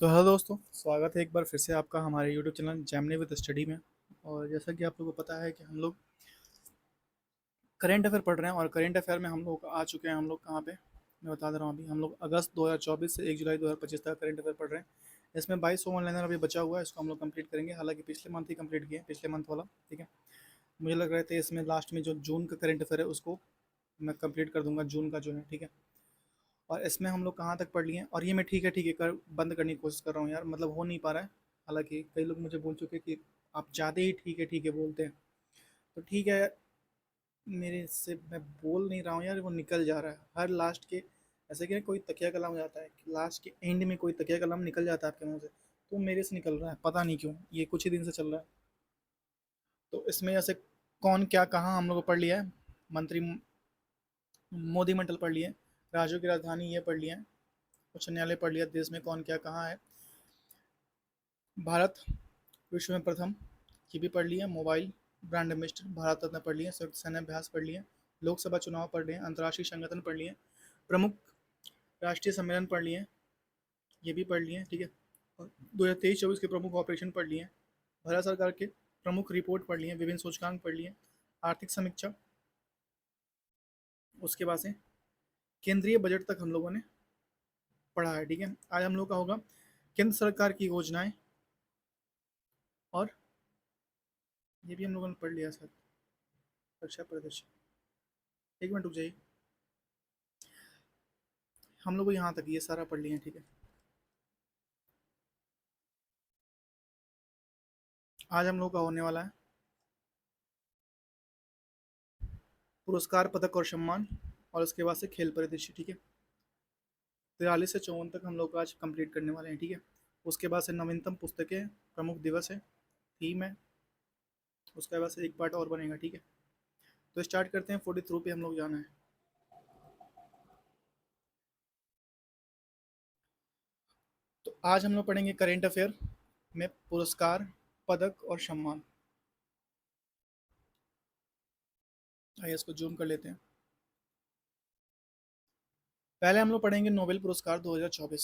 तो हेलो दोस्तों, स्वागत है एक बार फिर से आपका हमारे YouTube channel Gemini with study में। और जैसा कि आप लोगों को पता है कि हम लोग करेंट अफेयर पढ़ रहे हैं और करेंट अफेयर में हम लोग आ चुके हैं। हम लोग कहाँ पे, मैं बता दे रहा हूँ। अभी हम लोग अगस्त 2024 से 1 जुलाई 2025 तक करेंट अफेयर पढ़ रहे हैं। इसमें 22 वन लाइनर अभी बचा हुआ है, इसको हम लोग कंप्लीट करेंगे। हालांकि पिछले मंथ ही कंप्लीट किए, पिछले मंथ वाला। ठीक है, मुझे लग रहा था इसमें लास्ट में जो जून का करेंट अफेयर है उसको मैं कंप्लीट कर दूंगा, जून का जो है। ठीक है, और इसमें हम लोग कहाँ तक पढ़ लिए हैं। और ये मैं ठीक है कर बंद करने की कोशिश कर रहा हूँ यार, मतलब हो नहीं पा रहा है। हालांकि कई लोग मुझे बोल चुके कि आप ज़्यादा ही ठीक है बोलते हैं। तो ठीक है, मेरे से मैं बोल नहीं रहा हूँ यार, वो निकल जा रहा है हर लास्ट के। ऐसे कि कोई तकिया कलाम हो जाता है कि लास्ट के एंड में कोई तकिया कलाम निकल जाता है आपके मुंह से, तो मेरे से निकल रहा है, पता नहीं क्यों। ये कुछ ही दिन से चल रहा है। तो इसमें जैसे कौन क्या कहाँ हम लोग को पढ़ लिया है। मंत्री मोदी मंडल पढ़ लिए, राज्यों की राजधानी ये पढ़ लिया, उच्च न्यायालय पढ़ लिया, देश में कौन क्या कहाँ है, भारत विश्व में प्रथम ये भी पढ़ लिया, mobile brand ambassador Bharat Ratna पढ़ लिए, संयुक्त सैन्य अभ्यास पढ़ लिए, लोकसभा चुनाव पढ़ लिए, अंतर्राष्ट्रीय संगठन पढ़ लिए, प्रमुख राष्ट्रीय सम्मेलन पढ़ लिए, ये भी पढ़ लिए। ठीक है, और 2023-24 के प्रमुख ऑपरेशन पढ़ लिए, भारत सरकार के प्रमुख रिपोर्ट पढ़ लिए, विभिन्न सूचकांक पढ़ लिए, आर्थिक समीक्षा, उसके बाद से केंद्रीय बजट तक हम लोगों ने पढ़ा है। ठीक है, आज हम लोग का होगा केंद्र सरकार की योजनाएं, और ये भी हम लोगों ने पढ़ लिया सर, रक्षा प्रदर्शन। एक मिनट रुक जाइए, हम लोग को यहाँ तक ये सारा पढ़ लिए हैं। ठीक है, आज हम लोग का होने वाला है पुरस्कार पदक और सम्मान, और उसके बाद से खेल परिदृश्य। ठीक है, 43 से 54 तक हम लोग आज कंप्लीट करने वाले हैं। ठीक है, उसके बाद से नवीनतम पुस्तकें, प्रमुख दिवस है, थीम है, उसके बाद से एक पार्ट और बनेगा। ठीक है, तो स्टार्ट करते हैं। 43 पे हम लोग जाना है। तो आज हम लोग पढ़ेंगे करेंट अफेयर में पुरस्कार पदक और सम्मान। आइए इसको जूम कर लेते हैं। पहले हम लोग पढ़ेंगे नोबेल पुरस्कार 2024।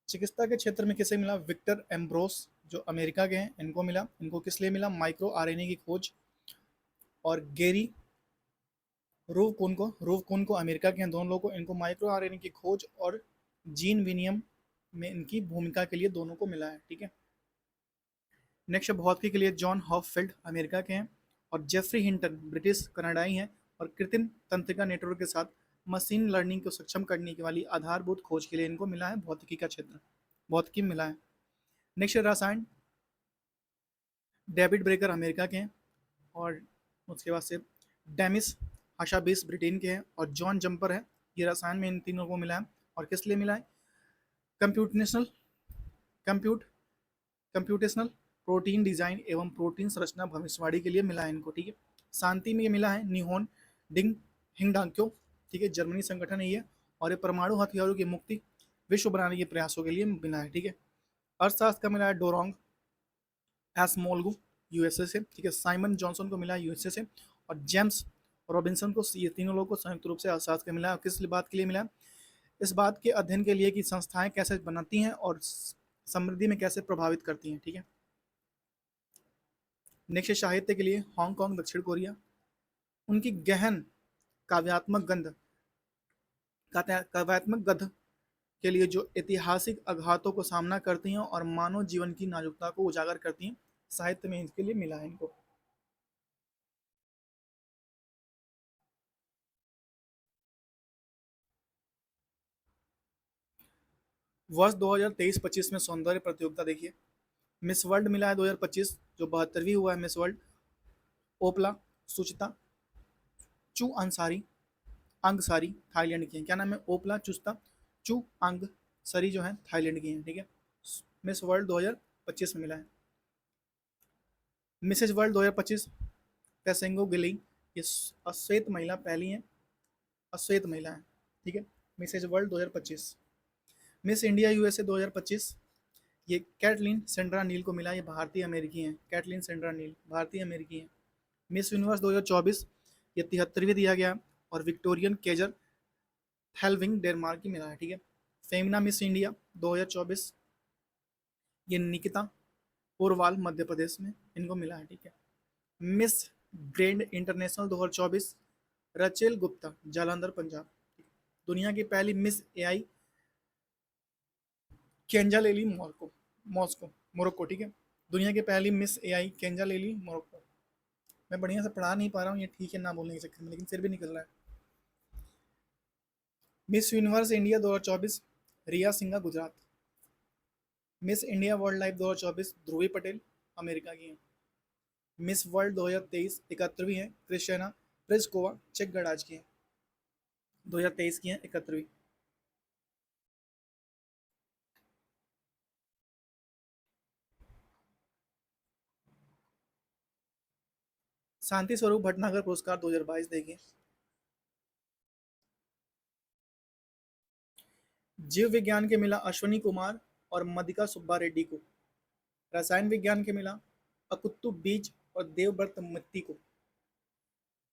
चिकित्सा के क्षेत्र में किसे मिला? विक्टर एम्ब्रोस, जो अमेरिका के हैं, इनको मिला। इनको किस लिए मिला? माइक्रो आरएनए की खोज। और गेरी रूव को अमेरिका के हैं दोनों लोगों को, इनको माइक्रो आरएनए की खोज और जीन विनियम में इनकी भूमिका के लिए दोनों को मिला है। ठीक है, नेक्स्ट भौतिकी के लिए जॉन हॉपफील्ड अमेरिका के हैं, और जेफरी हिंटन ब्रिटिश कनाडाई हैं, और कृत्रिम तंत्रिका नेटवर्क के साथ मशीन लर्निंग को सक्षम करने की वाली आधारभूत खोज के लिए इनको मिला है भौतिकी का क्षेत्र, भौतिकी में मिला है। नेक्स्ट रसायन, डेविड ब्रेकर अमेरिका के हैं, और उसके बाद से डेमिस हाशाबिस ब्रिटेन के हैं, और जॉन जंपर है। ये रसायन में इन तीनों को मिला है। और किस लिए मिला है? Computational compute computational protein design एवं प्रोटीन संरचना भविष्यवाणी के लिए मिला है इनको। ठीक है, शांति में ये मिला है निहोन डिंग हिंगडांक्यो। ठीक है, जर्मनी संगठन है ये। और ये परमाणु हथियारों की मुक्ति विश्व बनाने के प्रयासों के लिए मिला है। ठीक है, अर्थशास्त्र का मिला है डोरोंग एसमोल्गू यूएसए से। ठीक है, साइमन जॉनसन को मिला है यूएसए से, और जेम्स रॉबिन्सन को, ये तीनों लोगों को संयुक्त रूप से अर्थशास्त्र का मिला है। और किस बात के लिए मिला है? इस बात के अध्ययन के लिए कि संस्थाएं कैसे बनाती हैं और समृद्धि में कैसे प्रभावित करती हैं। ठीक है, नेक्स्ट साहित्य के लिए हांगकांग दक्षिण कोरिया। उनकी गहन काव्यात्मक गंध काव्यात्मक गंध के लिए जो ऐतिहासिक आघातों को सामना करती हैं और मानव जीवन की नाजुकता को उजागर करती हैं, साहित्य में इसके लिए मिला है इनको। वर्ष 2023-25 में सौंदर्य प्रतियोगिता देखिए। मिस वर्ल्ड मिला है 2025, जो 72वीं हुआ है मिस वर्ल्ड। ओपला सुचिता चू अंसारी अंगसारी थाईलैंड की हैं। क्या नाम है? ओपला चुस्ता चू अंग सरी, जो है थाईलैंड की हैं। ठीक है, मिस वर्ल्ड 2025 में मिला है। मिसेज वर्ल्ड 2025 पैसेंगो गिली, ये अश्वेत महिला पहली हैं, अश्वेत महिला है। ठीक है, Mrs World 2025। Miss India USA 2025, ये कैटलिन सेंड्रा नील को मिला। ये भारतीय अमेरिकी हैं, कैटलिन सेंड्रा नील भारतीय अमेरिकी हैं। मिस यूनिवर्स 2024, ये 73वीं दिया गया, और विक्टोरियन केजर थेलविंग डेनमार्क की मिला है। ठीक है, फेमिना मिस इंडिया 2024, ये निकिता पुरवाल मध्य प्रदेश में इनको मिला है, ठीक है। Miss grand international 2024, Rachel Gupta Jalandhar Punjab. दुनिया की पहली मिस एआई केंजा लेली मॉस्को, मॉस्को मोरक्को, ठीक है। दुनिया की पहली मिस एआई केंजा लेली मोरक्को। मैं बढ़िया से पढ़ा नहीं पा रहा हूँ, ये ठीक है ना बोलने के चक्कर में, लेकिन फिर भी निकल रहा है। Miss Universe India 2024, Riya Singha Gujarat. Miss India world life 2024, Dhruvi Patel America की हैं। मिस वर्ल्ड 2023 71वीं है, क्रिस्टियाना प्रिस्कोवा चेक गणराज्य की हैं, 2023 की हैं 71वीं। शांति स्वरूप भटनागर पुरस्कार 2022 देखिए। जीव विज्ञान के मिला अश्वनी कुमार और मदिका सुब्बा रेड्डी को। रसायन विज्ञान के मिला अकुत्तु बीज और देवव्रत मित्ती को।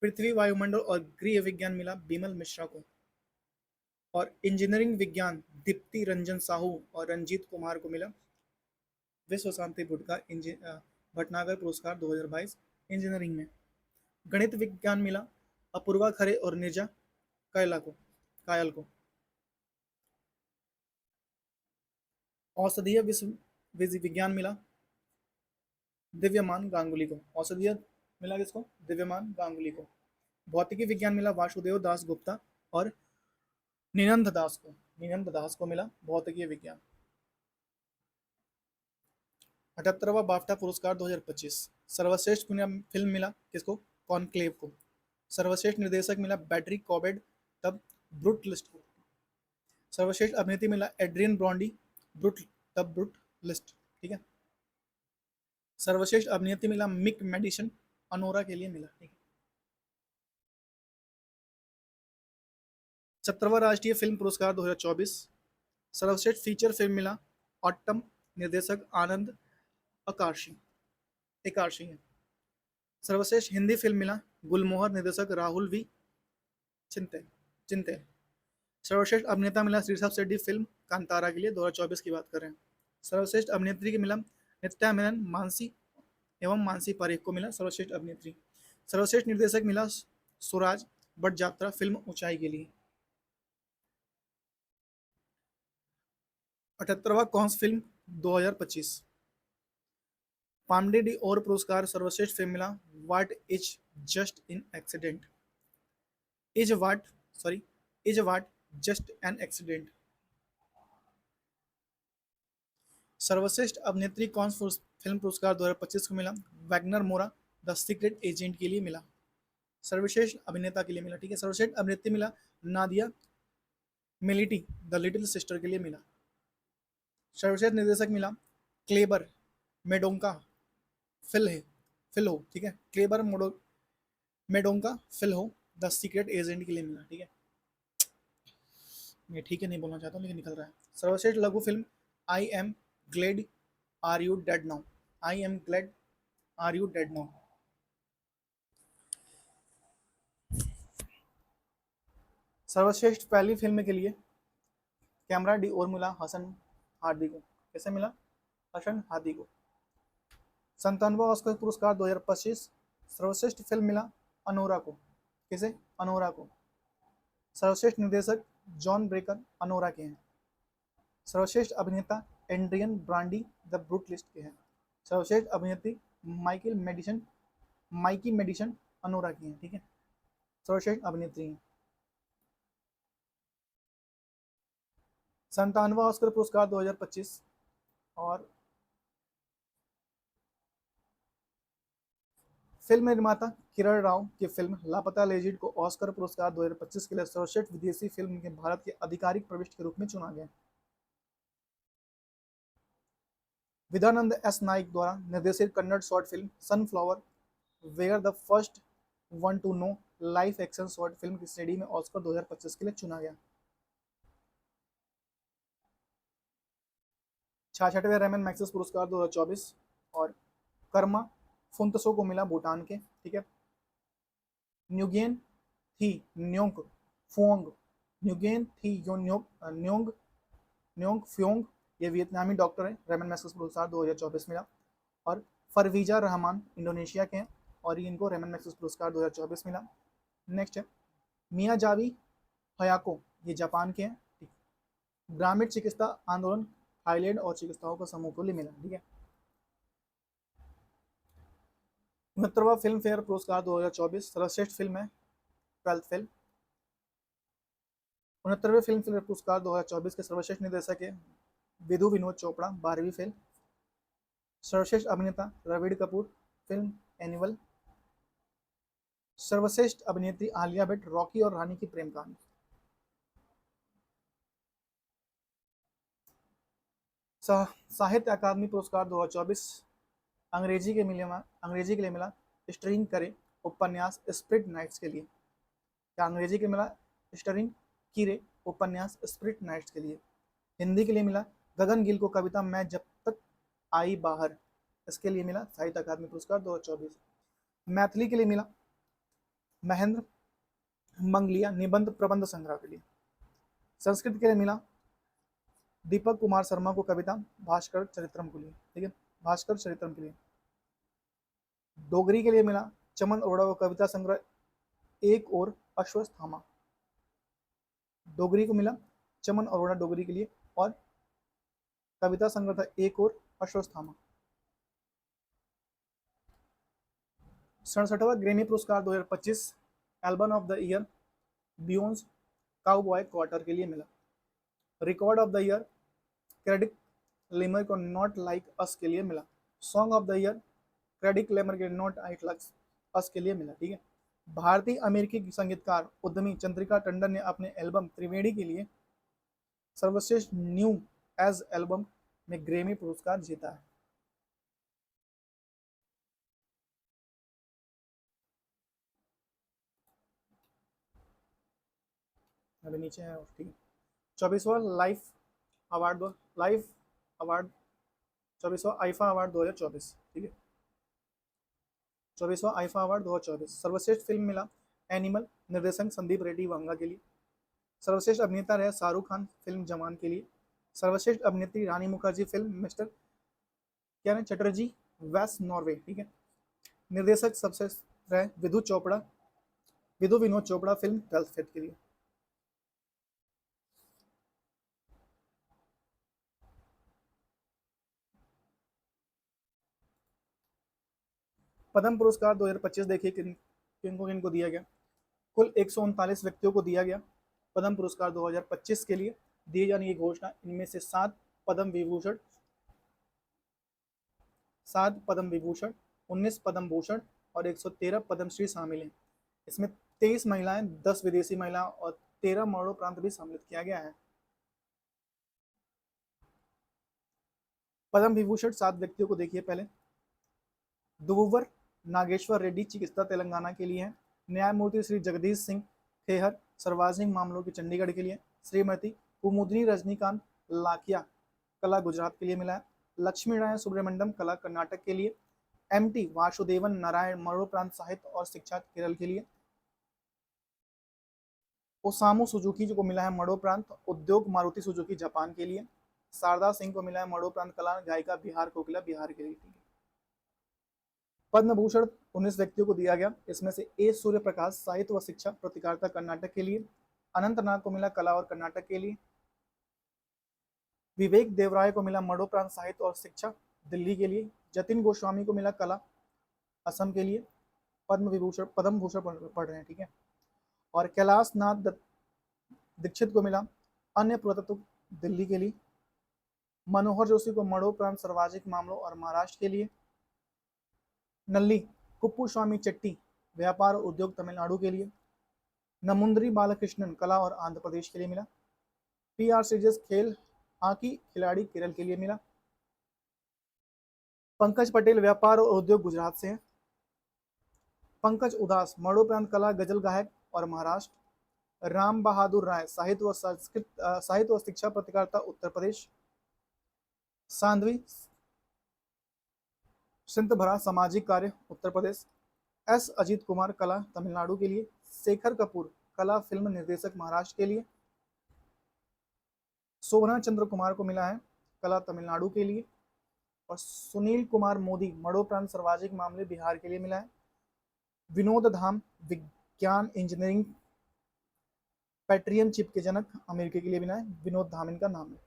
पृथ्वी वायुमंडल और गृह विज्ञान मिला बिमल मिश्रा को। और इंजीनियरिंग विज्ञान दीप्ति रंजन साहू और रंजीत कुमार को मिला विश्व शांति भटनागर पुरस्कार 2022 इंजीनियरिंग में। गणित विज्ञान मिला अपूर्वा खरे और निर्जा कायल को। औषधीय विश्व विज्ञान मिला दिव्यमान गांगुली को। औषधीय मिला किसको? दिव्यमान गांगुली को। भौतिकी विज्ञान मिला वासुदेव दास गुप्ता और निनंद दास को मिला भौतिकी विज्ञान। 78वां बाफ्टा पुरस्कार 2025, सर्वश्रेष्ठ फिल्म मिला किसको? कॉन्क्लेव को। सर्वश्रेष्ठ निर्देशक मिला बैटरी कॉबेड तब ब्रूट लिस्ट को। सर्वश्रेष्ठ अभिनेत्री मिला एड्रियन ब्रॉन्डी ब्रूट लिस्ट, ठीक है। सर्वश्रेष्ठ अभिनेत्री मिला मिक मेडिसन अनोरा के लिए मिला, ठीक है। 17वां राष्ट्रीय फिल्म पुरस्कार 2024, सर्वश्रेष्ठ फीचर फिल्म मिला ऑटम, निर्देशक आनंद एकार्शी है। सर्वश्रेष्ठ हिंदी फिल्म मिला गुलमोहर, निर्देशक राहुल वी चिंते। सर्वश्रेष्ठ अभिनेता मिला ऋषभ शेट्टी फिल्म कांतारा के लिए, 2024 की बात कर रहे हैं। सर्वश्रेष्ठ अभिनेत्री के मिला नित्या मेनन मानसी पारेख को मिला सर्वश्रेष्ठ अभिनेत्री। सर्वश्रेष्ठ निर्देशक मिला सुराज बट यात्रा फिल्म ऊंचाई के लिए। 78वां कॉन्स फिल्म 2025, पामडे डी और पुरस्कार सर्वश्रेष्ठ फिल्म मिला what is just in accident is what just an accident. सर्वश्रेष्ठ अभिनेत्री कौन फिल्म पुरस्कार 2025 को मिला वैगनर मोरा द सीक्रेट एजेंट के लिए मिला। सर्वश्रेष्ठ अभिनेता के लिए मिला, ठीक है। सर्वश्रेष्ठ अभिनेत्री मिला नादिया मेलिटी द लिटिल सिस्टर के लिए मिला। सर्वश्रेष्ठ निर्देशक मिला क्लेबर मेडोंका फिल हो, ठीक है। क्लेबर मेडोंका फिल हो द सीक्रेट एजेंट के लिए मिला, ठीक है। मैं ठीक है नहीं बोलना चाहता हूँ लेकिन निकल रहा है। सर्वश्रेष्ठ लघु film I am glad are you dead now सर्वश्रेष्ठ पहली फिल्म के लिए कैमरा डी और मिला हसन हादी को। कैसे मिला? हसन हादी को। 57वां ऑस्कर पुरस्कार 2025, सर्वश्रेष्ठ फिल्म मिला अनोरा को। किसे? अनोरा को। सर्वश्रेष्ठ निर्देशक जॉन ब्रेकर अनोरा के हैं। सर्वश्रेष्ठ अभिनेता Adrian brandy the brute list के हैं। सर्वश्रेष्ठ अभिनेत्री माइकी मेडिसन अनोरा की हैं, ठीक है। सर्वश्रेष्ठ अभिनेत्री हैं। 57वां ऑस्कर पुरस्कार 2025 और फिल्म निर्माता किरण राव की फिल्म लापता लेजिड को ऑस्कर पुरस्कार 2025 के लिए सर्वश्रेष्ठ विदेशी फिल्म के भारत के आधिकारिक प्रविष्टि के रूप में चुना गया। विद्यानंद एस नाइक द्वारा निर्देशित Kannada short film sunflower were the first one to know live action short film की श्रेणी में ऑस्कर 2025 के लिए चुना गया। 66वें रेमन मैक्सेस पुरस्कार 2024 और कर्मा फुंतसो को मिला भूटान के, ठीक है। न्यूगेन थी न्योंग फुओंग न्यूगेन थी न्योंग न्योंग फ्योंग, ये वियतनामी डॉक्टर है, रेमन मैग्सेसे पुरस्कार 2024 मिला। और फरवीजा रहमान इंडोनेशिया के हैं और ये इनको रेमन मैग्सेसे पुरस्कार 2024 मिला। नेक्स्ट है मियाजावी हयाको, ये जापान के हैं। ग्रामीण चिकित्सा आंदोलन थाईलैंड और चिकित्साओं का समूह को मिला। ठीक है। 69वां फिल्म फेयर पुरस्कार 2024 सर्वश्रेष्ठ फिल्म है 12th फिल्म। 69वें फिल्म फेयर पुरस्कार 2024 के सर्वश्रेष्ठ निर्देशक है विधु विनोद चोपड़ा, 12वीं फिल्म। सर्वश्रेष्ठ अभिनेता रणबीर कपूर, फिल्म एनिमल। सर्वश्रेष्ठ अभिनेत्री आलिया भट्ट, रॉकी और रानी की प्रेम कहानी। साहित्य अकादमी पुरस्कार 2024 अंग्रेजी के लिए मिला स्टरिंग करे उपन्यास स्प्रिट नाइट्स के लिए। क्या अंग्रेजी के मिला स्टरिंग कीरे उपन्यास स्प्रिट नाइट्स के लिए। हिंदी के लिए मिला गगन गिल को कविता मैं जब तक आई बाहर, इसके लिए मिला साहित्य अकादमी पुरस्कार 2024। मैथिली के लिए मिला महेंद्र मंगलिया निबंध प्रबंध संग्रह के लिए। संस्कृत के लिए मिला दीपक कुमार शर्मा को कविता भास्कर चरित्रम के लिए। ठीक है, भास्कर चरित्रम के लिए। डोगरी के लिए मिला चमन अरोड़ा को कविता संग्रह एक और अश्वत्थामा। डोगरी को मिला चमन अरोड़ा डोगरी के लिए और कविता संग्रह था एक और अश्वत्थामा। 67वां ग्रैमी पुरस्कार 2025 album of the year Beyonce Cowboy Carter के लिए मिला। रिकॉर्ड ऑफ द ईयर क्रेडिट लेमर को नॉट लाइक अस के लिए मिला। सॉन्ग ऑफ द ईयर क्रेडिट लेमर के नॉट लाइक अस के लिए मिला। ठीक है। भारतीय अमेरिकी संगीतकार उद्यमी चंद्रिका टंडन ने अपने एल्बम त्रिवेणी के लिए सर्वश्रेष्ठ न्यू एज एल्बम में ग्रैमी पुरस्कार जीता है। अभी नीचे है। ठीक है। 24वां लाइफ अवार्ड 24वां आईफा अवार्ड 2024। ठीक है। 24वां आईफा अवार्ड 2024 सर्वश्रेष्ठ फिल्म मिला एनिमल, निर्देशक संदीप रेड्डी वांगा के लिए। सर्वश्रेष्ठ अभिनेता रहे शाहरुख खान, फिल्म जवान के लिए। सर्वश्रेष्ठ अभिनेत्री रानी मुखर्जी, फिल्म मिस्टर क्या है चटर्जी वेस्ट नॉर्वे। ठीक है। निर्देशक सबसे रहे Vidhu Vinod Chopra, film 12th fail के लिए। पद्म पुरस्कार 2025 देखिए किनको दिया गया। कुल 139 व्यक्तियों को दिया गया पद्म पुरस्कार 2025 के लिए दिए जाने की घोषणा। इनमें से 7 पद्म विभूषण, 19 पद्म भूषण और 113 पद्मश्री शामिल हैं। इसमें 23 महिलाएं, 10 विदेशी महिलाएं और 13 मरणोपरांत भी सम्मिलित किया गया है। पद्म विभूषण 7 व्यक्तियों को देखिए पहले। दुवुवर नागेश्वर रेड्डी, चिकित्सा तेलंगाना के लिए है। न्यायमूर्ति श्री जगदीश सिंह खेहर, सार्वजनिक मामलों की चंडीगढ़ के लिए। श्रीमती कुमुदनी रजनीकांत लाकिया, कला गुजरात के लिए मिला है। लक्ष्मी नारायण सुब्रमण्यम, कला कर्नाटक के लिए। एमटी वासुदेवन नारायण, मरणोपरांत साहित्य और शिक्षा केरल के लिए। ओसामू सुजुकी को मिला है मरणोपरांत उद्योग मारुति सुजुकी जापान के लिए। शारदा सिंह को मिला है मरणोपरांत कला गायिका बिहार कोकिला बिहार के लिए। पद्म भूषण 19 व्यक्तियों को दिया गया। इसमें से ए सूर्य प्रकाश, साहित्य व शिक्षा पत्रकारिता कर्नाटक के लिए। अनंत नाग को मिला कला और कर्नाटक के लिए। विवेक देवराय को मिला मरणोपरांत साहित्य और शिक्षा दिल्ली के लिए। जतिन गोस्वामी को मिला कला असम के लिए। पद्म भूषण पढ़ रहे हैं। ठीक है। और कैलाश नाथ दीक्षित को मिला अन्य पुरातत्व दिल्ली के लिए। मनोहर जोशी को मरणोपरांत सार्वजनिक मामलों और महाराष्ट्र के लिए। नल्ली कुप्पुस्वामी चट्टी, व्यापार और उद्योग तमिलनाडु के लिए। नमुंद्री बालकृष्णन, कला और आंध्र प्रदेश के लिए मिला। पीआर सीरीज खेल हॉकी खिलाड़ी केरल के लिए मिला। पंकज पटेल, व्यापार और उद्योग गुजरात से हैं। पंकज उदास, मरणोपरांत कला गजल गायक और महाराष्ट्र। राम बहादुर राय, साहित्य व शिक्षा पत्रकारिता उत्तर प्रदेश। सांध्वी सिंध भरा, सामाजिक कार्य उत्तर प्रदेश। एस अजीत कुमार, कला तमिलनाडु के लिए। शेखर कपूर, कला फिल्म निर्देशक महाराष्ट्र के लिए। शोभना चंद्र कुमार को मिला है कला तमिलनाडु के लिए। और सुनील कुमार मोदी मरणोपरांत सर्वाधिक मामले बिहार के लिए मिला है। विनोद धाम विज्ञान इंजीनियरिंग पैट्रियन चिप के जनक अमेरिका के लिए मिला है। विनोद धाम इनका नाम है।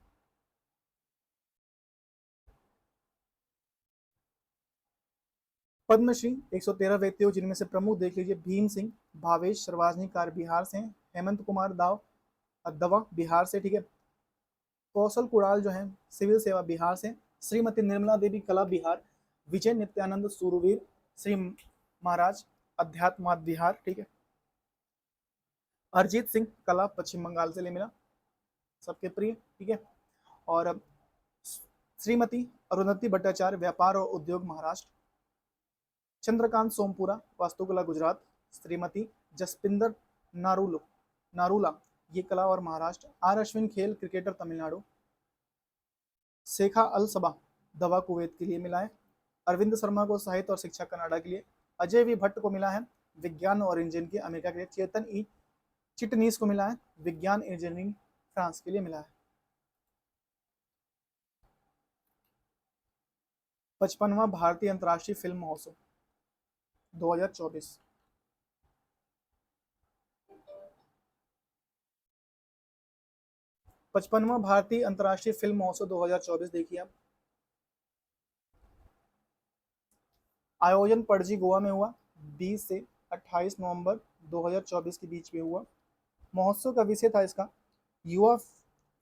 पद्मश्री 113 व्यक्ति हो, जिनमें से प्रमुख देख लीजिए भीम सिंह भावेश सर्वाजनिक कार्य बिहार से, हेमंत कुमार दाव दवा बिहार से, ठीक है। कौशल कुड़ाल जो है सिविल सेवा बिहार से, श्रीमती निर्मला देवी कला बिहार, विजय नित्यानंद सूरवीर श्री महाराज अध्यात्म बिहार, ठीक है। अरिजीत सिंह कला पश्चिम बंगाल से ले मिला, सबके प्रिय, ठीक है। और श्रीमती अरुंधति भट्टाचार्य व्यापार और उद्योग महाराष्ट्र, चंद्रकांत सोमपुरा वास्तुकला गुजरात, श्रीमती जसपिंदर नारूला ये कला और महाराष्ट्र, आर अश्विन खेल क्रिकेटर तमिलनाडु, शेखा अल सबा दवा कुवैत के लिए मिला है। अरविंद शर्मा को साहित्य और शिक्षा कनाडा के लिए, अजय वी भट्ट को मिला है विज्ञान और इंजीनियरिंग के अमेरिका के लिए, चेतन ई चिटनीस को मिला है विज्ञान इंजीनियरिंग फ्रांस के लिए मिला है। 55वां भारतीय अंतर्राष्ट्रीय फिल्म महोत्सव 2024। पचपनवां भारतीय अंतर्राष्ट्रीय फिल्म महोत्सव 2024 देखिए आप। आयोजन पणजी गोवा में हुआ, 20 से 28 नवंबर 2024 के बीच में हुआ। महोत्सव का विषय था इसका युवा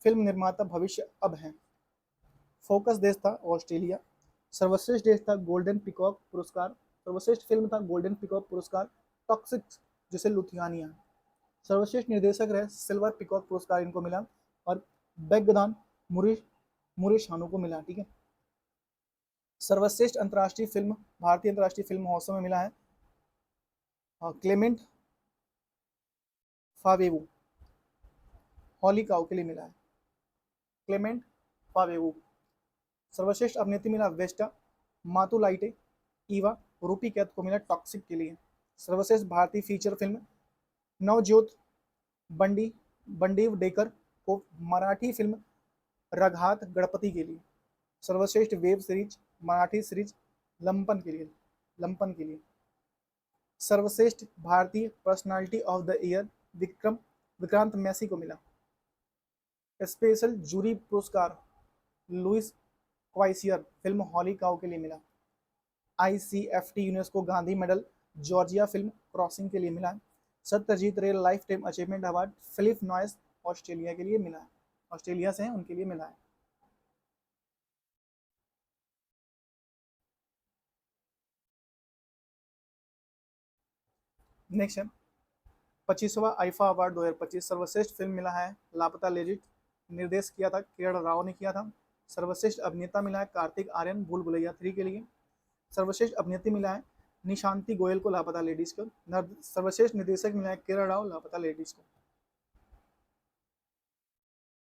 फिल्म निर्माता भविष्य अब है। फोकस देश था ऑस्ट्रेलिया। सर्वश्रेष्ठ देश था गोल्डन पिकॉक पुरस्कार। सर्वश्रेष्ठ फिल्म था गोल्डन पिकॉक पुरस्कार टॉक्सिक जिसे लुथियानिया। सर्वश्रेष्ठ निर्देशक रहे सिल्वर पिकॉक पुरस्कार इनको मिला। और बैगदान मुरेशानो को मिला, ठीक है। सर्वश्रेष्ठ अंतर्राष्ट्रीय फिल्म भारतीय अंतर्राष्ट्रीय फिल्म महोत्सव में मिला है क्लेमेंट फावेवू, हॉलीकाउ के लिए मिला है क्लेमेंट फावेवू। सर्वश्रेष्ठ अभिनेत्री मिला वेस्टा मातुलाइटे ईवा रूपी कैत को मिला टॉक्सिक के लिए। सर्वश्रेष्ठ भारतीय feature film Navjyot Bandiwadekar को मराठी फिल्म रघात गणपति के लिए। सर्वश्रेष्ठ web series Marathi series Lampan के लिए। सर्वश्रेष्ठ भारतीय personality of the year Vikrant Massey को मिला। स्पेशल जूरी पुरस्कार लुइस क्वाइसियर फिल्म हॉलीकाउ के लिए मिला। ICFT UNESCO Gandhi medal Georgia film crossing के लिए मिला। Satyajit Ray life time achievement award Phillip Noyce Australia के लिए मिला है, ऑस्ट्रेलिया से हैं उनके लिए मिला है। नेक्स्ट है 25वां आईफा अवार्ड 2025। सर्वश्रेष्ठ फिल्म मिला है लापता लेजिट, निर्देश किया था किरण राव ने किया था। सर्वश्रेष्ठ अभिनेता मिला है कार्तिक आर्यन भूल भुलैया 3 के लिए। सर्वश्रेष्ठ अभिनेत्री मिला है निशांति गोयल को लापता लेडीज को। सर्वश्रेष्ठ निर्देशक मिला है किरण राव लापता लेडीज को।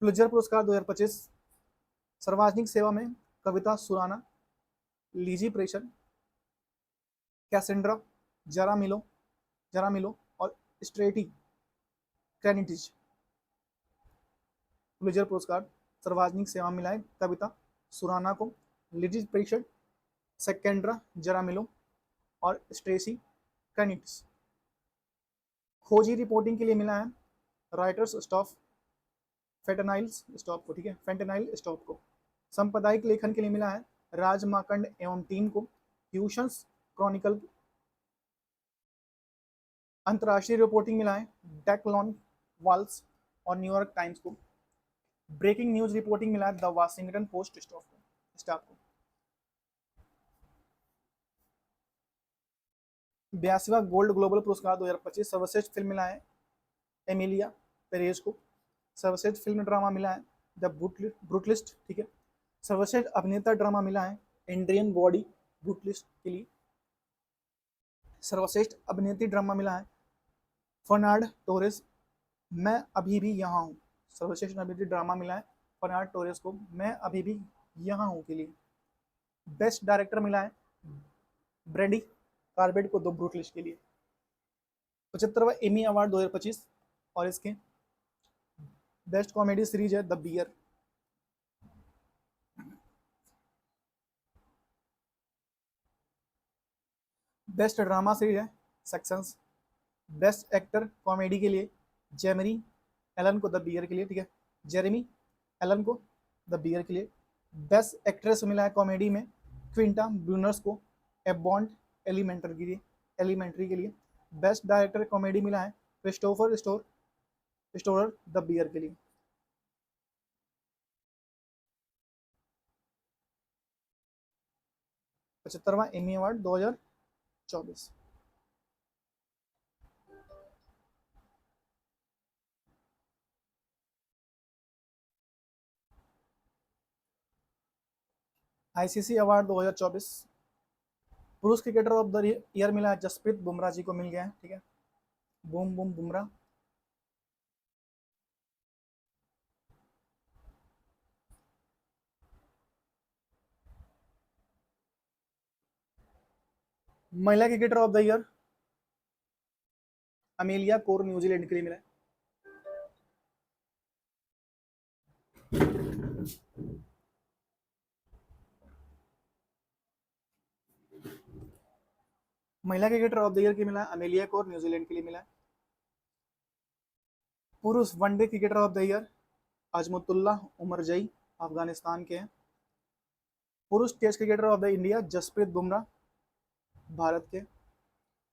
पुलित्जर पुरस्कार 2025 सार्वजनिक सेवा में कविता सुराना, लीजी प्रेशर, कैसेंड्रा जरामिलो और स्ट्रेटी क्रैनिटिज। पुलित्जर पुरस्कार सार्वजनिक सेवा मिला है कविता सुराना को, लीजी प्रेशर, सेकेंड्रा जरामिलो और स्ट्रेसी क्रैनिटिज। खोजी रिपोर्टिंग के लिए मिला है राइटर्स स्टॉफ फेंटेनाइल स्टॉप को, ठीक है, फेंटेनाइल स्टॉप को। सांप्रदायिक लेखन के लिए मिला है राज माकंड एवं टीम को, ट्यूशंस क्रॉनिकल। अंतर्राष्ट्रीय रिपोर्टिंग मिला है डेक्लॉन वाल्स और न्यूयॉर्क टाइम्स को। ब्रेकिंग न्यूज रिपोर्टिंग मिला है द वाशिंगटन पोस्ट स्टाफ को। 82वां गोल्ड ग्लोबल पुरस्कार 2025 सर्वश्रेष्ठ फिल्म मिला है एमिलिया पेरेज को। सर्वश्रेष्ठ फिल्म ड्रामा मिला है द ब्रूटलिस्ट, ठीक है। सर्वश्रेष्ठ अभिनेता ड्रामा मिला है इंडियन बॉडी ब्रूटलिस्ट के लिए। सर्वश्रेष्ठ अभिनेत्री ड्रामा मिला है फर्नांड टोरेस मैं अभी भी यहाँ हूँ। सर्वश्रेष्ठ अभिनेत्री ड्रामा मिला है फर्नांड टोरेस को मैं अभी भी यहाँ हूँ के लिए। बेस्ट डायरेक्टर मिला है ब्रेडी कार्बेट को द ब्रूटलिस्ट के लिए। 75वां एमी अवार्ड 2025 और इसके बेस्ट कॉमेडी सीरीज है the Bear, best drama series है सेक्शंस। बेस्ट एक्टर कॉमेडी के लिए जेमरी एलन को द बियर के लिए, ठीक है, जेरेमी एलन को द बियर के लिए। बेस्ट एक्ट्रेस मिला है कॉमेडी में क्विंटा ब्रूनर्स को ए बॉन्ड एलिमेंट्री के लिए। बेस्ट डायरेक्टर कॉमेडी मिला है क्रिस्टोफर स्टोरर द बियर के लिए। पचहत्तरवां एमी अवार्ड 2024। आईसीसी अवार्ड 2024 पुरुष क्रिकेटर ऑफ द ईयर मिला है जसप्रीत बुमराह जी को मिल गया है, ठीक है, बूम बूम बुमराह। महिला cricketer of the year Amelia Kerr New Zealand के लिए मिला है। महिला क्रिकेटर ऑफ द ईयर की मिला है अमेलिया कोर न्यूजीलैंड के लिए मिला है। पुरुष one day cricketer of the year Azmatullah Omarzai Afghanistan के हैं। पुरुष test cricketer of the India Jasprit Bumrah Bharat के।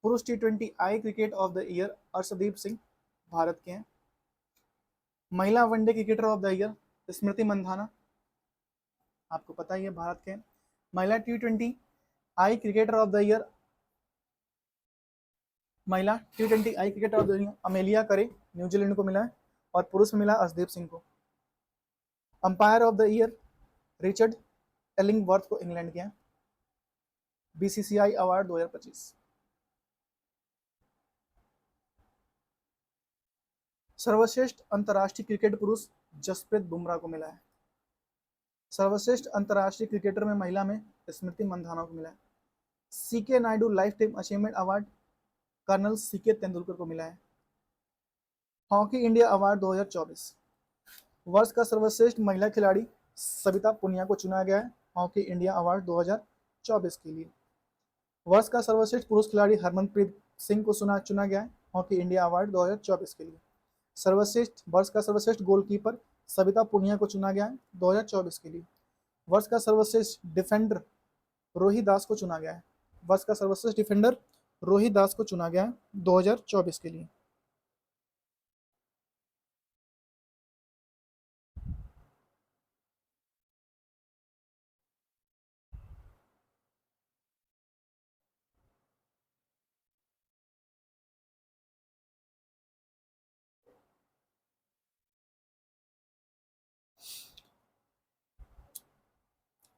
पुरुष T20 I cricket of the year Arshdeep Singh Bharat के हैं। महिला one day cricketer of the year Smriti Mandhana, आपको पता ही है, भारत के हैं। महिला T20 I cricketer of the year Amelia Kerr New Zealand को मिला है और पुरुष में मिला अर्शदीप सिंह को। Umpire of the year Richard Illingworth को इंग्लैंड के हैं। BCCI award 2025। सर्वश्रेष्ठ अंतर्राष्ट्रीय क्रिकेट पुरुष जसप्रीत बुमराह को मिला है। सर्वश्रेष्ठ अंतर्राष्ट्रीय क्रिकेटर में महिला में स्मृति मंधाना को मिला है। C K Naidu life time achievement award colonel C K Tendulkar को मिला है। हॉकी इंडिया अवार्ड 2024 वर्ष का सर्वश्रेष्ठ महिला खिलाड़ी सविता पुनिया को चुना गया है हॉकी इंडिया अवार्ड 2024 के लिए। वर्ष का सर्वश्रेष्ठ पुरुष खिलाड़ी हरमनप्रीत सिंह को चुना गया है हॉकी इंडिया अवार्ड 2024 के लिए। वर्ष का सर्वश्रेष्ठ गोलकीपर सविता पुनिया को चुना गया है 2024 के लिए। वर्ष का सर्वश्रेष्ठ डिफेंडर रोहित दास को चुना गया है। वर्ष का सर्वश्रेष्ठ डिफेंडर रोहित दास को चुना गया है 2024 के लिए।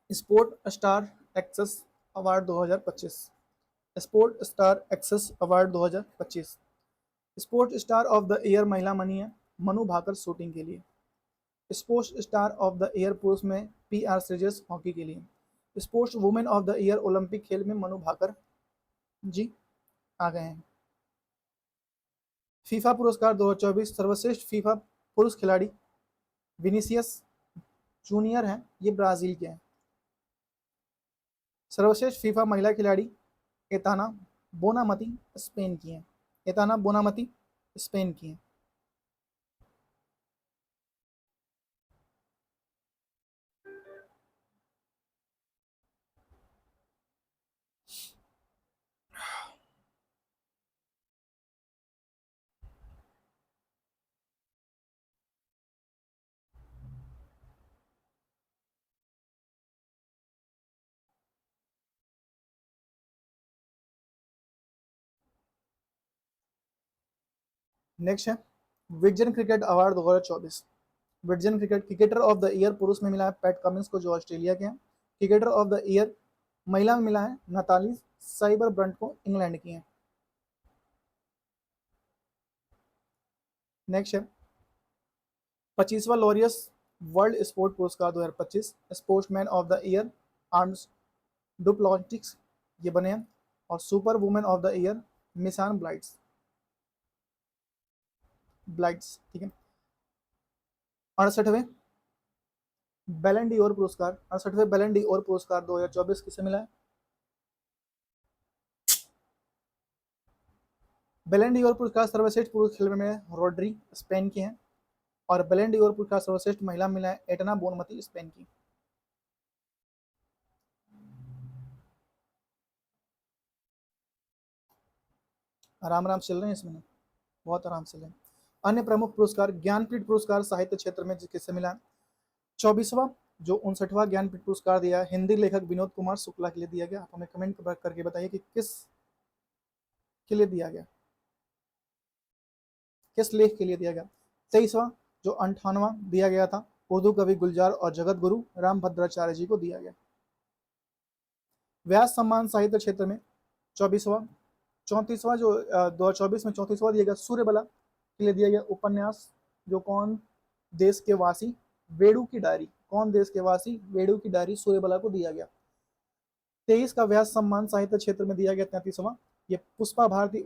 Sport star aces award 2025। Sport star aces award 2025 sport star of the year महिला मनी है मनु भाकर शूटिंग के लिए। Sports star of the year पुरुष में PR श्रीजेश हॉकी के लिए। Sports women of the year Olympic खेल में मनु भाकर जी आ गए हैं। फीफा पुरस्कार 2024 सर्वश्रेष्ठ फीफा पुरुष खिलाड़ी विनीसियस जूनियर हैं, ये ब्राजील के हैं। सर्वश्रेष्ठ फीफा महिला खिलाड़ी एताना बोनामती स्पेन की हैं। एताना बोनामती स्पेन की हैं। नेक्स्ट है vision cricket award 2024। Vision cricketer of the year पुरुष में मिला है पैट कमिंस को जो ऑस्ट्रेलिया के हैं। क्रिकेटर ऑफ द ईयर महिला में मिला है नताली साइबर ब्रंट को इंग्लैंड की हैं। नेक्स्ट है 25वां लॉरियस वर्ल्ड स्पोर्ट पुरस्कार 2025 sportsman of the year Armand Duplantis ये बने हैं और super women of the year मिसान ब्लाइट्स, ठीक है। 68वें बैलन डी और पुरस्कार 2024 किसे मिला है? बैलन डी और पुरस्कार सर्वश्रेष्ठ पुरुष खेल में रोड्री स्पेन के हैं, और बैलन डी और पुरस्कार सर्वश्रेष्ठ महिला मिला है एटना बोनमती स्पेन की। आराम आराम चल रहे हैं इसमें, बहुत आराम से लें। अन्य प्रमुख पुरस्कार ज्ञानपीठ पुरस्कार साहित्य क्षेत्र में किससे मिला है? 24वां जो 59वां ज्ञानपीठ पुरस्कार दिया हिंदी लेखक विनोद कुमार शुक्ला के लिए दिया गया। आप हमें कमेंट करके बताइए कि किस के लिए दिया गया, किस लेख के लिए दिया गया। 23वां जो 58वां दिया गया था उर्दू कवि गुलजार और जगत गुरु राम भद्राचार्य जी को दिया गया। व्यास सम्मान साहित्य क्षेत्र में 24वां 34वां जो 2024 में 34वां दिया गया सूर्यबला के लिए दिया गया उपन्यास जो कौन देश के वासी वेड़ू की डायरी, कौन देश के वासी वेड़ू की डायरी सूर्यबला को दिया गया। 23 का व्यास सम्मान साहित्य क्षेत्र में दिया गया 33वां ये पुष्पा भारती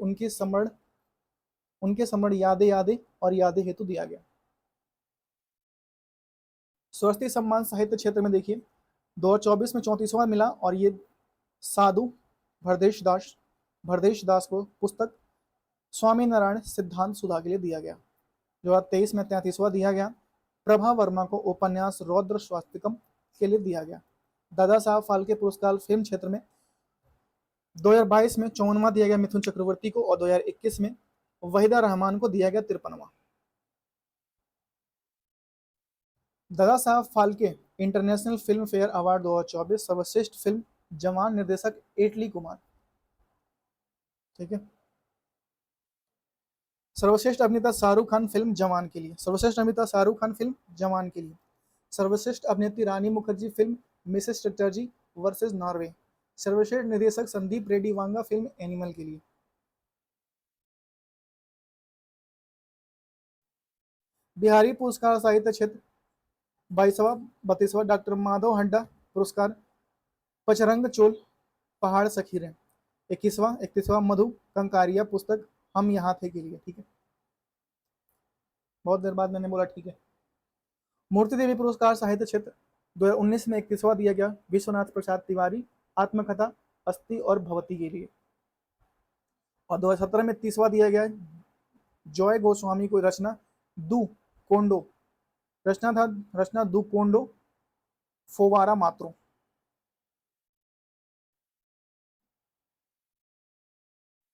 उनके समर्ण यादें यादें और यादें हेतु दिया गया। स्वस्ति सम्मान साहित्य क्षेत्र में देखिए 2024 में 34वां मिला और ये साधु भरदेश दास को पुस्तक स्वामी नारायण सिद्धांत सुधा के लिए दिया गया। 2023 में 33वां दिया गया प्रभा वर्मा को उपन्यास रौद्र स्वास्तिकम के लिए दिया गया। दादा साहब फाल्के पुरस्कार फिल्म क्षेत्र में 2022 में 54वां दिया गया मिथुन चक्रवर्ती को और 2021 में वहीदा रहमान को दिया गया 53वां। Dada Saheb Phalke international film fair award 2024 सर्वश्रेष्ठ फिल्म जवान निर्देशक एटली कुमार, ठीक है। सर्वश्रेष्ठ अभिनेता शाहरुख खान फिल्म जवान के लिए, सर्वश्रेष्ठ अभिनेता शाहरुख खान फिल्म जवान के लिए। सर्वश्रेष्ठ अभिनेत्री Rani Mukherjee film Mrs Chatterjee versus Norway. सर्वश्रेष्ठ निर्देशक संदीप रेड्डी वांगा फिल्म एनिमल के लिए। बिहारी पुरस्कार साहित्य क्षेत्र 32वां डॉक्टर माधव हड्डा पुरस्कार पचरंग चोल पहाड़ सखीरे। 31वां मधु कंकारिया पुस्तक हम यहाँ थे के लिए, ठीक है। बहुत देर बाद मैंने बोला ठीक है। मूर्ति देवी पुरस्कार साहित्य क्षेत्र 2019 में 31वां दिया गया विश्वनाथ प्रसाद तिवारी आत्मकथा अस्थि और भवती के लिए, और 2017 में 30वां दिया गया जॉय गोस्वामी को रचना दू कोंडो, रचना दू कोंडो फोवारा मात्रो।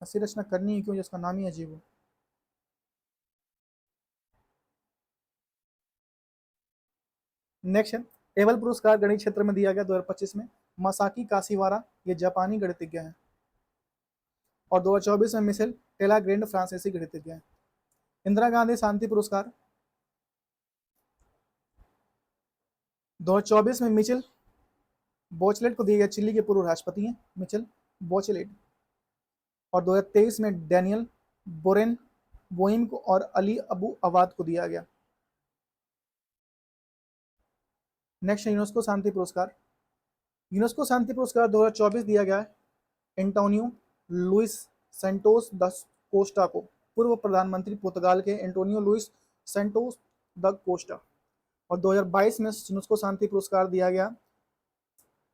ऐसी रचना करनी है क्यों जिसका नाम ही अजीब हो। नेक्स्ट है एवल पुरस्कार गणित क्षेत्र में दिया गया 2025 में मसाकी काशीवारा, ये जापानी गणितज्ञ हैं, और 2024 में मिशेल टेलाग्रेंड फ्रांसीसी गणितज्ञ हैं। इंदिरा गांधी शांति पुरस्कार 2024 में मिचेल बोचलेट को दिया गया, चिली के पूर्व राष्ट्रपति हैं मिचेल बोचलेट, और 2023 में डैनियल बोइम को और अली अबू अवाद को दिया गया। नेक्स्ट यूनेस्को शांति पुरस्कार, यूनेस्को शांति पुरस्कार 2024 दिया गया है Antonio Luis Santos da Costa को, पूर्व प्रधानमंत्री पुर्तगाल के Antonio Luis Santos da Costa, और 2022 में यूनेस्को शांति पुरस्कार दिया गया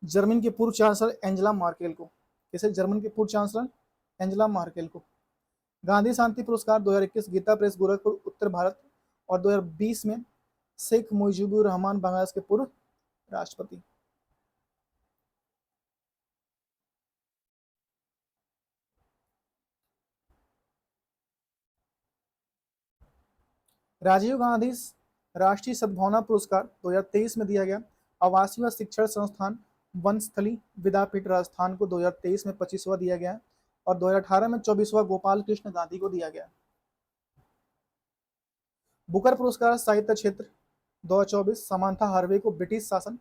जर्मनी के पूर्व चांसलर एंजेला मार्केल को। किसे? जर्मन के पूर्व चांसलर एंजेला मार्केल को। गांधी शांति पुरस्कार 2021 गीता प्रेस गोरखपुर उत्तर भारत, और 2020 में शेख मुजीबुर रहमान बांग्लादेश के पूर्व राष्ट्रपति। राजीव गांधी राष्ट्रीय सद्भावना पुरस्कार 2023 में दिया गया आवासीय शिक्षण संस्थान वनस्थली विद्यापीठ राजस्थान को 2023 में 25वां दिया गया, और 2018 में 24वां गोपाल कृष्ण गांधी को दिया गया। बुकर पुरस्कार साहित्य क्षेत्र 2024 समांथा हार्वे को ब्रिटिश शासन,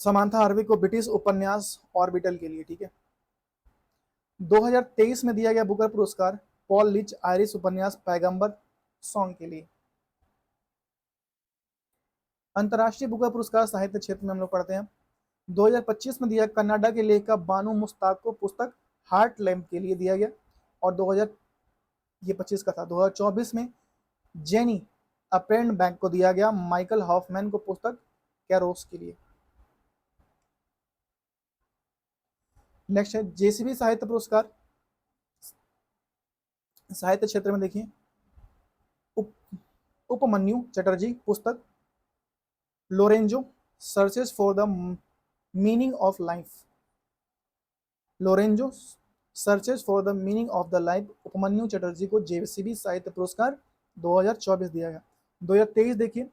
समांथा हार्वे को ब्रिटिश उपन्यास ऑर्बिटल के लिए, ठीक है। 2023 में दिया गया बुकर पुरस्कार पॉल लिच आयरिश उपन्यास पैगंबर सॉन्ग के लिए। अंतर्राष्ट्रीय बुकर पुरस्कार साहित्य क्षेत्र में हम लोग पढ़ते हैं 2025 में दिया कनाडा के लेखक बानू मुश्ताक को पुस्तक हार्ट लैम्प के लिए दिया गया, और 2025 का था। 2024 में जेनी अप्रेंड बैंक को दिया गया माइकल हॉफमैन को पुस्तक कैरोस के लिए। नेक्स्ट है जेसीबी साहित्य पुरस्कार, साहित्य क्षेत्र में देखिए उप, उपमन्यु चटर्जी पुस्तक Lorenzo searches for the meaning of life, Lorenzo searches for the meaning of the life, Upamanyu Chatterjee को जेसीबी साहित्य पुरस्कार 2024 दिया गया। 2023 देखिए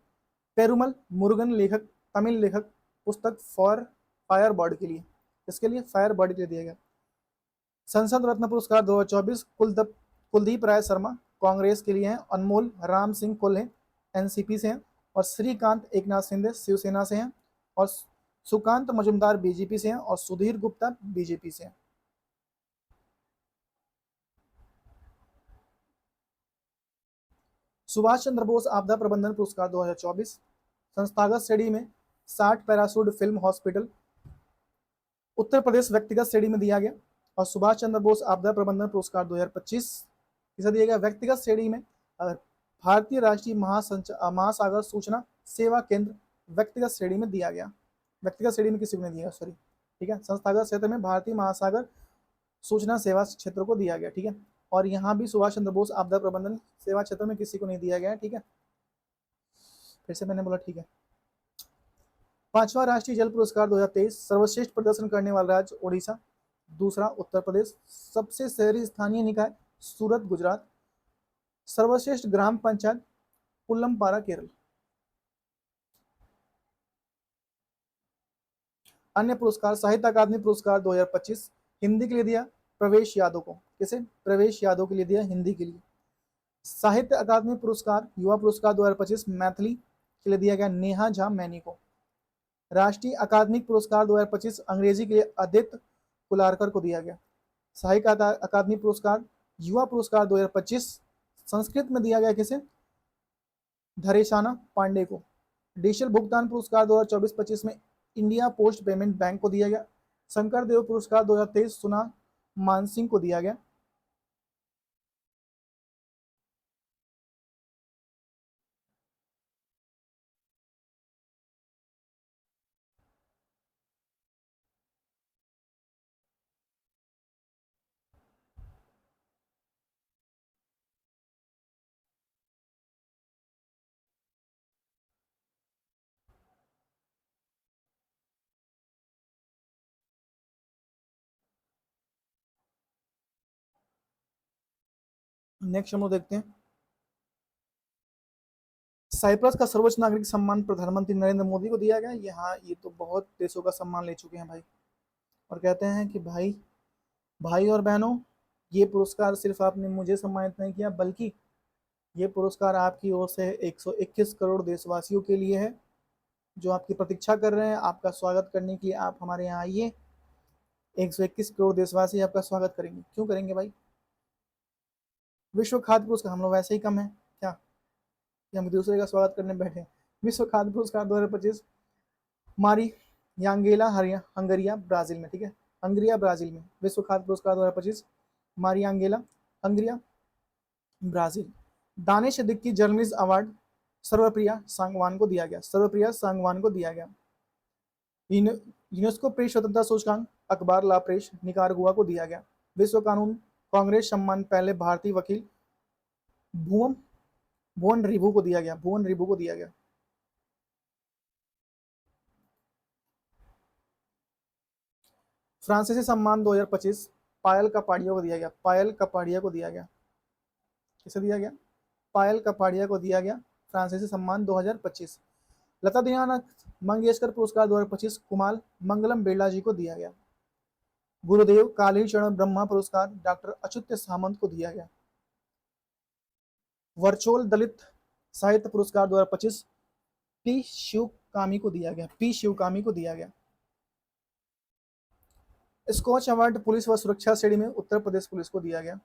पेरुमल मुरुगन लेखक, तमिल लेखक, पुस्तक फॉर फायर बर्ड के लिए, इसके लिए फायर बर्ड के लिए दिया गया। संसद रत्न पुरस्कार 2024 कुलदीप राय शर्मा कांग्रेस के लिए हैं, अनमोल राम सिंह कोल्हे एनसीपी से हैं, और श्रीकांत एकनाथ शिंदे शिवसेना से हैं, और सुकांत मजुमदार बीजेपी से हैं, और सुधीर गुप्ता बीजेपी से हैं। सुभाष चंद्र बोस आपदा प्रबंधन पुरस्कार 2024 संस्थागत श्रेणी में 60 parachute film hospital Uttar Pradesh व्यक्तिगत श्रेणी में दिया गया, और सुभाष चंद्र बोस आपदा प्रबंधन पुरस्कार 2025 किसे दिया गया, व्यक्तिगत श्रेणी में भारतीय राष्ट्रीय महासागर सूचना सेवा केंद्र व्यक्तिगत श्रेणी में दिया गया, व्यक्तिगत श्रेणी में किसी को नहीं दिया, सॉरी, ठीक है, संस्थागत क्षेत्र में भारतीय महासागर सूचना सेवा क्षेत्र को दिया गया, ठीक है, और यहाँ भी सुभाष चंद्र बोस आपदा प्रबंधन सेवा क्षेत्र में किसी को नहीं दिया गया, ठीक है, फिर से मैंने बोला, ठीक है। 5वां राष्ट्रीय जल पुरस्कार 2023 सर्वश्रेष्ठ प्रदर्शन करने वाला राज्य ओडिशा, दूसरा उत्तर प्रदेश, सबसे शहरी स्थानीय निकाय सूरत गुजरात, सर्वश्रेष्ठ ग्राम पंचायत पुल्लमपारा केरल। अन्य पुरस्कार साहित्य अकादमी पुरस्कार 2025 हिंदी के लिए दिया प्रवेश यादव को, किसे, प्रवेश यादव के लिए दिया हिंदी के लिए। साहित्य अकादमी पुरस्कार युवा पुरस्कार 2025 मैथिली के लिए दिया गया नेहा झा मैनी को। राष्ट्रीय अकादमिक पुरस्कार 2025 अंग्रेजी के लिए आदित्य कुलारकर को दिया गया। साहित्य अकादमी पुरस्कार युवा पुरस्कार 2025 संस्कृत में दिया गया किसे, धरेशाना पांडे को। डिजिटल भुगतान पुरस्कार 2024-25 में इंडिया पोस्ट पेमेंट बैंक को दिया गया। शंकर देव पुरस्कार 2023 सुना मानसिंह को दिया गया। नेक्स्ट हम लोग देखते हैं साइप्रस का सर्वोच्च नागरिक सम्मान प्रधानमंत्री नरेंद्र मोदी को दिया गया। यहाँ ये तो बहुत देशों का सम्मान ले चुके हैं भाई, और कहते हैं कि भाई भाई और बहनों, ये पुरस्कार सिर्फ आपने मुझे सम्मानित नहीं किया, बल्कि ये पुरस्कार आपकी ओर से 121 करोड़ देशवासियों के लिए है, जो आपकी प्रतीक्षा कर रहे हैं आपका स्वागत करने के लिए। आप हमारे यहाँ आइए, 121 करोड़ देशवासी आपका स्वागत करेंगे। क्यों करेंगे भाई? विश्व खाद्य पुरस्कार, हम लोग वैसे ही कम है क्या कि हम दूसरे का स्वागत करने बैठे? विश्व खाद्य पुरस्कार 2025 मारी यांगेला हंगरिया ब्राजील में, ठीक है, हंगरिया ब्राजील में। विश्व खाद्य पुरस्कार 2025 Mariangela Hungria Brazil. Danish Siddiqui journalist award Sarvapriya Sangwan को दिया गया, सर्वप्रिया सांगवान को दिया गया। यूनेस्को प्रेस स्वतंत्रता सूचकांक अखबार ला प्रेस निकारागुआ को दिया गया। विश्व कानून कांग्रेस सम्मान पहले भारतीय वकील भुवन रिभु को दिया गया, भुवन रिभु को दिया गया। फ्रांसीसी सम्मान 2025 पायल कपाड़िया को दिया गया, पायल कपाड़िया को दिया गया। किसे दिया गया? पायल कपाड़िया को दिया गया फ्रांसीसी सम्मान 2025। लता दीनानाथ मंगेशकर पुरस्कार 2025 कुमार मंगलम बिरला जी को दिया गया। गुरुदेव कालीचरण ब्रह्मा पुरस्कार डॉक्टर अच्युत सामंत को दिया गया। वर्चुअल दलित साहित्य पुरस्कार 2025 पी शिवकामी को दिया गया, पी शिवकामी को दिया गया। स्कॉच अवार्ड पुलिस व सुरक्षा श्रेणी में उत्तर प्रदेश पुलिस को दिया गया।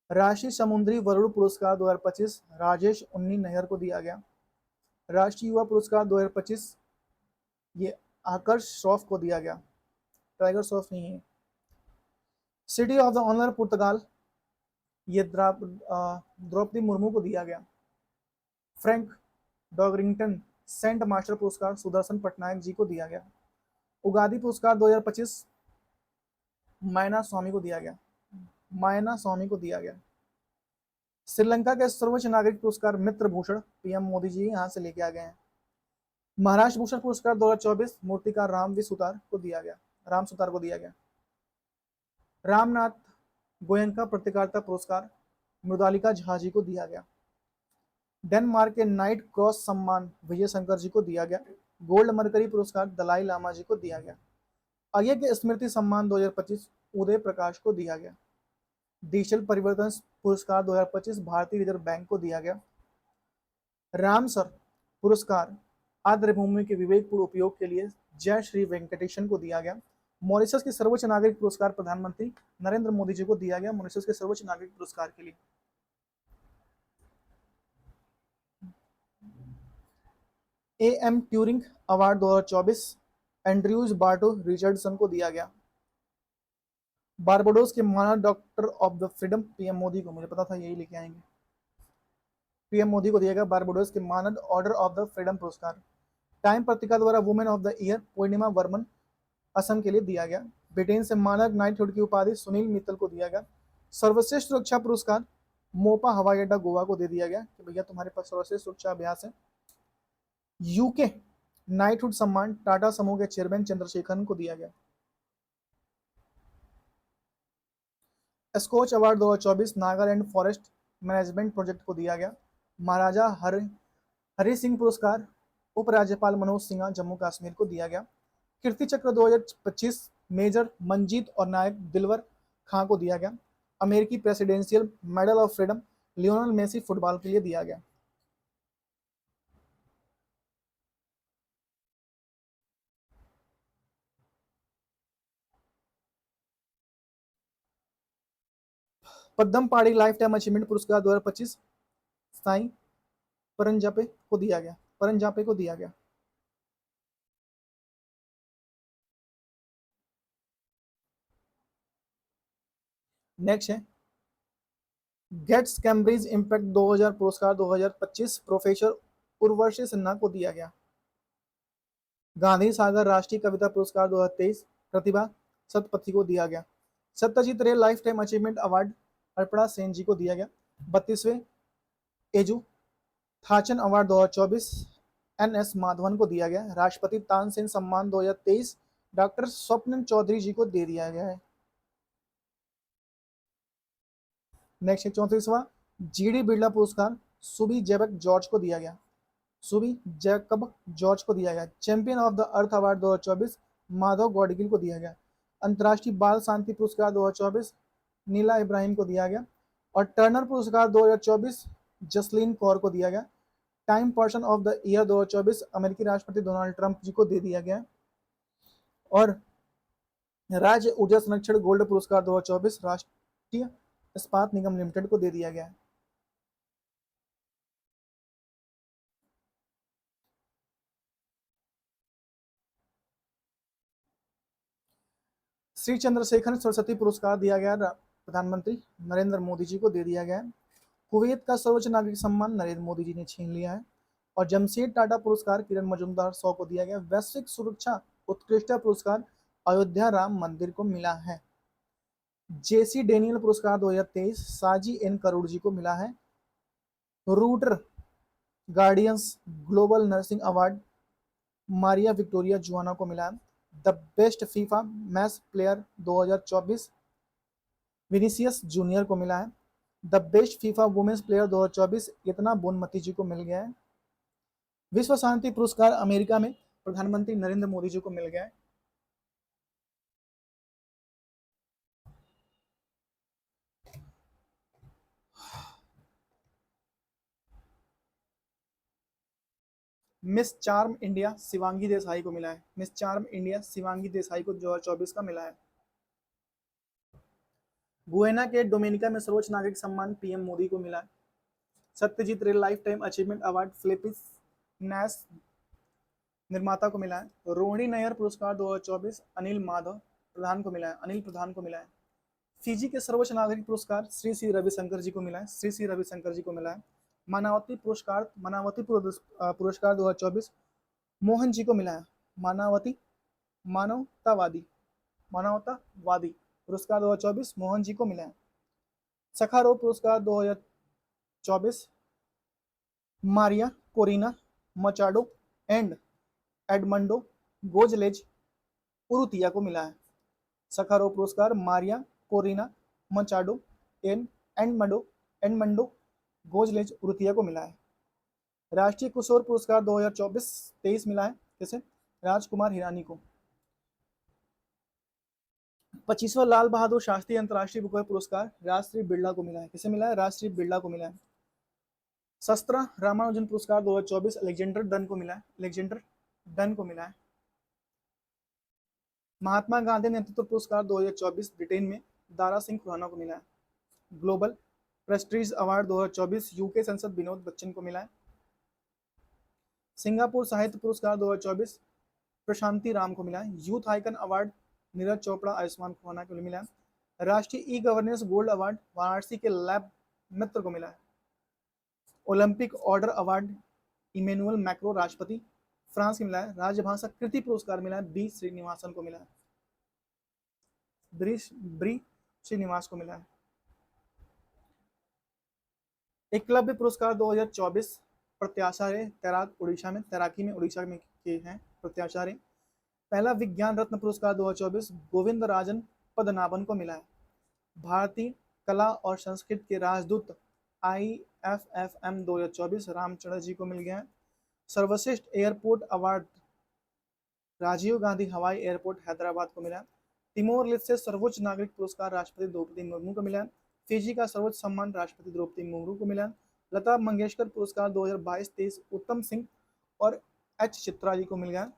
राष्ट्रीय समुद्री वरुण पुरस्कार 2025 राजेश उन्नी नहर को दिया गया। राष्ट्रीय युवा पुरस्कार 2025 ये आकर्ष श्रॉफ को दिया गया, टाइगर श्रॉफ नहीं है। सिटी ऑफ द ऑनर पुर्तगाल ये द्रौपदी मुर्मू को दिया गया। फ्रैंक डॉगरिंगटन सेंट मास्टर पुरस्कार सुदर्शन पटनायक जी को दिया गया। उगादी पुरस्कार 2025 मायना स्वामी को दिया गया, मायना स्वामी को दिया गया। श्रीलंका के सर्वोच्च नागरिक पुरस्कार मित्र भूषण पीएम मोदी जी यहां से लेके आ गए हैं। महाराष्ट्र भूषण पुरस्कार 2024 मूर्तिकार राम सुतार को दिया गया, राम सुतार को दिया गया। रामनाथ गोयनका पत्रकारिता पुरस्कार मृदालिका झा जी को दिया गया। डेनमार्क के नाइट क्रॉस सम्मान विजय शंकर जी को दिया गया। गोल्ड मरकरी पुरस्कार दलाई लामा जी को दिया गया। आगे के स्मृति सम्मान 2025 उदय प्रकाश को दिया गया। डिजिटल परिवर्तन पुरस्कार 2025 भारतीय रिजर्व बैंक को दिया गया। रामसर पुरस्कार आर्द्र भूमि के विवेकपूर्ण उपयोग के लिए जय श्री वेंकटेशन को दिया गया। मॉरिशस के सर्वोच्च नागरिक पुरस्कार प्रधानमंत्री नरेंद्र मोदी जी को दिया गया, मॉरिशस के सर्वोच्च नागरिक पुरस्कार के लिए। Am Turing award 2024 Andrews Barto Richardson को दिया गया। बारबाडोस के मानद doctor of the freedom PM Modi को, मुझे पता था यही लेके आएंगे, पीएम मोदी को दिया गया बारबाडोस के मानद ऑर्डर ऑफ द फ्रीडम पुरस्कार। टाइम पत्रिका द्वारा वुमेन ऑफ द ईयर पूर्णिमा वर्मन असम के लिए दिया गया। ब्रिटेन से मानद नाइटहुड की उपाधि सुनील मित्तल को दिया गया। सर्वश्रेष्ठ सुरक्षा पुरस्कार मोपा हवाई अड्डा गोवा को दे दिया गया कि भैया तुम्हारे पास सर्वश्रेष्ठ सुरक्षा अभ्यास है। यूके नाइटहुड सम्मान टाटा समूह के चेयरमैन चंद्रशेखरन को दिया गया। Skoch award 2024 Nagaland forest management project को दिया गया। महाराजा हरि सिंह पुरस्कार उपराज्यपाल मनोज सिन्हा जम्मू कश्मीर को दिया गया। कीर्ति चक्र 2025 मेजर मंजीत और नायक दिलवर खां को दिया गया। अमेरिकी presidential medal of freedom Lionel Messi football के लिए दिया गया। पद्म पाड़ी लाइफ टाइम अचीवमेंट पुरस्कार 2025 साई परंजापे को दिया गया, परंजापे को दिया गया। नेक्स्ट है गेट्स कैम्ब्रिज इम्पैक्ट 2000 पुरस्कार 2025 प्रोफेसर उर्वशी सिन्हा को दिया गया। गांधी सागर राष्ट्रीय कविता पुरस्कार 2023 प्रतिभा सतपथी को दिया गया। Satyajit Ray life time achievement award अर्पणा सेन जी को दिया गया। 32वें Ezhuthachan award 2024 NS Madhavan को दिया गया। राष्ट्रपति तानसेन सम्मान 2023 डॉक्टर स्वप्न चौधरी जी को दे दिया गया है। नेक्स्ट 34वां जीडी बिरला पुरस्कार सुबी जैबक जॉर्ज को दिया गया, सुबी जैकब जॉर्ज को दिया गया। Champion of the earth award 2024 Madhav Gadgil को दिया गया। अंतर्राष्ट्रीय बाल शांति पुरस्कार 2024 नीला इब्राहिम को दिया गया। और टर्नर पुरस्कार 2024 जसलीन कौर को दिया गया। Time person of the year 2024 अमेरिकी राष्ट्रपति डोनाल्ड ट्रंप जी को दे दिया गया। और राज्य ऊर्जा संरक्षण गोल्ड पुरस्कार 2024 राष्ट्रीय इस्पात निगम लिमिटेड को दे दिया गया। श्री चंद्रशेखर सरस्वती पुरस्कार दिया गया, प्रधानमंत्री नरेंद्र मोदी जी को दे दिया गया। कुवैत का सर्वोच्च नागरिक सम्मान नरेंद्र मोदी जी ने छीन लिया है। और जमशेद टाटा पुरस्कार किरण मजूमदार 100 को दिया गया। वैश्विक सुरक्षा उत्कृष्टता पुरस्कार अयोध्या राम मंदिर को मिला है। जेसी डेनियल पुरस्कार 2023 साजी एन करोड़ जी को मिला है। रूटर guardians global nursing award Maria Victoria Juana को मिला है। The best FIFA match player 2024 Vinicius junior को मिला है। The best FIFA women's player 2024 Aitana Bonmatí जी को मिल गया है। विश्व शांति पुरस्कार अमेरिका में प्रधानमंत्री नरेंद्र मोदी जी को मिल गया है। Miss charm India Shivangi Desai को मिला है। Miss charm India Shivangi Desai को 2024 का मिला है। गुएना के डोमिनिका में सर्वोच्च नागरिक सम्मान पीएम मोदी को मिला है। Satyajit Ray life time achievement award Phillip Noyce निर्माता को मिला है। रोहिणी नैयर पुरस्कार 2024 अनिल माधव प्रधान को मिला है, अनिल प्रधान को मिला है। फिजी के सर्वोच्च नागरिक पुरस्कार श्री श्री रविशंकर जी को मिला है, श्री श्री रविशंकर जी को मिला है। मानावती पुरस्कार 2024 मोहन जी को मिला है, मानावती मानवतावादी मानवतावादी पुरस्कार 2024 मोहन जी को मिला है। सखारोव पुरस्कार 2024 Maria Corina Machado and Edmundo Gonzalez Urrutia को मिला है। सखारोव पुरस्कार Maria Corina Machado Edmundo Edmundo Gonzalez Urrutia को मिला है। राष्ट्रीय किशोर पुरस्कार 2024-23 मिला है किसे? राजकुमार हिरानी को। 25वां लाल बहादुर शास्त्री अंतर्राष्ट्रीय बुक पुरस्कार राजश्री बिरला को मिला है। किसे मिला है? राजश्री बिरला को मिला है। शस्त्र रामानुजन पुरस्कार 2024 अलेक्जेंडर डन को मिला है। अलेक्जेंडर डन को मिला है। महात्मा गांधी नेतृत्व पुरस्कार 2024 ब्रिटेन में दारा सिंह खुराना को मिला है। ग्लोबल प्रेस्टीज अवार्ड 2024 यूके संसद विनोद बच्चन को मिला है। सिंगापुर साहित्य पुरस्कार 2024 प्रशांति राम को मिला है। Youth icon award Neeraj Chopra Ayushmann Khurana को मिला है। राष्ट्रीय e governance gold award Varanasi के लैब मित्र को मिला है। Olympic order award Emmanuel Macron राष्ट्रपति फ्रांस को मिला है। राजभाषा कृति पुरस्कार मिला है बी श्रीनिवासन को मिला है। ब्री श्रीनिवास को मिला है। एकलव्य पुरस्कार 2024 प्रत्याचार्य तैराक उड़ीसा में तैराकी में उड़ीसा में के हैं प्रत्याचार्य। पहला विज्ञान रत्न पुरस्कार 2024 गोविंद राजन पद्मनाभन को मिला है। भारतीय कला और संस्कृति के राजदूत IFFM 2024 रामचंद्र जी को मिल गया है। सर्वश्रेष्ठ एयरपोर्ट अवार्ड राजीव गांधी हवाई एयरपोर्ट हैदराबाद को मिला है। तिमोर लेस्टे सर्वोच्च नागरिक पुरस्कार राष्ट्रपति द्रौपदी मुर्मू को मिला है। फिजी का सर्वोच्च सम्मान राष्ट्रपति द्रौपदी मुर्मू को मिला है। लता मंगेशकर पुरस्कार 2022-23 उत्तम सिंह और H चित्रा जी को मिल गया।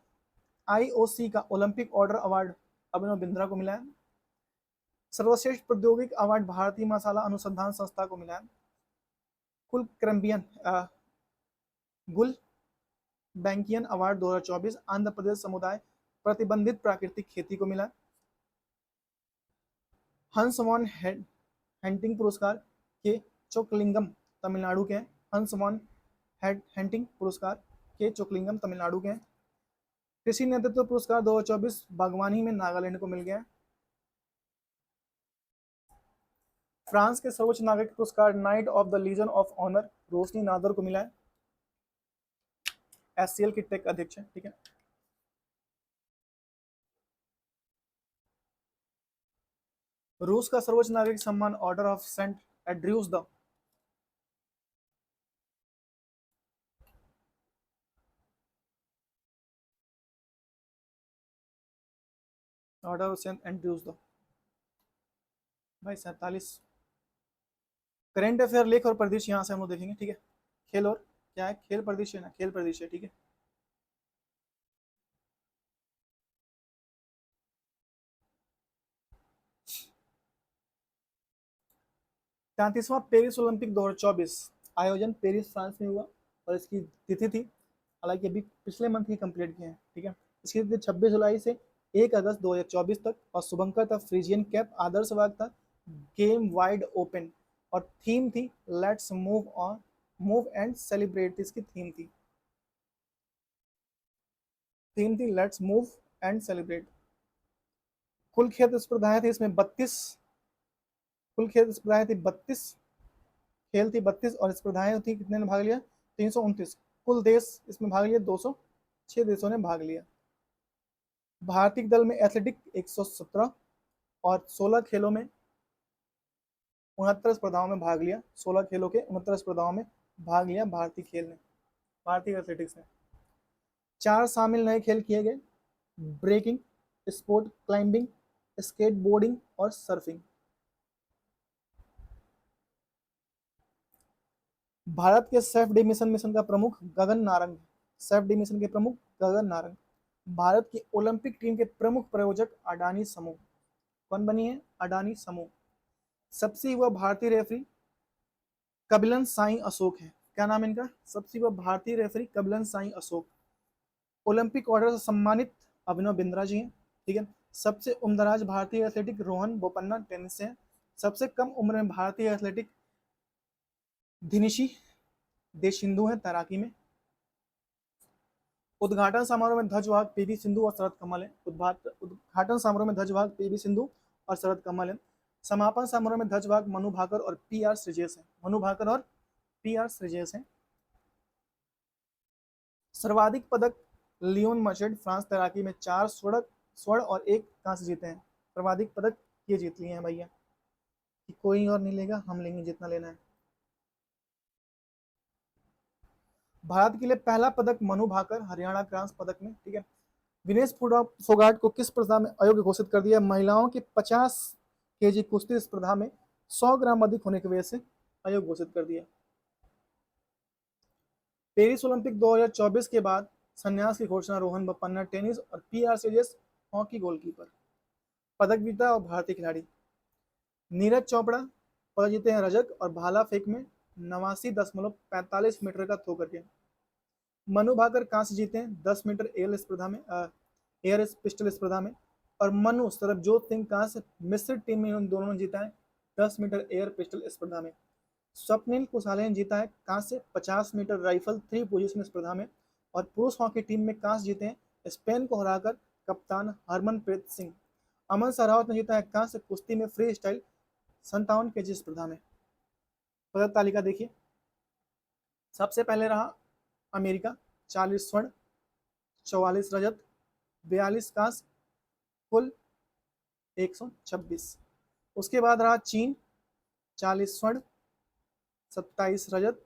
IOC का Olympic order award Abhinav Bindra को मिला है। सर्वश्रेष्ठ प्रौद्योगिक अवार्ड भारतीय मसाला अनुसंधान संस्था को मिला है। गुल बैंकियन अवार्ड 2024 आंध्र प्रदेश समुदाय प्रतिबंधित प्राकृतिक खेती को मिला। हंस वॉन हेंटिंग पुरस्कार के चोकलिंगम तमिलनाडु के। हंस वॉन हेंटिंग पुरस्कार के चोकलिंगम तमिलनाडु के। कृषि नेतृत्व पुरस्कार 2024 बागवानी में नागालैंड को मिल गया। फ्रांस के सर्वोच्च नागरिक पुरस्कार knight of the legion of honour Roshni Nadar को मिला है। SCL की टेक अध्यक्ष है, ठीक है। रूस का सर्वोच्च नागरिक सम्मान order of Saint Andrew's the order of Saint Andrew's the भाई 47 करेंट अफेयर लेख और परिदृश्य यहाँ से हम लोग देखेंगे, ठीक है। खेल और क्या है? खेल परिदृश्य ना, खेल परिदृश्य, ठीक है। तैंतीसवां पेरिस ओलंपिक 2024 आयोजन पेरिस फ्रांस में हुआ और इसकी तिथि थी, हालांकि अभी पिछले मंथ ही कंप्लीट किए हैं, ठीक है। इसकी तिथि 26 जुलाई से 1 अगस्त 2024 तक और शुभंकर था फ्रीजियन कैप, आदर्श वाग था गेम वाइड ओपन और थीम थी लेट्स मूव एंड सेलिब्रेट। इसकी थीम थी लेट्स मूव एंड सेलिब्रेट। कुल खेल स्पर्धाएं थी इसमें 32 कुल खेल स्पर्धाएं थी 32 खेल थी 32 और स्पर्धाएं थी कितने ने भाग लिया? 329। कुल देश इसमें भाग लिया 206 देशों ने भाग लिया। भारतीय दल में एथलेटिक 117 और 16 खेलों में 69 स्पर्धाओं में भाग लिया। 16 खेलों के 69 स्पर्धाओं में भाग लिया भारतीय एथलेटिक्स ने। 4 शामिल नए खेल किए गए, ब्रेकिंग, स्पोर्ट क्लाइंबिंग, स्केटबोर्डिंग और सर्फिंग। भारत के सेफ डी मिशन का प्रमुख Gagan Narang. Safe D mission के प्रमुख गगन नारंग। भारत की ओलंपिक टीम के प्रमुख प्रायोजक अडानी समूह। कौन बनी है? अडानी समूह। सबसे युवा भारतीय रेफरी कबिलन साई अशोक है। क्या नाम है इनका? सबसे युवा भारतीय referee Kabilan Sai Ashok. Olympic order से सम्मानित अभिनव बिंद्रा जी हैं, ठीक है। सबसे उम्रदराज भारतीय एथलेटिक रोहन बोपन्ना टेनिस से हैं। सबसे कम उम्र में भारतीय एथलेटिक धिनिशी देशिंदु है तैराकी में। उद्घाटन समारोह में ध्वजवाहक पीवी सिंधु और शरद कमल है। उद्घाटन समारोह में ध्वजवाहक पीवी सिंधु और शरद कमल है। समापन समारोह में ध्वजवाहक मनु भाकर और पी आर श्रीजेश है। मनु भाकर और पी आर श्रीजेश है। सर्वाधिक पदक लियोन मर्चेंट फ्रांस तैराकी में 4 स्वर्ण और 1 कांस्य जीते हैं। सर्वाधिक पदक ये जीत लिए हैं भैया, कि कोई और नहीं लेगा, हम लेंगे जितना लेना है। भारत के लिए पहला पदक मनु भाकर हरियाणा क्रांस पदक में, ठीक है। विनेश फोगाट को किस स्पर्धा में अयोग्य घोषित कर दिया? महिलाओं की 50 केजी कुश्ती स्पर्धा में 100 ग्राम अधिक होने की वजह से अयोग्य घोषित कर दिया। पेरिस ओलंपिक 2024 के बाद संन्यास की घोषणा, रोहन बोपन्ना टेनिस और P R Sreejesh hockey goalkeeper. पदक विजेता और भारतीय खिलाड़ी नीरज चोपड़ा पदक जीते हैं रजत और भाला फेंक में 89.45 मीटर का थ्रो करके। मनु भाकर कांस्य जीते हैं 10 मीटर एयर स्पर्धा में, एयर पिस्टल स्पर्धा में। और मनु सरबजोत सिंह कांस्य मिश्रित टीम में उन दोनों ने जीता है 10 मीटर एयर पिस्टल स्पर्धा में। स्वप्निल कुसाले ने जीता है कांस्य 50 मीटर राइफल 3 पोजीशन स्पर्धा में। और पुरुष हॉकी टीम में कांस्य जीते हैं स्पेन को हराकर कप्तान हरमनप्रीत सिंह। अमन सहरावत ने जीता है कांस्य कुश्ती में फ्री स्टाइल 57 केजी स्पर्धा में। पदक तालिका देखिए, सबसे पहले रहा अमेरिका 40 स्वर्ण 44 रजत 42 कांस्य कुल 126। उसके बाद रहा चीन 40 स्वर्ण 27 रजत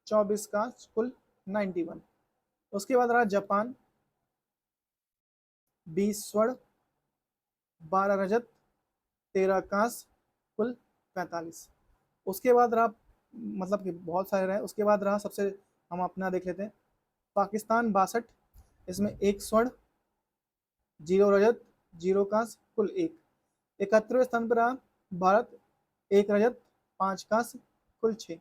24 कांस्य कुल 91। उसके बाद रहा जापान 20 स्वर्ण 12 रजत 13 कांस्य कुल 45। उसके बाद रहा, मतलब कि बहुत सारे रहे। उसके बाद रहा सबसे, हम अपना देख लेते हैं, पाकिस्तान 62, इसमें 1 स्वर्ण 0 रजत 0 कांस्य कुल 1। 71वें स्थान पर रहा भारत 1 रजत 5 कांस्य कुल 6।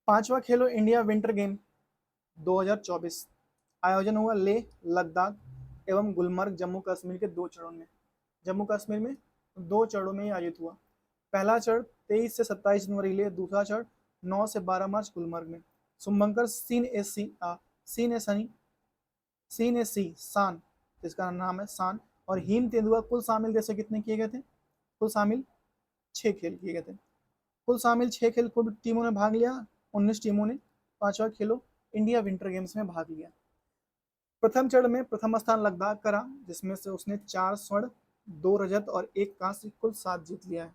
पांचवा खेलो इंडिया विंटर गेम 2024 आयोजन हुआ लेह, लद्दाख एवं गुलमर्ग जम्मू कश्मीर के 2 चरणों में। जम्मू कश्मीर में 2 चरणों में आयोजित हुआ। पहला चरण 23 से 27 जनवरी लेह, दूसरा चरण 9 से 12 मार्च गुलमर्ग में। शुभंकर सीन ए सी सान, जिसका नाम है सान, और हिम तेंदुआ कुल शामिल देशों कितने किए गए थे? कुल शामिल 6 खेल किए गए थे। कुल शामिल 6 खेल कुल टीमों ने भाग लिया। 19 टीमों ने पांचवा खेलो इंडिया विंटर गेम्स में भाग लिया। प्रथम चरण में प्रथम स्थान लद्दाख का रहा, जिसमें से उसने 4 स्वर्ण 2 रजत और 1 कांस्य कुल 7 जीत लिया है।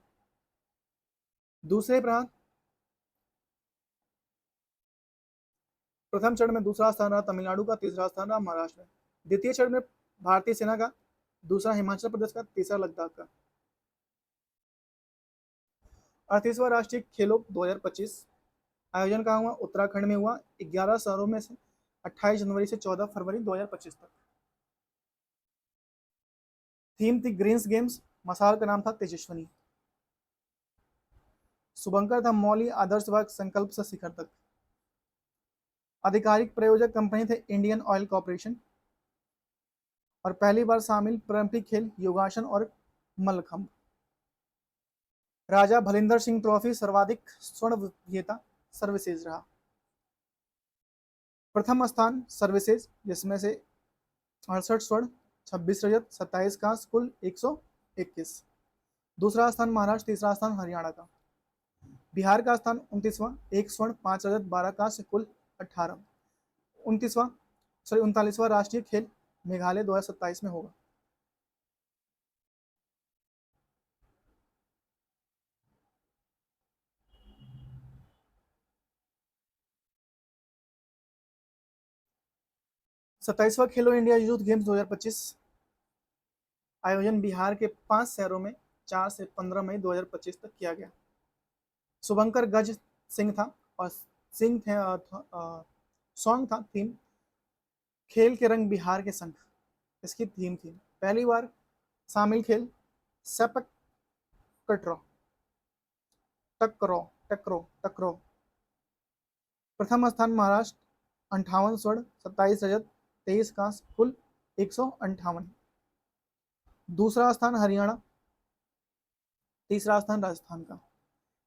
दूसरे प्रांत प्रथम चरण में दूसरा स्थान रहा तमिलनाडु का, तीसरा स्थान रहा महाराष्ट्र में। द्वितीय चरण में भारतीय सेना का, दूसरा हिमाचल प्रदेश का, तीसरा लद्दाख का। 38वां राष्ट्रीय खेलो 2025 आयोजन कहाँ हुआ? उत्तराखंड में हुआ। 11 शहरों में से 28 जनवरी से 14 फरवरी 2025 तक। थीम थी ग्रीन्स गेम्स, मसाल का नाम था तेजस्वनी। शुभंकर था मौली आदर्श वर्ग संकल्प से शिखर तक। आधिकारिक प्रायोजक कंपनी थे इंडियन ऑयल कॉर्पोरेशन। और पहली बार शामिल पारंपरिक खेल योगासन और मल्लखंब। राजा भलिंदर सिंह ट्रॉफी सर्वाधिक स्वर्ण विजेता सर्विसेज रहा। प्रथम स्थान सर्विसेज, जिसमें से 68 स्वर्ण 26 रजत 27 कांस्य कुल 121। दूसरा स्थान महाराष्ट्र, तीसरा स्थान हरियाणा का। बिहार का स्थान 29वां, 1 स्वर्ण 5 रजत 12 कांस्य कुल 18। 39वां राष्ट्रीय खेल मेघालय 2027 में होगा। सत्ताईसवां खेलो इंडिया यूथ गेम्स 2025 आयोजन बिहार के 5 शहरों में 4 से 15 मई 2025 तक किया गया। शुभंकर गज सिंह था और सिंह थे, सॉन्ग था थीम खेल के रंग बिहार के संग, इसकी थीम थी। पहली बार शामिल खेल sepak takraw takraw takraw takraw प्रथम स्थान महाराष्ट्र 58 स्वर्ण 27 रजत 23 कांस्य कुल 158। दूसरा स्थान हरियाणा, तीसरा स्थान राजस्थान का।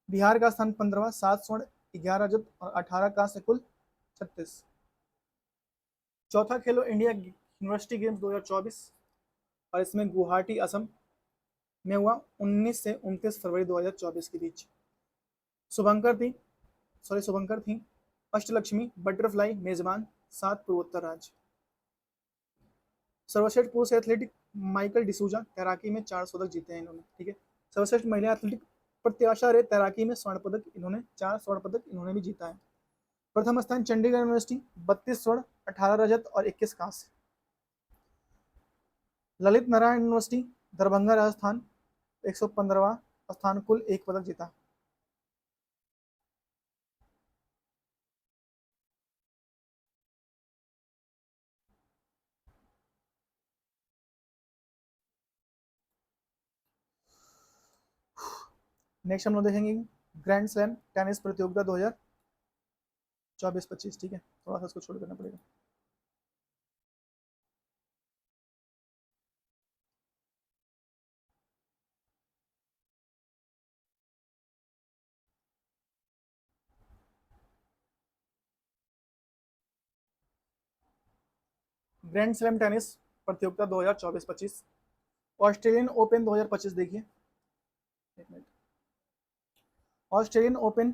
बिहार का स्थान 15वां 7 स्वर्ण 11 रजत और 18 कांस्य कुल 36। चौथा खेलो इंडिया यूनिवर्सिटी गेम्स 2024 और इसमें गुवाहाटी असम में हुआ 19 से 29 फरवरी 2024 के बीच। शुभंकर थी अष्टलक्ष्मी बटरफ्लाई मेजबान 7 पूर्वोत्तर राज्य। सर्वश्रेष्ठ पुरुष एथलेटिक माइकल डिसूजा तैराकी में 4 पदक जीते हैं इन्होंने, ठीक है। सर्वश्रेष्ठ महिला एथलेटिक प्रत्याशा रे तैराकी में स्वर्ण पदक इन्होंने 4 स्वर्ण पदक इन्होंने भी जीता है। प्रथम स्थान चंडीगढ़ यूनिवर्सिटी 32 स्वर्ण 18 रजत और 21 कांस्य। ललित नारायण यूनिवर्सिटी दरभंगा राजस्थान 115वां स्थान कुल 1 पदक जीता। नेक्स्ट हम लोग देखेंगे ग्रैंड स्लैम टेनिस प्रतियोगिता 2024-25, ठीक है। थोड़ा सा इसको छोड़ करना पड़ेगा। ग्रैंड स्लैम टेनिस प्रतियोगिता 2024-25। ऑस्ट्रेलियन ओपन 2025 देखिए, एक मिनट। ऑस्ट्रेलियन ओपन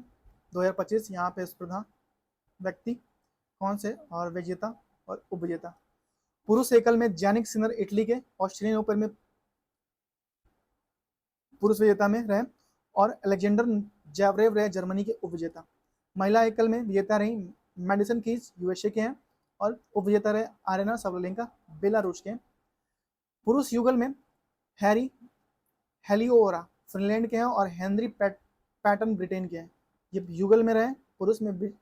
2025 यहाँ पे स्पर्धा व्यक्ति कौन से और विजेता और उपविजेता। पुरुष एकल में जैनिक सिनर इटली के ऑस्ट्रेलियन ओपन में पुरुष विजेता में रहे और अलेक्जेंडर जैवरेव रहे जर्मनी के उपविजेता। महिला एकल में विजेता रही मेडिसन कीज यूएसए के हैं और उपविजेता रहे आरेना सबलेंका बेलारूस के हैं। पुरुष युगल में हैरी हेलियोरा फिनलैंड के हैं और हेनरी पैटन ब्रिटेन के हैं, ये युगल में रहे पुरुष में।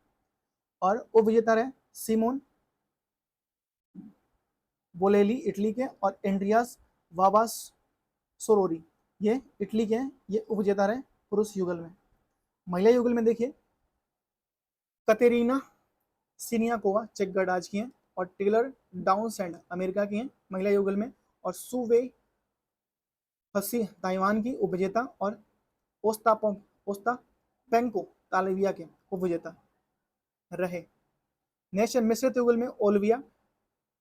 और उपविजेता रहे सिमोन बोलेली इटली के और एंड्रियास वाबास सोरोरी ये इटली के हैं, ये उपविजेता रहे पुरुष युगल में। महिला युगल में देखिए कतेरीना सिनियाकोवा चेक गणराज्य की हैं और टेलर डाउनसेंड अमेरिका की हैं महिला युगल में। और सुवे हसी ताइवान की उपविजेता और ओस्तापेंको तालिविया के उपविजेता रहे। नेक्स्ट मिश्रित युगल में ओलिविया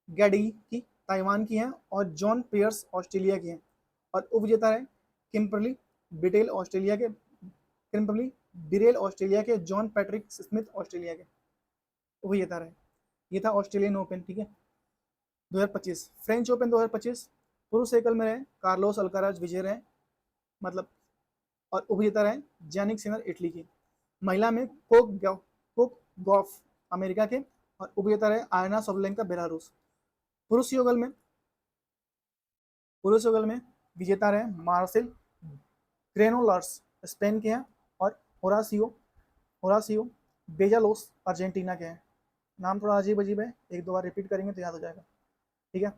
गैडी की ताइवान की हैं और जॉन पियर्स ऑस्ट्रेलिया की हैं और उपविजेता रहे किम्बरली बिटेल ऑस्ट्रेलिया के जॉन पैट्रिक स्मिथ ऑस्ट्रेलिया के उपविजेता रहे। ये था ऑस्ट्रेलियन ओपन, ठीक है, 2025। फ्रेंच ओपन 2025 पुरुष एकल में रहे कार्लोस अल्काराज विजय रहे, मतलब, और उपविजेता रहे जैनिक सिनर इटली की। महिला में कोक गॉफ अमेरिका के और उपविजेता रहे आयना सोबलेंका बेलारूस। पुरुष युगल में विजेता रहे मार्सेल ग्रेनोलर्स स्पेन के हैं और होरासियो बेजालोस अर्जेंटीना के हैं। नाम थोड़ा अजीब अजीब है, एक दो बार रिपीट करेंगे तो याद हो जाएगा, ठीक है।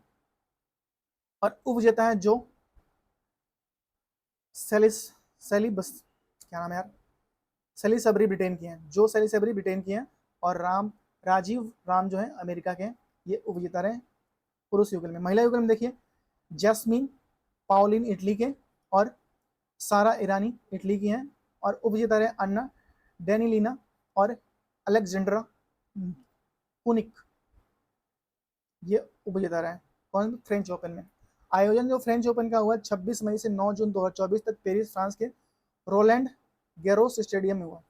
और उपविजेता है जो क्या नाम है यार, सेलिसबरी ब्रिटेन की हैं, जो सेलिसबरी ब्रिटेन की हैं और राजीव राम जो है अमेरिका के हैं, ये उपविजेता रहे पुरुष युगल में। महिला युगल में देखिए जैस्मीन पाउलिन इटली के और सारा ईरानी इटली की हैं और उपविजेता रहे अन्ना डेनिलीना और अलेक्जेंड्रा कुनिक, ये उपविजेता रहे कौन फ्रेंच ओपन में। आयोजन जो फ्रेंच ओपन का हुआ 26 मई से 9 जून 2024 तक पेरिस फ्रांस के रोलैंड गैरोस स्टेडियम में हुआ।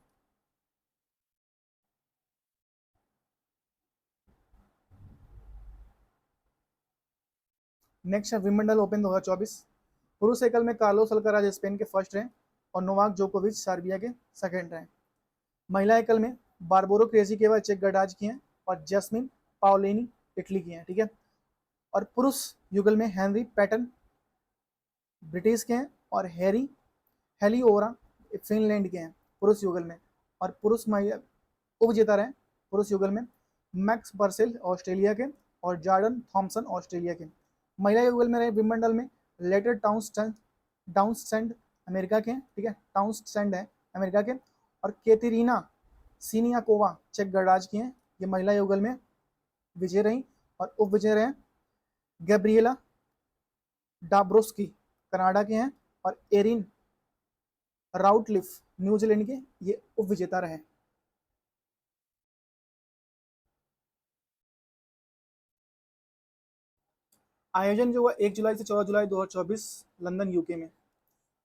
नेक्स्ट है विंबलडन ओपन 2024। पुरुष एकल में कार्लोस अल्काराज स्पेन के फर्स्ट रहे और नोवाक जोकोविच सर्बिया के सेकंड रहे। महिला एकल में बारबोरो क्रेजिकेवा चेक गणराज्य की हैं और जैस्मिन पाओलिनी इटली की हैं, ठीक है। और पुरुष युगल में हेनरी पैटन ब्रिटिश के हैं और हेलियोरा फिनलैंड के हैं पुरुष युगल में। और पुरुष उपविजेता रहे पुरुष युगल में मैक्स पर्सेल ऑस्ट्रेलिया के और जॉर्डन थॉमसन ऑस्ट्रेलिया के। महिला युगल में रहे विंबलडन में लेटर टाउनसेंड अमेरिका के, ठीक है, टाउनसेंड है अमेरिका के और केतरीना सीनियाकोवा चेक गणराज्य की हैं, ये महिला युगल में विजय रही, और उप विजय रहे गैब्रिएला डाब्रोस्की कनाडा के हैं, और एरिन राउटलिफ न्यूजीलैंड के, ये उप विजेता रहे। आयोजन जो हुआ 1 जुलाई से 14 जुलाई 2024 लंदन यूके में।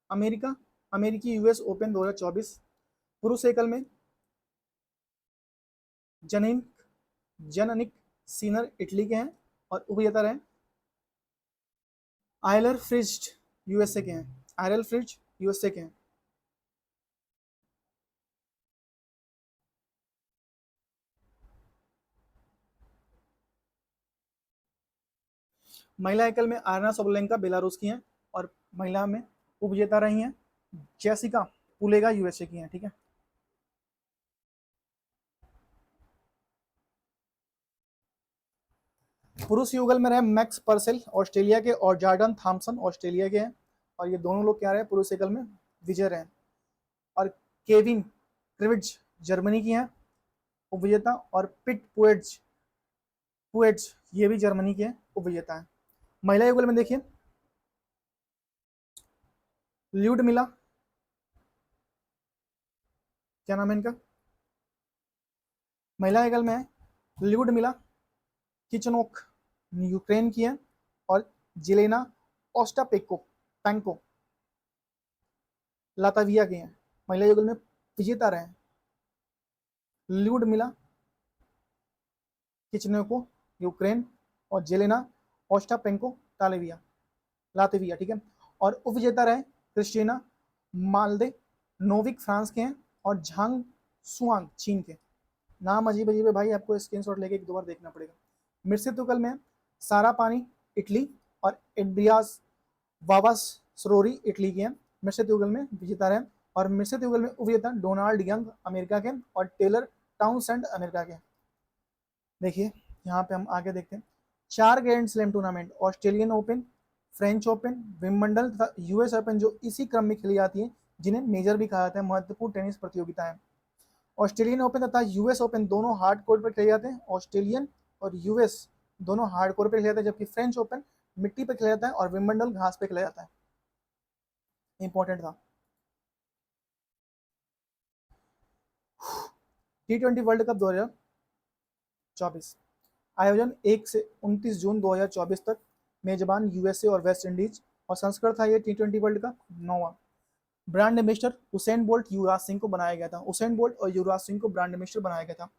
अमेरिकी यूएस ओपन 2024 पुरुष एकल में जननिक सीनर इटली के हैं, और उपविजेता रहे आयलर फ्रिज यूएसए के हैं। आयरल फ्रिज यूएसए के हैं। महिला एकल में आरना सोबलेंका बेलारूस की हैं, और महिला में उपविजेता रही हैं जेसिका पुलेगा यूएसए की हैं। ठीक है, पुरुष युगल में रहे मैक्स पर्सेल ऑस्ट्रेलिया के, और जॉर्डन थॉम्सन ऑस्ट्रेलिया के हैं, और ये दोनों लोग क्या रहे पुरुष एकल में विजय रहे। और केविन क्रिविज जर्मनी की हैं उपविजेता, और पिट पुएट्स ये भी जर्मनी के उपविजेता हैं। महिला युगल में देखिए ल्यूडमिला, क्या नाम है इनका, महिला युगल में ल्यूडमिला किचनोक यूक्रेन की है, और जेलेना पेंको लाताविया के हैं। महिला युगल में विजेता रहे ल्यूडमिला किचनोको यूक्रेन, और जेलेना ओस्टापेंको लातविया। ठीक है, और उपविजेता रहे क्रिस्टीना माल्दे नोविक फ्रांस के हैं, और झांग सुआंग चीन के। नाम अजीब अजीब है भाई, आपको स्क्रीनशॉट लेके एक दो बार देखना पड़ेगा। मिश्रित युगल में सारा पानी इटली, और एड्रियास वावास सरोरी इटली के हैं। मिश्रित युगल में विजेता रहे, और मिश्रित युगल में उपविजेता डोनाल्ड यंग अमेरिका के, और टेलर टाउनसेंड अमेरिका के। देखिए यहाँ पे हम आगे देखते हैं 4 grand slam tournament, Australian open, French open, Wimbledon तथा यूएस ओपन, जो इसी क्रम में खेली जाती है, जिन्हें मेजर भी कहा जाता है, महत्वपूर्ण टेनिस प्रतियोगिताएं। ऑस्ट्रेलियन ओपन तथा यूएस ओपन दोनों हार्ड कोर्ट पर खेले जाते हैं। ऑस्ट्रेलियन और यूएस दोनों हार्ड कोर्ट पर खेले जाते हैं, जबकि फ्रेंच ओपन मिट्टी पर खेला जाता है, और विंबलडन घास पे खेला जाता है। इंपॉर्टेंट था। T20 वर्ल्ड कप 2024 आयोजन 1 से 29 जून 2024 तक। मेजबान यूएसए और वेस्ट इंडीज, और संस्करण था ये T20 वर्ल्ड कप 9वां। Brand ambassador Usain Bolt Yuvraj Singh को बनाया गया था। उसेन बोल्ट और युवराज सिंह को ब्रांड एम्बेसडर बनाया गया था।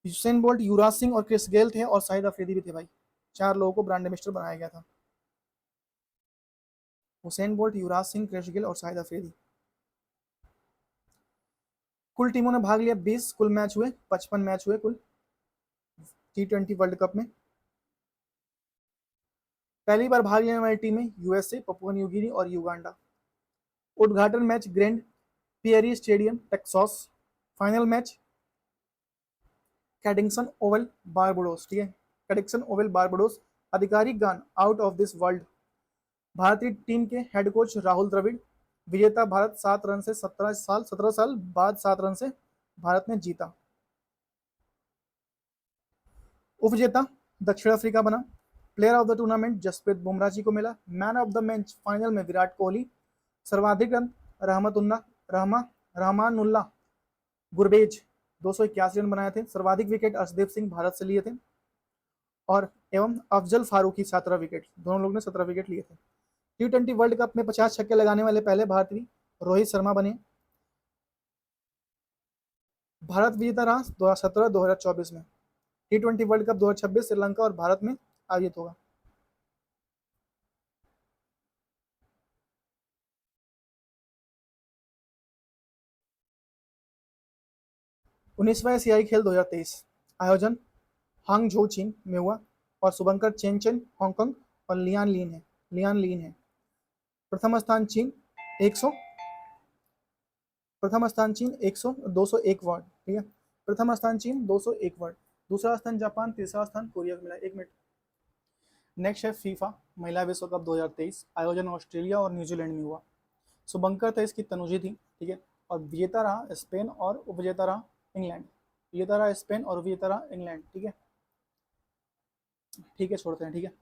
उसेन बोल्ट, युवराज सिंह और क्रिस गेल थे, और शाहिद अफरीदी भी थे भाई। 4 लोगों को ब्रांड एम्बेसडर बनाया गया था। Usain Bolt, Yuvraj Singh, Chris Gayle और शाहिद अफरीदी। कुल टीमों ने भाग लिया 20, कुल मैच हुए 55 मैच हुए कुल T20 वर्ल्ड कप में। पहली बार भाग लेने वाली टीमें यूएसए, पपुआ न्यू गिनी और युगांडा। उद्घाटन match Grand Prairie stadium Texas. Final match Kensington Oval Barbados. ठीक है, कैडिंगसन ओवल बारबाडोस। आधिकारिक गान आउट ऑफ दिस वर्ल्ड। भारतीय टीम के हेड कोच राहुल द्रविड़। विजेता भारत 7 रन से 17 साल बाद 7 रन से भारत ने जीता। उपविजेता दक्षिण अफ्रीका बना। Player of the tournament Jasprit Bumrah ji को मिला। Man of the match final में विराट कोहली। सर्वाधिक रन रहमानुल्लाह गुरबेज 281 रन बनाए थे। सर्वाधिक विकेट अर्शदीप सिंह भारत से लिए थे, और एवं अफजल फारूकी 17 विकेट, दोनों लोग ने 17 विकेट लिए थे। T20 वर्ल्ड कप में 50 छक्के लगाने वाले पहले भारतीय रोहित शर्मा बने। भारत विजेता रहा 2017-2024 में। T20 वर्ल्ड कप 2026 श्रीलंका और भारत में आयोजित होगा। उन्नीसवां एशियाई खेल 2023 आयोजन हांगझो चीन में हुआ, और शुभंकर चेन हांगकांग और लियान लीन है। प्रथम स्थान चीन 100 201 वर्ड। ठीक है, प्रथम स्थान चीन 201 वर्ड। दूसरा स्थान जापान, तीसरा स्थान कोरिया को मिला। 1 मिनट। नेक्स्ट है फीफा महिला विश्व कप 2023 आयोजन ऑस्ट्रेलिया और न्यूजीलैंड में हुआ। शुभंकर 23 की तनुजी थी। ठीक है, और विजेता रहा स्पेन, और उपविजेता रहा इंग्लैंड, ये तरह स्पेन और ये तरह इंग्लैंड। ठीक है, ठीक है, छोड़ते हैं। ठीक है,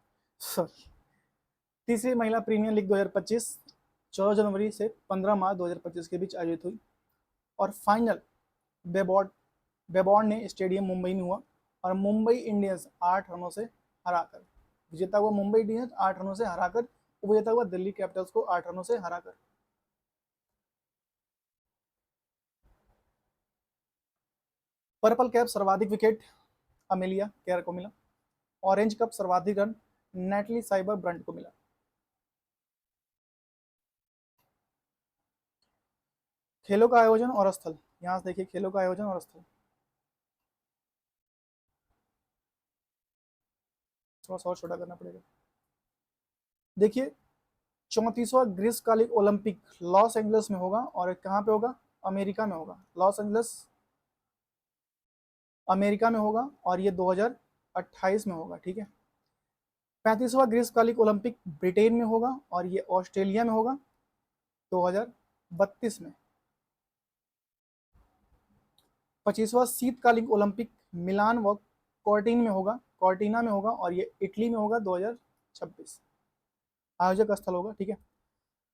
सॉरी। तीसरी महिला प्रीमियर लीग 2025 14 जनवरी से 15 मार्च 2025 के बीच आयोजित हुई और फाइनल बेबॉर्ड बेबॉर्न ने स्टेडियम मुंबई में हुआ और मुंबई इंडियंस 8 रनों से हराकर विजेता हुआ। मुंबई इंडियंस 8 रनों से हराकर उपविजेता हुआ दिल्ली कैपिटल्स को 8 रनों से हराकर। पर्पल कैप सर्वाधिक विकेट अमेलिया केयर को मिला। ऑरेंज कप सर्वाधिक रन नेटली साइबर ब्रंट को मिला। खेलों का आयोजन और स्थल, यहां से देखिए खेलों का आयोजन और स्थल, थोड़ा सा और छोटा करना पड़ेगा। देखिए 34वां ग्रीष्मकालिक ओलंपिक लॉस एंजल्स में होगा और कहाँ पे होगा, अमेरिका में होगा। लॉस एंजल्स अमेरिका में होगा और ये 2028 में होगा। ठीक है, 35वां ग्रीष्मकालिक ओलंपिक ब्रिटेन में होगा और ये ऑस्ट्रेलिया में होगा 2032 में। 25वां शीतकालीन ओलंपिक मिलान व कॉर्टिना में होगा और ये इटली में होगा 2026। आयोजक स्थल होगा। ठीक है,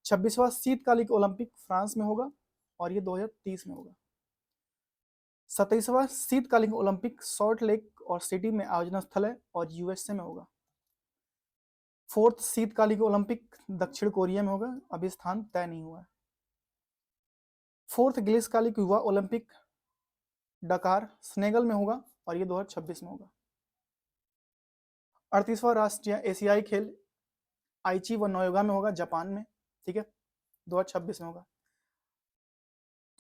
26वां शीतकालिक ओलंपिक फ्रांस में होगा और ये 2030 में होगा। 27वां शीतकालीन ओलंपिक सॉल्ट लेक और सिटी में आयोजन स्थल है और यूएसए में होगा। 4th शीतकालीन ओलंपिक दक्षिण कोरिया में होगा, अभी स्थान तय नहीं हुआ है। 4th ग्रीष्मकालिक युवा ओलंपिक डकार सेनेगल में होगा और ये 2026 में होगा। 38वां राष्ट्रीय एशियाई खेल आइची व नोयोगा में होगा, जापान में। ठीक है, 2026 में होगा।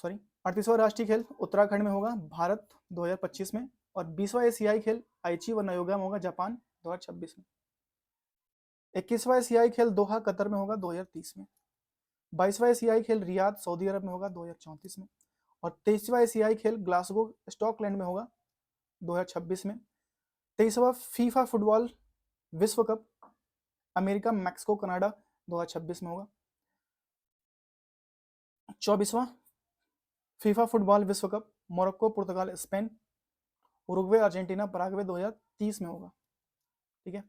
सॉरी, 38वां राष्ट्रीय खेल उत्तराखंड में होगा, भारत 2025 में। और 20वां एशियाई खेल आइची व नयोगा में होगा, जापान 2026 में। 21वां एशियाई खेल दोहा कतर में होगा 2030 में। 22वां एशियाई खेल रियाद सऊदी अरब में होगा 2034 में। और 23वां एशियाई खेल ग्लासगो स्कॉटलैंड में होगा 2026 में। 23वां फीफा फुटबॉल विश्व कप अमेरिका मैक्सिको कनाडा 2026 में होगा। 24वां फीफा फुटबॉल विश्व कप मोरक्को पुर्तगाल स्पेन उरुग्वे अर्जेंटीना पराग्वे 2030 में होगा। ठीक है,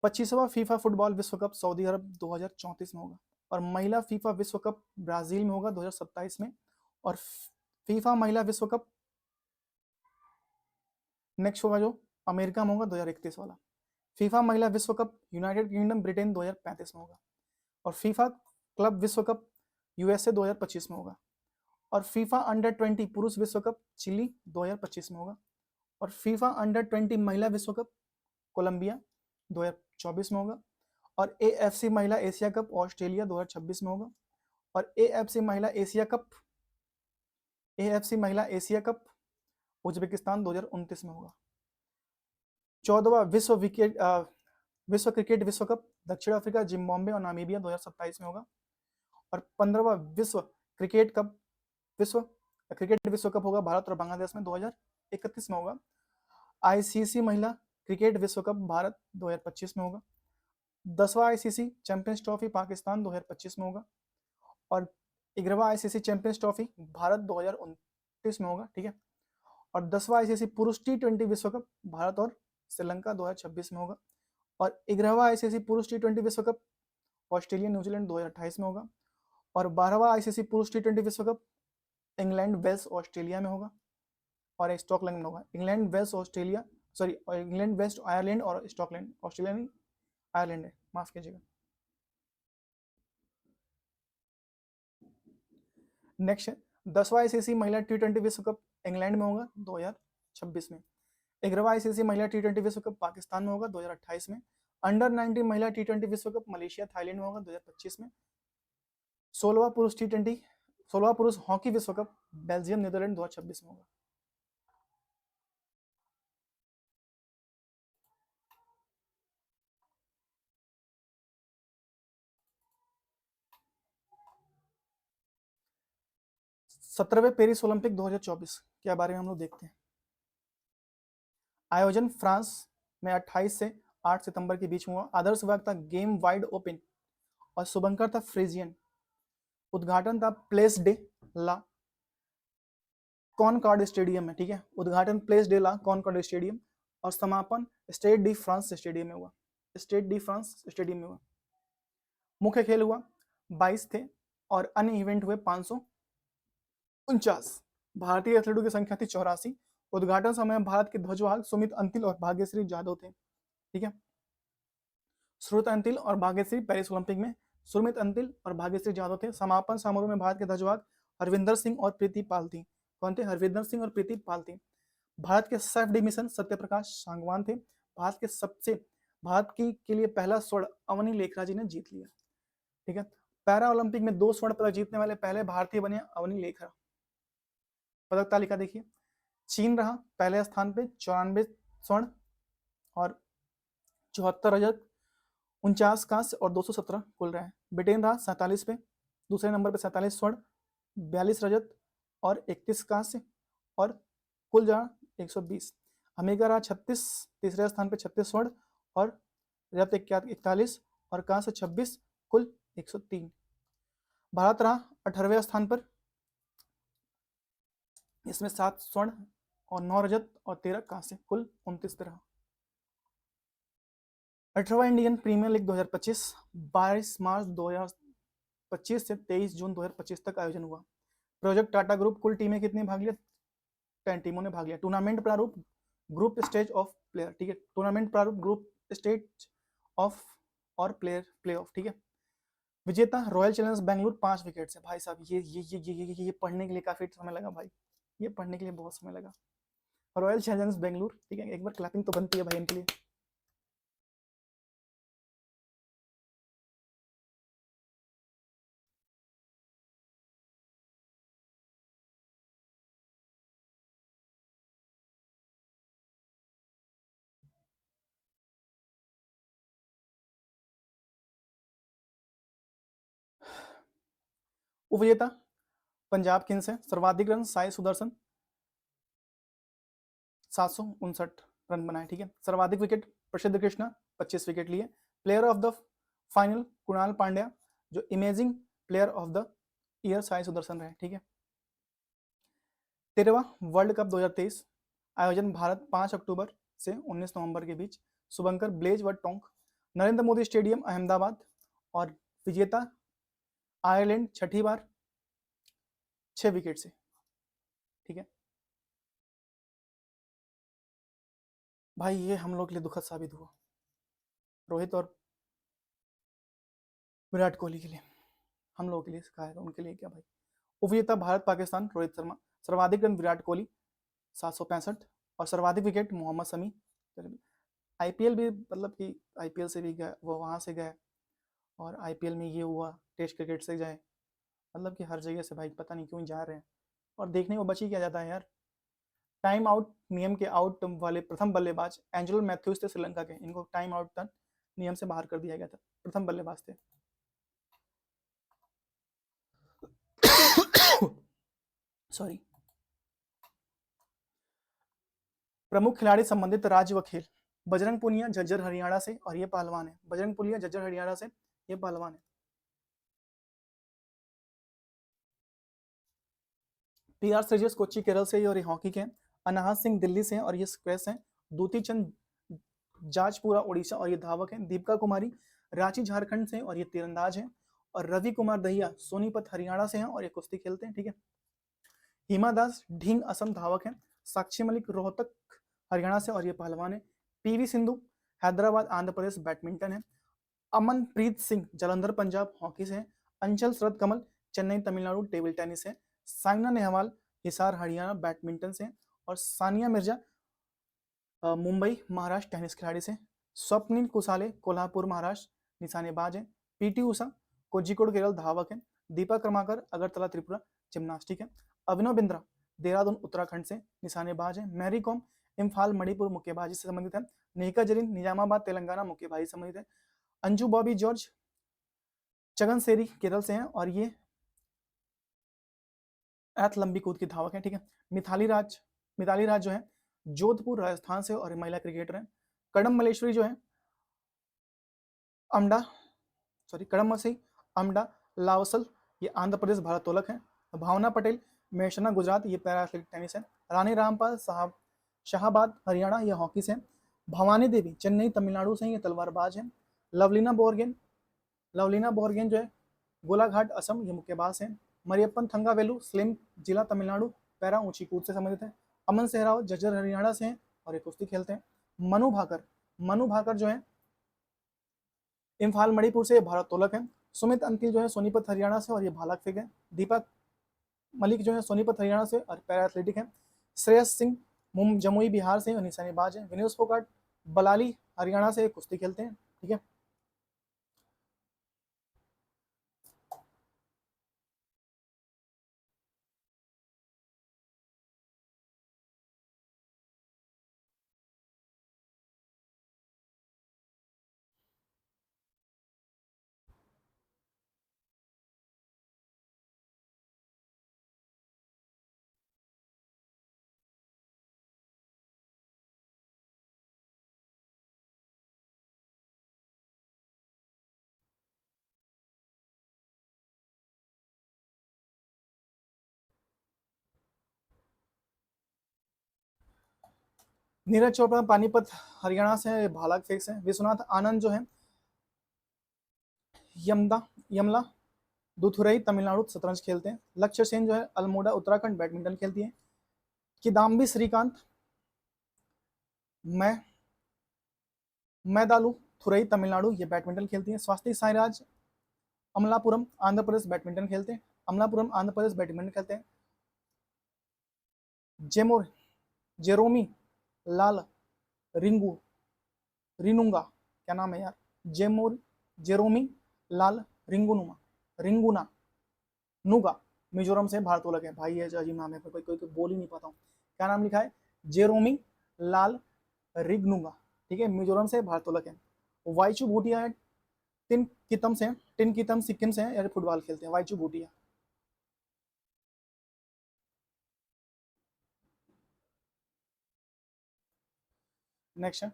25वां फीफा फुटबॉल विश्व कप सऊदी अरब 2034 में होगा। और महिला फीफा विश्व कप ब्राजील में होगा 2027 में। और फीफा महिला विश्व कप नेक्स्ट होगा जो अमेरिका में होगा 2031 वाला। फीफा महिला विश्व कप यूनाइटेड किंगडम ब्रिटेन 2035 में होगा। और फीफा क्लब विश्व कप यूएसए 2025 में होगा। और फीफा अंडर 20 पुरुष विश्व कप चिली 2025 में होगा। और फीफा अंडर 20 महिला विश्व कप कोलंबिया 2024 में होगा। और एएफसी महिला एशिया कप ऑस्ट्रेलिया 2026 में होगा। और एएफसी महिला एशिया कप उज्बेकिस्तान 2029 में होगा। 14वां विश्व क्रिकेट विश्व कप दक्षिण अफ्रीका जिम्बाब्वे और नामीबिया 2027 में होगा। और 15वां विश्व क्रिकेट विश्व कप होगा भारत और बांग्लादेश में 2031 में होगा। आईसीसी महिला क्रिकेट विश्व कप भारत 2025 में होगा। 10वां आईसीसी चैंपियंस ट्रॉफी पाकिस्तान 2025 में होगा। और 11वां आईसीसी चैंपियंस ट्रॉफी भारत 2029 में होगा। ठीक है, और 10वां आईसीसी पुरुष T20 विश्व कप भारत और श्रीलंका 2026 में होगा। और 11वां आईसीसी पुरुष T20 विश्व कप ऑस्ट्रेलिया न्यूजीलैंड 2028 में होगा। और 12वां आईसीसी पुरुष T20 विश्व कप इंग्लैंड वेल्स ऑस्ट्रेलिया में होगा और स्कॉटलैंड में होगा। इंग्लैंड वेस्ट आयरलैंड और स्कॉटलैंड, ऑस्ट्रेलिया नहीं आयरलैंड है, माफ कीजिएगा। नेक्स्ट 10वां आईसीसी महिला T20 विश्व कप इंग्लैंड में होगा 2026 में। 11वां आईसीसी महिला T20 विश्व कप पाकिस्तान में होगा 2028 में। अंडर 19 महिला T20 विश्व कप मलेशिया थाईलैंड में होगा 2025 में। 16वां पुरुष हॉकी विश्व कप बेल्जियम नीदरलैंड 2026 में होगा। सत्रहवें पेरिस ओलंपिक 2024 के बारे में हम लोग देखते हैं। आयोजन फ्रांस में 28 से 8 सितंबर के बीच हुआ। आदर्श विभाग था गेम वाइड ओपन और शुभंकर था फ्रिजियन। उद्घाटन था Place de la Concorde stadium में, ठीक है। उद्घाटन Place de la Concorde stadium और समापन स्टेड डी फ्रांस स्टेडियम में हुआ, स्टेड डी फ्रांस स्टेडियम में हुआ। मुख्य खेल हुआ 22 थे और अन्य इवेंट हुए 549। भारतीय एथलीटों की संख्या थी 84। उद्घाटन समय भारत के ध्वजवाहक सुमित अंतिल और भाग्यश्री जाधव थे, ठीक है। सुमित अंतिल और भाग्यश्री पेरिस ओलंपिक में सुमित अंतिल और भाग्यश्री जाधव थे। समापन समारोह में भारत के ध्वजवाहक हरविंदर सिंह और प्रीति पाल थी। कौन थे? हरविंदर सिंह और प्रीति पाल थी। भारत के सेफ डिमिशन सत्यप्रकाश सांगवान थे। भारत के लिए पहला स्वर्ण अवनी लेखराज जी ने जीत लिया, ठीक है। पैरा ओलंपिक में 2 स्वर्ण पदक जीतने वाले पहले भारतीय बने अवनी लेखरा। पदक तालिका देखिए, चीन रहा पहले स्थान पे 94 स्वर्ण और 74 रजत, 49 कांस्य और 217 कुल रहे। ब्रिटेन रहा 47 पे, दूसरे नंबर पे 47 स्वर्ण, 42 रजत और 31 कांस्य और कुल जहाँ 120। अमेरिका रहा 36, तीसरे स्थान पे 36 स्वर्ण और रजत 41 और कांस्य 26, कुल 103। भारत रहा 18वें स्थान पर, इसमें 7 स्वर्ण और 9 रजत और 13 कांस्य, कुल 29 रहा। 18वां इंडियन प्रीमियर लीग 2025 22 मार्च 2025 से 23 जून 2025 तक आयोजन हुआ। प्रोजेक्ट टाटा ग्रुप कुल टीमें कितनी भाग लिया? 10 टीमों ने भाग लिया। टूर्नामेंट प्रारूप ग्रुप स्टेज ऑफ प्लेयर, ठीक है। टूर्नामेंट प्रारूप ग्रुप स्टेज ऑफ और प्लेयर प्ले ऑफ, ठीक है। विजेता रॉयल चैलेंजर्स बेंगलुरु 5 विकेट से। भाई साहब ये पढ़ने के लिए काफी समय लगा भाई, ये पढ़ने के लिए बहुत समय लगा। रॉयल चैलेंजर्स बेंगलुरु, ठीक है। एक बार क्लैपिंग तो बनती है भाई इनके लिए। उपविजेता पंजाब किंग्स है। सर्वाधिक रन साई सुदर्शन 759 रन बनाए, ठीक है। सर्वाधिक विकेट प्रसिद्ध कृष्णा 25 विकेट लिए। Player of the final Krunal Pandya, जो emerging player of the year Sai Sudharsan रहे, ठीक है। 13वां वर्ल्ड कप 2023 आयोजन भारत 5 अक्टूबर से 19 नवंबर के बीच। शुभंकर ब्लेज व टोंक, नरेंद्र मोदी स्टेडियम अहमदाबाद। और विजेता आयरलैंड छठी बार 6 विकेट से, ठीक है। भाई ये हम लोग के लिए दुखद साबित हुआ, रोहित और विराट कोहली के लिए। हम लोगों के लिए सिखाएगा, उनके लिए क्या भाई। उपविजेता भारत पाकिस्तान रोहित शर्मा। सर्वाधिक रन विराट कोहली 765 और सर्वाधिक विकेट मोहम्मद शमी। आईपीएल भी मतलब कि आईपीएल से भी गए, वो वहाँ से गए और आईपीएल में ये हुआ, टेस्ट क्रिकेट से जाए, मतलब कि हर जगह से भाई पता नहीं क्यों जा रहे हैं। और देखने को बच ही क्या जाता है यार। टाइम आउट नियम के आउट वाले प्रथम बल्लेबाज एंजेलो मैथ्यूज थे श्रीलंका के। इनको टाइम आउट तक नियम से बाहर कर दिया गया था, प्रथम बल्लेबाज थे। सॉरी। प्रमुख खिलाड़ी संबंधित राज्य व खेल। बजरंग पुनिया झज्जर हरियाणा से और ये पहलवान है। बजरंग पुनिया झज्जर हरियाणा से, ये पहलवान है। पीआर श्रीजेश कोच्चि केरल से और ये हॉकी के। अनाहत सिंह दिल्ली से और ये स्क्वैश हैं। दूती चंद जाजपुरा उड़ीसा और ये धावक हैं। दीपिका कुमारी रांची झारखंड से और ये तीरंदाज हैं। और रवि कुमार दहिया सोनीपत हरियाणा से हैं और ये कुश्ती खेलते हैं, ठीक है। हिमा दास ढींग असम धावक हैं। साक्षी मलिक रोहतक हरियाणा से और ये पहलवान है। पीवी सिंधु हैदराबाद आंध्र प्रदेश बैडमिंटन है। अमनप्रीत सिंह जालंधर पंजाब हॉकी से है। अंचल शरद कमल चेन्नई तमिलनाडु टेबल टेनिस है। साइना नेहवाल हिसार हरियाणा बैडमिंटन से। और सानिया मिर्जा मुंबई महाराष्ट्र टेनिस खिलाड़ी से। स्वप्निल कुसाले कोल्हापुर महाराष्ट्र निशानेबाज है। पीटी उषा कोझिकोड केरल धावक है। दीपा कर्माकर अगरतला त्रिपुरा जिम्नास्टिक है। अभिनव बिंद्रा देहरादून उत्तराखंड से निशानेबाज है। मैरी कॉम इम्फाल मणिपुर मुक्केबाजी से संबंधित है। निहिका जरीन निजामाबाद तेलंगाना मुक्केबाजी से संबंधित है। अंजू बॉबी जॉर्ज चगनसेरी केरल से हैं और ये एथ लंबी कूद की धावक है, ठीक है। मिताली राज जो है जोधपुर राजस्थान से और महिला क्रिकेटर हैं। कड़म मलेश्वरी जो है कड़म मसी अमडा लावसल, ये आंध्र प्रदेश भारोत्तोलक हैं। भावना पटेल मेषना गुजरात, ये पैरा एथलेटिक टेनिस है। रानी रामपाल साहब शाहाबाद हरियाणा, ये हॉकी से। भवानी देवी चेन्नई तमिलनाडु से, ये तलवारबाज है। लवलीना बोरगेन, लवलीना बोरगेन जो है गोलाघाट असम, ये मुक्केबाज है। मरियप्पन थंगावेलु स्लिम जिला तमिलनाडु, पैरा ऊंची कूद से संबंधित है। अमन सेहराव जज्जर हरियाणा से हैं और ये कुश्ती खेलते हैं। मनु भाकर, मनु भाकर जो है इम्फाल मणिपुर से, भारोत्तोलक है। सुमित अंतिल जो है सोनीपत हरियाणा से और ये भाला फेंक है। दीपक मलिक जो है सोनीपत हरियाणा से और पैरा एथलेटिक है। श्रेयस सिंह जमुई बिहार से और निशानेबाज है। विनेश फोगाट बलाली हरियाणा से कुश्ती खेलते हैं, ठीक है। नीरज चोपड़ा पानीपत हरियाणा से, भाला फेंक से। विश्वनाथ आनंद जो है यमदा यमला दुथुरई तमिलनाडु शतरंज खेलते हैं। लक्ष्य सेन जो है अल्मोड़ा उत्तराखंड बैडमिंटन खेलती है। किदाम्बी श्रीकांत मैं मैदालू थुरई तमिलनाडु, ये बैडमिंटन खेलती है। स्वास्तिक साईराज अमलापुरम आंध्र प्रदेश बैडमिंटन खेलते हैं। अमलापुरम आंध्र प्रदेश बैडमिंटन खेलते हैं। जेमोर जेरोमी लाल रिंगू रिनुंगा, क्या नाम है यार, जेमोर जेरोमी लाल रिंगुनुमा रिंगुना नुगा, मिजोरम से भारतोलक है। भाई ये अजीब नाम है, कोई कोई बोल ही नहीं पाता हूँ। क्या नाम लिखा है, जेरोमी लाल रिगनुगा, ठीक है, मिजोरम से भारतोलक है। वाइचू भूटिया है टिन कितम से, टिन कितम सिक्किम से है, फुटबॉल खेलते हैं वाइचू भूटिया। नेक्स्ट है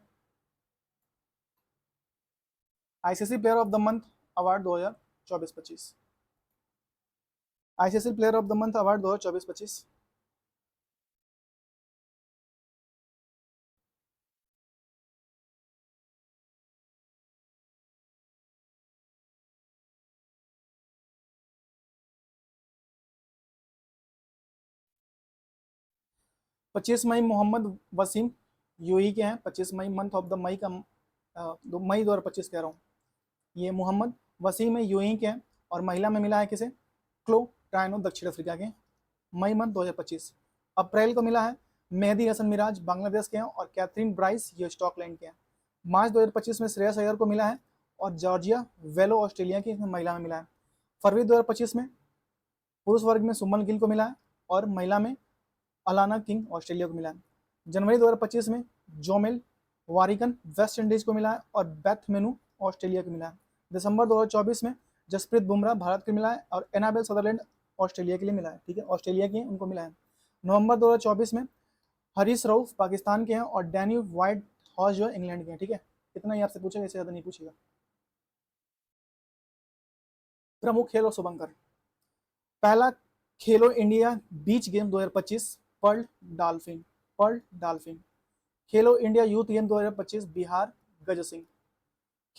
ICC player of the month award 2024-25। ICC player of the month award 2024-25। पच्चीस मई मोहम्मद वसीम यूई के हैं। 25 मई मंथ ऑफ द मई का मई 2025 कह रहा हूँ। ये मोहम्मद वसीम है, यूई के हैं। और महिला में मिला है किसे, क्लो ट्राइनो दक्षिण अफ्रीका के, मई मंथ 2025। अप्रैल को मिला है मेहदी हसन मिराज बांग्लादेश के हैं और कैथरीन ब्राइस ये स्कॉटलैंड के हैं। मार्च 2025 में श्रेयस अय्यर को मिला है और जॉर्जिया वेलो ऑस्ट्रेलिया की, महिला में मिला है। फरवरी 2025 में पुरुष वर्ग में सुमन गिल को मिला है और महिला में अलाना किंग ऑस्ट्रेलिया को मिला है। जनवरी 2025 में जोमेल वारिकन वेस्ट इंडीज को मिला है और बेथ मेनू ऑस्ट्रेलिया को मिला है। दिसंबर 2024 में जसप्रीत बुमराह भारत को मिला है और एनाबेल सदरलैंड ऑस्ट्रेलिया के लिए मिला है, ठीक है, ऑस्ट्रेलिया के उनको मिला है। नवंबर 2024 में हरीश रऊफ पाकिस्तान के हैं और डैनी वाइट हॉर्स जो है इंग्लैंड के हैं, ठीक है। इतना ही आपसे पूछेगा, इससे ज़्यादा नहीं पूछेगा। प्रमुख खेल और शुभंकर। पहला Khelo India beach game 2025 pearl dolphin, pearl dolphin. Khelo India youth game 2025 Bihar Gaj Singh.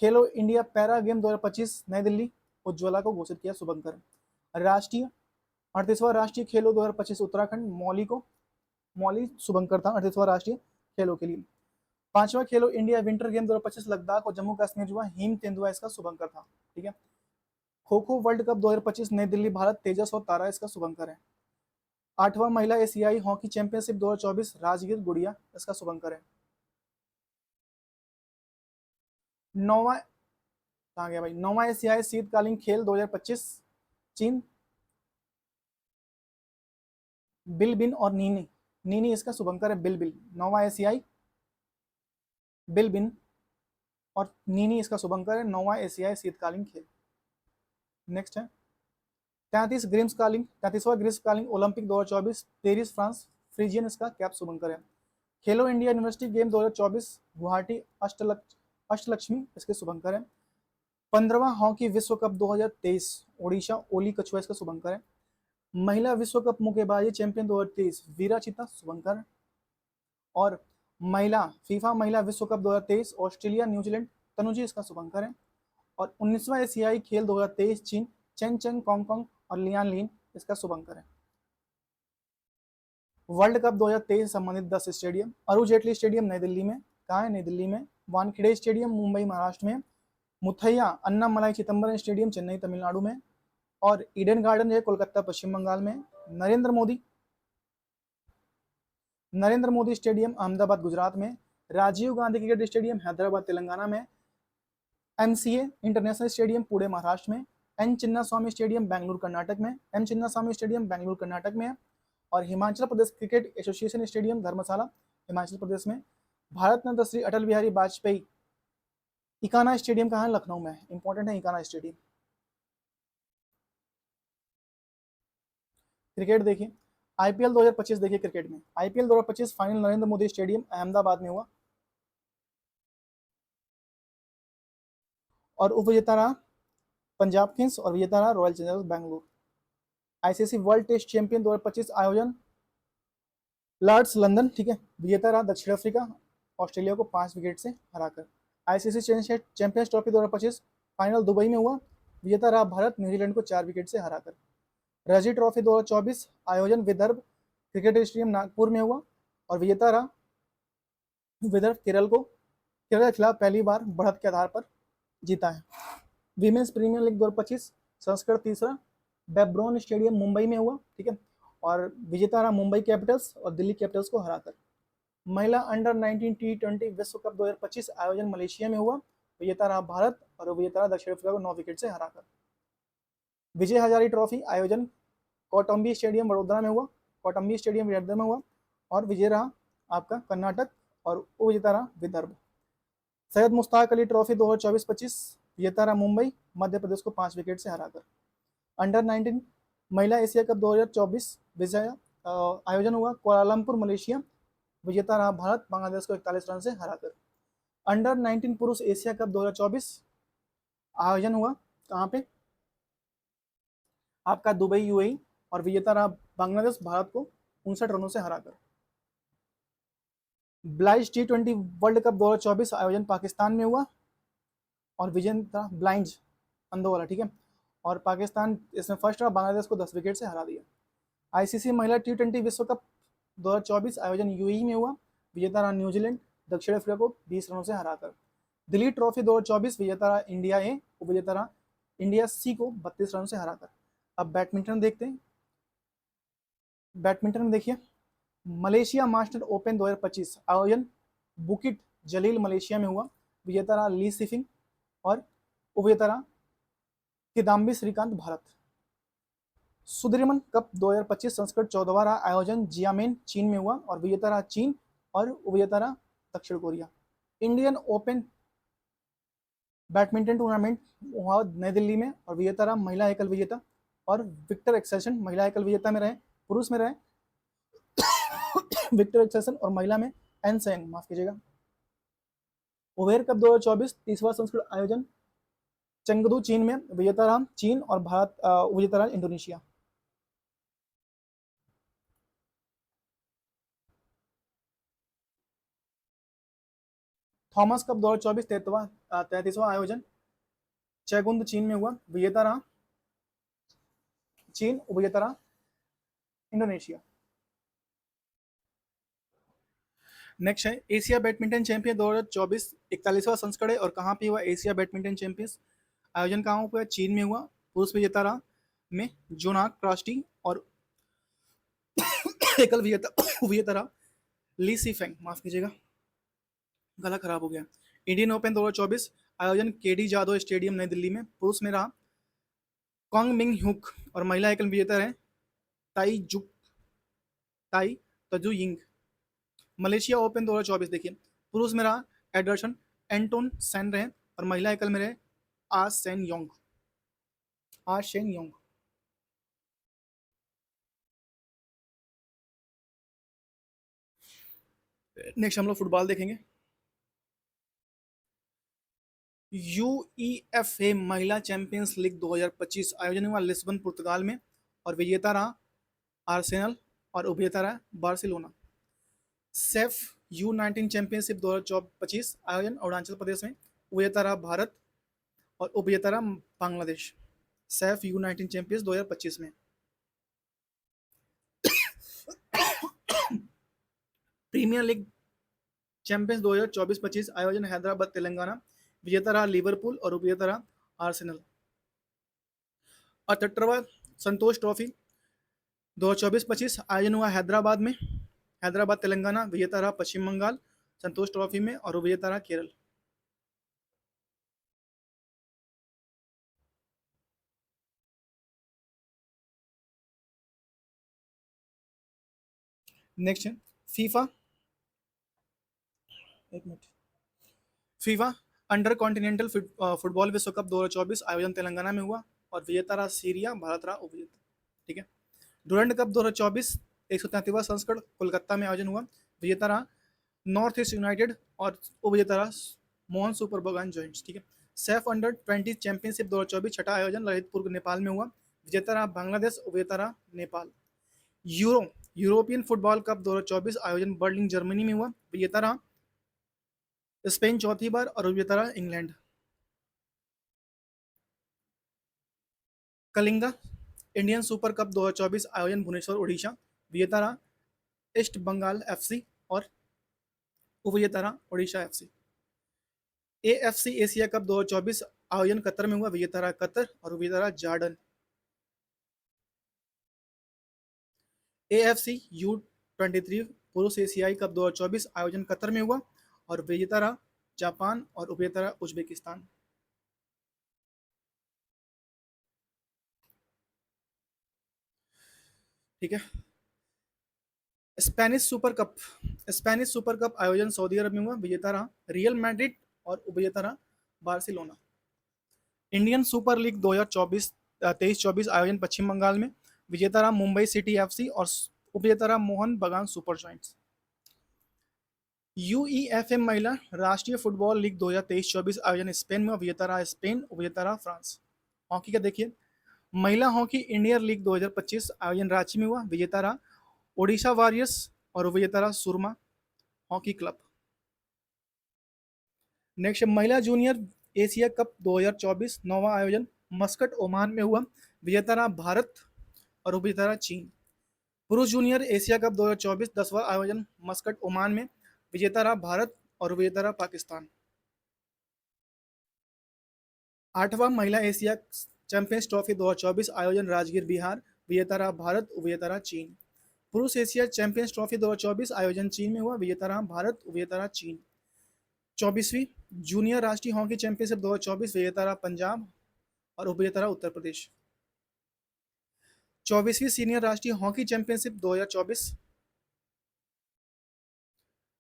खेलो इंडिया पैरा गेम 2025 नई दिल्ली उज्ज्वला को घोषित किया शुभंकर। राष्ट्रीय 38वां राष्ट्रीय खेलो 2025 उत्तराखंड मौली शुभंकर था 38वां राष्ट्रीय खेलों के लिए। 5वां खेलो इंडिया विंटर गेम 2025 लद्दाख और जम्मू कश्मीर हुआ, हिम तेंदुआ इसका शुभंकर था, ठीक है। खो खो वर्ल्ड कप 2025 नई दिल्ली भारत, तेजस और तारा इसका शुभंकर है। 8वां महिला एशियाई हॉकी चैंपियनशिप 2024 राजगीर गुड़िया इसका शुभंकर है। 9वां कहाँ गया भाई, 9वां एशियाई शीतकालीन खेल 2025 चीन, बिलबिन और नीनी, नीनी इसका शुभंकर है, बिलबिल। 9वां एशियाई बिलबिन और नीनी इसका शुभंकर है, 9वां एशियाई शीतकालीन खेल। नेक्स्ट है 33वां ग्रीष्मकालीन ओलंपिक 2024 पेरिस फ्रांस, फ्रीजियन इसका कैप शुभंकर है। Khelo India university game 2024 Guwahati Ashtalakshmi इसके शुभंकर है। 15वां हॉकी विश्व कप 2023 ओडिशा ओली कछुआ इसका शुभंकर है। महिला विश्व कप मुक्केबाजी चैंपियन 2023 वीराचिता शुभंकर। और महिला फीफा महिला विश्व कप 2023 ऑस्ट्रेलिया न्यूजीलैंड तनुजी इसका शुभंकर है। और 19वां एशियाई खेल 2023 चीन चेन चेंग कॉन्ग और लियान लिन इसका शुभंकर है। वर्ल्ड कप 2023 से संबंधित 10 स्टेडियम। अरुण जेटली स्टेडियम नई दिल्ली में, कहाँ है? नई दिल्ली में। वानखेड़े स्टेडियम मुंबई महाराष्ट्र में। मुथैया अन्नामलाई चिदम्बरम स्टेडियम चेन्नई तमिलनाडु में। और ईडन गार्डन है कोलकाता पश्चिम बंगाल में। नरेंद्र मोदी स्टेडियम अहमदाबाद गुजरात में। राजीव गांधी क्रिकेट स्टेडियम हैदराबाद तेलंगाना में। MCA international stadium Pune Maharashtra में। एन चिन्नास्वामी स्टेडियम बेंगलुरु कर्नाटक में। और Himachal Pradesh cricket association stadium धर्मशाला हिमाचल प्रदेश में। भारत रत्न श्री अटल बिहारी वाजपेयी इकाना स्टेडियम कहाँ है? लखनऊ में। इंपॉर्टेंट है इकाना स्टेडियम। क्रिकेट देखिए, आईपीएल 2025 देखिए। क्रिकेट में IPL 2025 final Narendra Modi stadium Ahmedabad में हुआ और उपविजेता रहा पंजाब किंग्स और विजेता रहा royal challengers Bengaluru. ICC world test champion 2025 आयोजन लॉर्ड्स लंदन, ठीक है। विजेता रहा दक्षिण अफ्रीका ऑस्ट्रेलिया को 5 विकेट से हराकर। ICC champions trophy 2025 final Dubai में हुआ। विजेता रहा भारत न्यूजीलैंड को 4 विकेट से हराकर। रणजी ट्रॉफी 2024 आयोजन विदर्भ क्रिकेट स्टेडियम नागपुर में हुआ और विजेता रहा विदर्भ केरल के खिलाफ पहली बार बढ़त के आधार पर जीता है। विमेंस प्रीमियर लीग 2025 संस्करण तीसरा बेब्रोन स्टेडियम मुंबई में हुआ, ठीक है। और विजेता रहा मुंबई कैपिटल्स और दिल्ली कैपिटल्स को हराकर। महिला अंडर 19 T20 विश्व कप 2025 आयोजन मलेशिया में हुआ। विजेता रहा भारत और विजेता रहा दक्षिण अफ्रीका को 9 विकेट से हराकर। विजय हजारे ट्रॉफी आयोजन कौटुंबी स्टेडियम वडोदरा में हुआ, कौटुंबी स्टेडियम विदर्भ में हुआ और विजय रहा आपका कर्नाटक और उपविजेता रहा विदर्भ। सैयद मुश्ताक अली ट्रॉफी 2024-25 विजेता रहा मुंबई मध्य प्रदेश को 5 विकेट से हराकर। अंडर 19 महिला एशिया कप 2024 विजय आयोजन हुआ कुआलालंपुर मलेशिया। विजेता रहा भारत बांग्लादेश को 41 रन से हराकर। अंडर 19 पुरुष एशिया कप 2024 आयोजन हुआ कहाँ पे? आपका दुबई यूएई और विजेता रहा बांग्लादेश भारत को 59 रनों से हराकर। ब्लाइंड T20 वर्ल्ड कप 2024 आयोजन पाकिस्तान में हुआ और विजेता ब्लाइंड अंधों वाला, ठीक है। और पाकिस्तान इसमें फर्स्ट रहा, बांग्लादेश को 10 विकेट से हरा दिया। आईसीसी महिला T20 विश्व कप 2024 आयोजन यूएई में हुआ। विजेता रहा न्यूजीलैंड दक्षिण अफ्रीका को 20 रनों से हराकर। दिल्ली ट्रॉफी 2024 विजेता रहा इंडिया ए, उपविजेता रहा इंडिया सी को 32 रनों से हराकर। अब बैडमिंटन देखते हैं। बैडमिंटन में देखिए मलेशिया मास्टर ओपन 2025 आयोजन बुकिट जलील मलेशिया में हुआ। विजेता रहा ली सिफिंग और उपविजेता रहा किदाम्बी श्रीकांत भारत। सुदीर्मन कप 2025 संस्करण 14वां रहा आयोजन जियामेन चीन में हुआ और विजेता रहा चीन और उपविजेता रहा दक्षिण Korea. Indian open badminton tournament हुआ नई दिल्ली में और विजेता रहा महिला एकल विजेता और विक्टर एक्सेल्सन महिला एकल विजेता में रहे। पुरुष में रहे विक्टर एक्सेल्सन और महिला में एन सेंग, माफ कीजिएगा। ओवेर कप 2024 तीसरा संस्करण आयोजन चेंगदू चीन में। विजेता रहा चीन और भारत विजेता रहा इंडोनेशिया। थॉमस कप 2024 33वां आयोजन चेगुंद चीन में हुआ। विजेता रहा चीन, उपविजेता रहा इंडोनेशिया। नेक्स्ट है एशिया बैडमिंटन चैंपियन 2024 41वां संस्करण है और कहाँ पे हुआ? एशिया बैडमिंटन चैंपियंस आयोजन कहाँ हुआ? चीन में हुआ। पुरुष विजेता रहा में जोनाक क्रास्टी और एकल विजेता रहा ली सीफेंग, माफ कीजिएगा गला खराब हो गया। इंडियन ओपन 2024 आयोजन केडी जादव स्टेडियम नई दिल्ली में। पुरुष में रहा कॉन्ग मिंग हुक और महिला एकल विजेता रहे ताई तजु यिंग। मलेशिया ओपन 2024 देखिए पुरुष में रहा एडरसन एंटोन सेन रहे और महिला एकल में रहे आ सेन योंग। नेक्स्ट हम लोग फुटबॉल देखेंगे। यूईएफए महिला चैंपियंस लीग 2025 आयोजन हुआ लिस्बन पुर्तगाल में और विजेता रहा आर्सेनल और उपविजेता रहा बार्सिलोना। सेफ U19 चैंपियनशिप 2025 आयोजन अरुणाचल प्रदेश में, उपविजेता रहा भारत और उपविजेता रहा बांग्लादेश। सेफ U19 चैंपियंस 2025 में। प्रीमियर लीग चैंपियंस 2024-25 आयोजन हैदराबाद तेलंगाना, विजेता रहा लिवरपूल और उपविजेता रहा आर्सेनल। 78वां संतोष ट्रॉफी 2024-25 आयोजन हुआ हैदराबाद में, हैदराबाद तेलंगाना, विजेता रहा पश्चिम बंगाल संतोष ट्रॉफी में और उपविजेता रहा केरल। नेक्स्ट है फीफा, एक minute, FIFA under continental football विश्व कप 2024 आयोजन तेलंगाना में हुआ और विजेता रहा सीरिया, भारत रहा उपविजेता। ठीक है। डुरंड कप 2024 133वां संस्करण कोलकाता में आयोजन हुआ, विजेता रहा नॉर्थ ईस्ट यूनाइटेड और उपविजेता रहा मोहन सुपर बगान जॉइंट्स। ठीक है। सेफ अंडर 20 चैंपियनशिप 2024 छठा आयोजन ललितपुर नेपाल में हुआ, विजेता रहा बांग्लादेश, उपविजेता रहा नेपाल। यूरोपियन फुटबॉल कप 2024 आयोजन बर्लिन जर्मनी में हुआ, विजेता रहा स्पेन चौथी बार और विजेता रहा England. Kalinga Indian super cup 2024 आयोजन भुवनेश्वर उड़ीसा, विजेता रहा ईस्ट बंगाल FC और उपविजेता रहा Orissa FC। AFC Asia cup 2024 आयोजन कतर में हुआ, विजेता रहा कतर और उपविजेता रहा जॉर्डन। AFC U23 पुरुष एशियाई कप 2024 आयोजन कतर में हुआ और विजेता रहा जापान और उपविजेता रहा उज्बेकिस्तान। ठीक है। स्पेनिश सुपर कप आयोजन सऊदी अरब में हुआ, विजेता रहा रियल मैड्रिड और उपविजेता रहा बार्सिलोना। इंडियन सुपर लीग 2023-24 आयोजन पश्चिम बंगाल में, विजेता रहा मुंबई सिटी FC और उपविजेता रहा मोहन बगान सुपर जॉइंट्स। UEFM महिला राष्ट्रीय फुटबॉल लीग 2023-24 आयोजन स्पेन में, विजेता रहा स्पेन, उपविजेता रहा फ्रांस। हॉकी का देखिए, महिला हॉकी इंडियन लीग 2025 आयोजन रांची में हुआ, विजेता रहा ओडिशा वॉरियर्स और उपविजेता रहा सुरमा हॉकी क्लब। नेक्स्ट महिला जूनियर एशिया कप 2024 नौवां आयोजन मस्कट ओमान में हुआ, विजेता रहा भारत और उपविजेता रहा चीन। पुरुष जूनियर एशिया कप 2024 10वां आयोजन मस्कट ओमान में, विजेता रहा भारत और उपविजेता रहा पाकिस्तान। 8वां महिला एशिया चैंपियंस ट्रॉफी 2024 आयोजन राजगीर बिहार, विजेता रहा भारत, उपविजेता रहा चीन। पुरुष एशिया चैंपियंस ट्रॉफी 2024 आयोजन चीन में हुआ, विजेता रहा भारत, उपविजेता रहा चीन। 24वीं जूनियर राष्ट्रीय हॉकी चैंपियनशिप 2024 विजेता रहा पंजाब और उपविजेता रहा उत्तर प्रदेश। 24वीं सीनियर राष्ट्रीय हॉकी चैंपियनशिप 2024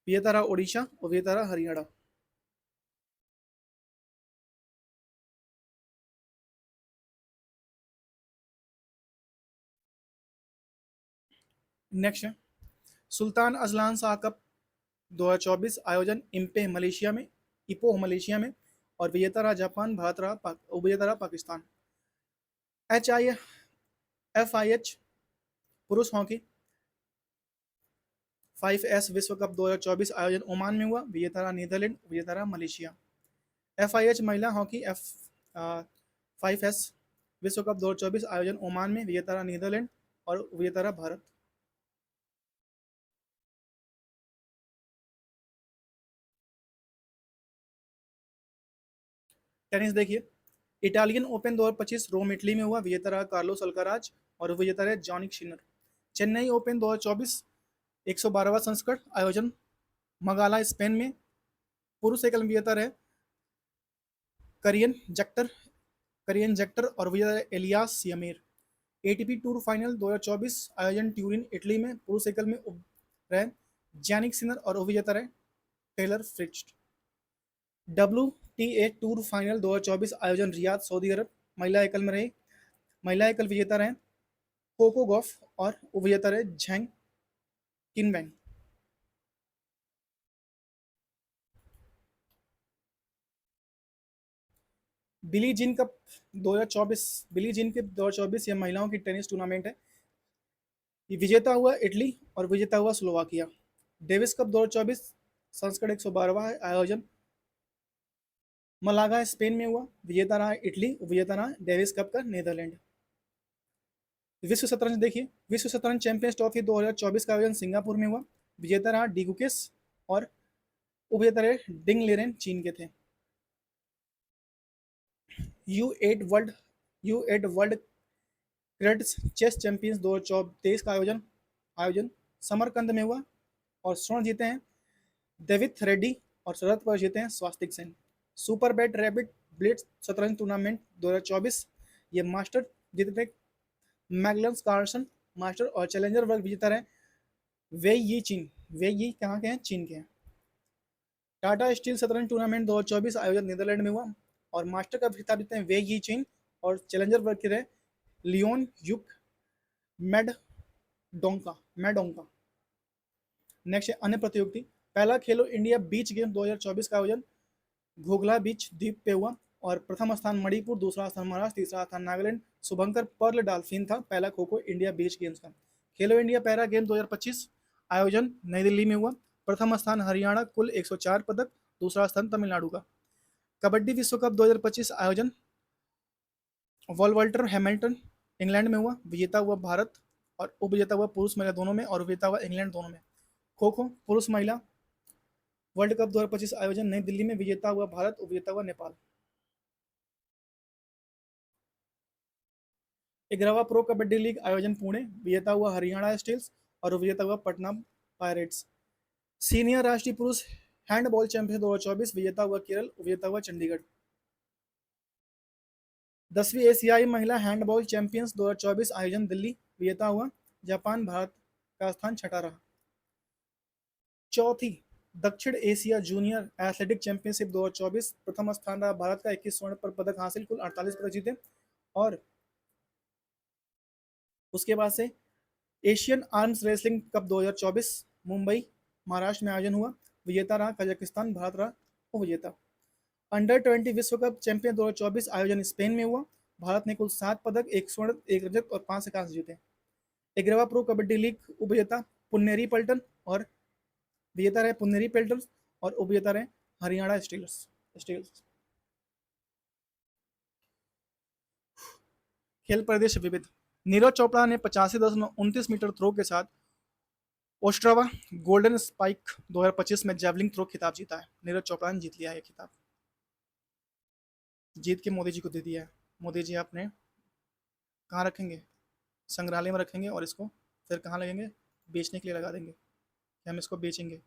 विजेता रहा ओडिशा, उपविजेता रहा हरियाणा। नेक्स्ट है सुल्तान अजलान शाह कप 2024 आयोजन इपो मलेशिया में और विजेता रहा जापान, भारत रहा उपविजेता रहा पाकिस्तान। FIH पुरुष हॉकी 5S विश्व कप 2024 आयोजन ओमान में हुआ, विजेता रहा नीदरलैंड, उपविजेता रहा मलेशिया। FIH महिला हॉकी 5S विश्व कप 2024 आयोजन ओमान में, विजेता रहा नीदरलैंड और उपविजेता रहा भारत। टेनिस देखिए, इटालियन ओपन 2025 रोम इटली में हुआ, विजेता रहा कार्लोस अल्काराज और उपविजेता रहे जॉनिक शिनर। चेन्नई ओपन 2024 112वां संस्करण आयोजन मगाला स्पेन में, पुरुष एकल विजेता रहे करियन जक्टर और विजेता एलियास यमीर। ATP टूर फाइनल 2024 आयोजन ट्यूरिन इटली में, पुरुष एकल में रहे जैनिक सिनर और उपविजेता रहे Taylor Fritz. WTA tour final 2024 आयोजन रियाद सऊदी अरब, महिला एकल विजेता रहे कोको गॉफ और उपविजेता रहे Zheng Qinwen. Billie Jean cup 2024, Billie Jean cup 2024 ये महिलाओं की टेनिस टूर्नामेंट है। ये विजेता हुआ इटली और विजेता हुआ स्लोवाकिया। डेविस कप 2024 संस्करण 112वां आयोजन मलागा स्पेन में हुआ। विजेता रहा इटली, विजेता रहा डेविस कप का नीदरलैंड। विश्व शतरंज देखिए, विश्व शतरंज चैंपियंस ट्रॉफी 2024 का आयोजन सिंगापुर में हुआ। विजेता रहा डिगुकेस और उपविजेता रहे डिंग लेरेन, चीन के थे। U eight world cadets chess champions 2023 का आयोजन आयोजन समरकंद में हुआ और स्वर्ण जीते हैं देवित रेड्डी और शरद पर जीते हैं Swastik Sen. Superbet rapid blitz शतरंज टूर्नामेंट 2024 ये मास्टर जीते थे मैगलन्स कार्लसन, मास्टर और चैलेंजर वर्ग विजेता रहे वेई यी चीन। वेई यी कहाँ के हैं? चीन के हैं। टाटा स्टील शतरंज टूर्नामेंट 2024 आयोजन नीदरलैंड में हुआ और मास्टर का खिताब जीते हैं वेई यी चीन और चैलेंजर वर्ग के रहे लियोन युक मैडोंका। नेक्स्ट है अन्य प्रतियोगिता। पहला खेलो इंडिया बीच गेम 2024 का आयोजन घोघला बीच द्वीप पे हुआ और प्रथम स्थान मणिपुर, दूसरा स्थान महाराष्ट्र, तीसरा स्थान नागालैंड। शुभंकर पर्ल डॉल्फिन था पहला kho kho India beach games का। खेलो इंडिया पैरा गेम 2025 आयोजन नई दिल्ली में हुआ। प्रथम स्थान हरियाणा, कुल 104 पदक, दूसरा स्थान तमिलनाडु का। कबड्डी विश्व कप 2025 आयोजन वॉल्वर्टर हैमिल्टन इंग्लैंड में हुआ। विजेता हुआ भारत और उपविजेता हुआ पुरुष महिला दोनों में और विजेता हुआ इंग्लैंड दोनों में। खो खो पुरुष महिला वर्ल्ड कप 2025 आयोजन नई दिल्ली में। विजेता हुआ भारत, उपविजेता हुआ नेपाल। 11वां प्रो कबड्डी लीग आयोजन पुणे। विजेता हुआ हरियाणा स्टील्स और उपविजेता हुआ पटना पायरेट्स। सीनियर राष्ट्रीय पुरुष हैंडबॉल चैंपियन 2024 विजेता हुआ केरल, उपविजेता हुआ चंडीगढ़। 10वीं एशियाई महिला हैंडबॉल चैंपियंस 2024 आयोजन दिल्ली। विजेता हुआ जापान, भारत का स्थान छठा रहा। चौथी दक्षिण एशिया जूनियर एथलेटिक चैंपियनशिप 2024 प्रथम स्थान रहा भारत का, 21 स्वर्ण पर पदक हासिल, कुल 48 पदक जीते। और उसके बाद से Asian arms wrestling cup 2024 Mumbai Maharashtra में आयोजन हुआ। विजेता रहा कजाकिस्तान, भारत रहा उपविजेता। अंडर 20 विश्व कप चैंपियन 2024 आयोजन स्पेन में हुआ। भारत ने कुल 7 पदक, 1 स्वर्ण, 1 रजत और 5 कांस्य जीते। 11वां प्रो कबड्डी लीग उपविजेता पुन्नेरी पल्टन और विजेता रहे पुन्नेरी पेल्टर्स और उपविजेता रहे हरियाणा स्टील्स। खेल परिदृश्य विविध। नीरज चोपड़ा ने 85.29 मीटर थ्रो के साथ ओस्ट्रावा गोल्डन स्पाइक 2025 में जेवलिंग थ्रो खिताब जीता है। नीरज चोपड़ा ने जीत लिया है खिताब, जीत के मोदी जी को दे दिया है। मोदी जी आपने कहाँ रखेंगे? संग्रहालय में रखेंगे और इसको फिर कहाँ लगेंगे? बेचने के लिए लगा देंगे कि हम इसको बेचेंगे।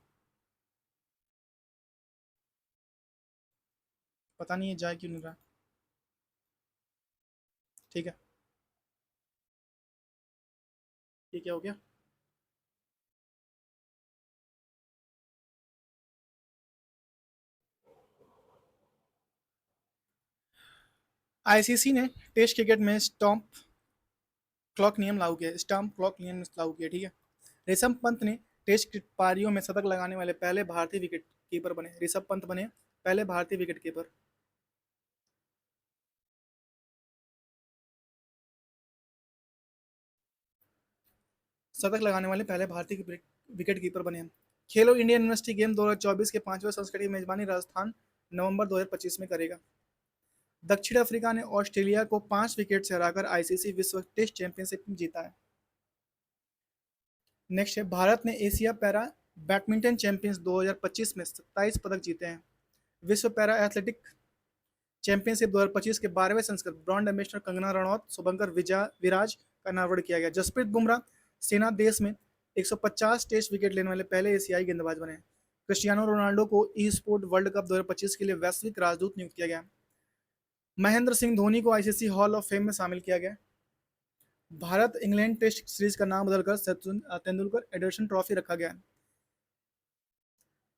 पता नहीं है जाए क्यों नहीं रहा। ठीक है, ये क्या हो गया? आईसीसी ने टेस्ट क्रिकेट में स्टंप क्लॉक नियम लागू किया। ठीक है, ऋषभ पंत ने टेस्ट पारियों में शतक लगाने वाले पहले भारतीय विकेट कीपर बने। ऋषभ पंत बने पहले भारतीय विकेट कीपर। शतक लगाने वाले पहले भारतीय विकेट कीपर बने। खेलो इंडिया यूनिवर्सिटी गेम 2024 के 5वें संस्करण की मेजबानी राजस्थान नवंबर 2025 में करेगा। दक्षिण अफ्रीका ने ऑस्ट्रेलिया को 5 विकेट से हराकर आईसीसी विश्व टेस्ट चैंपियनशिप जीता है। नेक्स्ट है भारत ने एशिया पैरा बैडमिंटन चैंपियंस 2025 में 27 पदक जीते हैं। विश्व पैरा एथलेटिक चैंपियनशिप 2025 के 12वें संस्करण ब्रॉन्ज एम्बेसडर कंगना रनौत, शुभंकर विराज का अनावरण किया गया। जसप्रीत बुमराह सेना देश में 150 टेस्ट विकेट लेने वाले पहले एशियाई गेंदबाज बने। क्रिस्टियानो रोनाल्डो को ई स्पोर्ट वर्ल्ड कप 2025 के लिए वैश्विक राजदूत नियुक्त किया गया। महेंद्र सिंह धोनी को आईसीसी हॉल ऑफ फेम में शामिल किया गया। भारत इंग्लैंड टेस्ट सीरीज का नाम बदलकर सचिन तेंदुलकर एडर्सन ट्रॉफी रखा गया।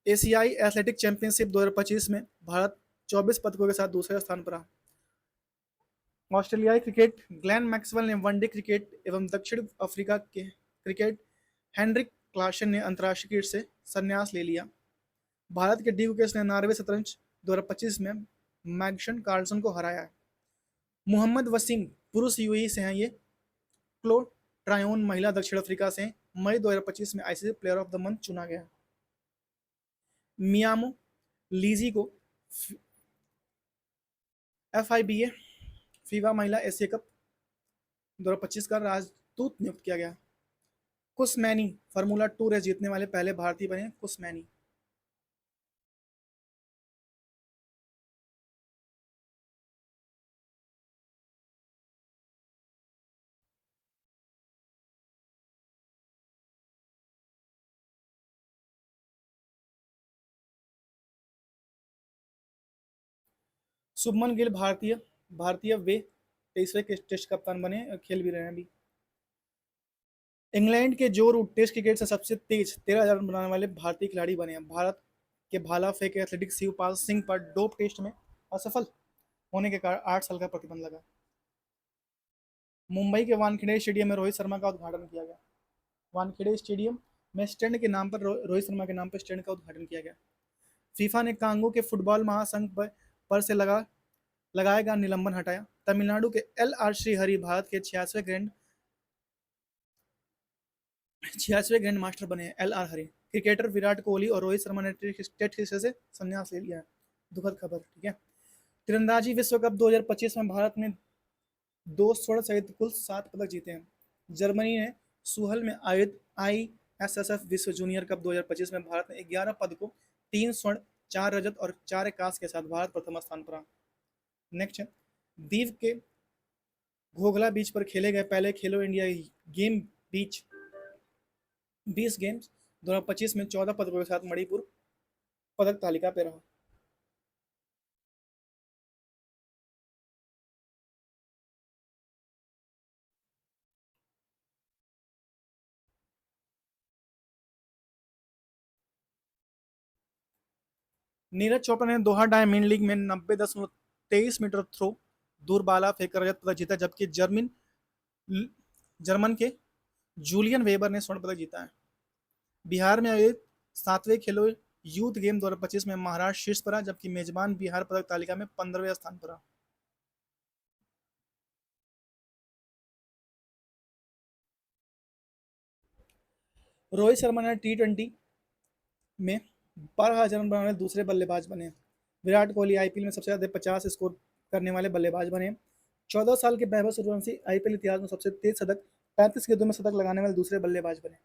एशियाई एथलेटिक चैंपियनशिप 2025 में भारत 24 पदकों के साथ दूसरे स्थान पर रहा। ऑस्ट्रेलियाई क्रिकेट ग्लेन मैक्सवेल ने वनडे क्रिकेट एवं दक्षिण अफ्रीका के क्रिकेट हेनरिक क्लासन ने अंतर्राष्ट्रीय क्रिकेट से संन्यास ले लिया। भारत के डी गुकेश ने नॉर्वे शतरंज 2025 में मैग्सन कार्लसन को हराया है। मोहम्मद वसीम पुरुष यूएई से हैं ये। क्लो ट्रायोन महिला दक्षिण अफ्रीका से हैं। मई 2025 में ICC player of the month चुना गया। मियामो लीजी को FIBA फीवा महिला एशिया कप 2025 का राजदूत नियुक्त किया गया। कुसमैनी फार्मूला 2 रेस जीतने वाले पहले भारतीय बने। कुसमैनी। शुभमन गिल भारतीय भारतीय वे 23वें टेस्ट कप्तान बने, खेल भी रहे हैं अभी। इंग्लैंड के जो रूट टेस्ट क्रिकेट से सबसे तेज 13,000 रन बनाने वाले भारतीय खिलाड़ी बने हैं। भारत के भाला फेंक एथलेटिक शिवपाल सिंह पर डोप टेस्ट में असफल होने के कारण 8 साल का प्रतिबंध लगा। मुंबई के वानखेड़े स्टेडियम में रोहित शर्मा का उद्घाटन किया गया। वानखेड़े स्टेडियम में स्टैंड के नाम पर रोहित शर्मा के नाम पर स्टैंड का उद्घाटन किया गया। फीफा ने कांगो के फुटबॉल महासंघ पर से लगाएगा निलंबन हटाया। तमिलनाडु के LR श्रीहरि भारत के 86वें ग्रैंड मास्टर बने हैं। LR हरि। क्रिकेटर विराट कोहली और रोहित शर्मा ने टेस्ट क्रिकेट से संन्यास ले लिया है। दुखद खबर। ठीक है। तीरंदाजी विश्व कप 2025 में भारत ने 2 स्वर्ण सहित कुल 7 पदक जीते हैं। जर्मनी ने सुहल में आयोजित ISSF विश्व जूनियर कप 2025 में भारत ने 11 पदकों, 3 स्वर्ण, 4 रजत और 4 कांस्य के साथ भारत प्रथम स्थान पर रहा। नेक्स्ट है दीव के घोघला बीच पर खेले गए पहले खेलो इंडिया गेम बीच 20 गेम्स 2025 में 14 पदकों के साथ मणिपुर पदक तालिका पे रहा। नीरज चोपड़ा ने दोहा डायमंड लीग में 90.23 मीटर थ्रो दूर बाला फेंक रजत पदक जीता, जबकि जर्मन के जूलियन वेबर ने स्वर्ण पदक जीता है। बिहार में आयोजित 7वें खेलो यूथ गेम 2025 में महाराष्ट्र शीर्ष पर रहा, जबकि मेजबान बिहार पदक तालिका में 15वें स्थान पर रहा। रोहित शर्मा ने T20 में 12,000 रन बनाने वाले दूसरे बल्लेबाज बने। विराट कोहली IPL में सबसे ज्यादा 50 स्कोर करने वाले बल्लेबाज बने। 14 साल के वैभव सूर्यवंशी IPL इतिहास में सबसे तेज शतक 35 गेंदों में शतक लगाने वाले दूसरे बल्लेबाज बने।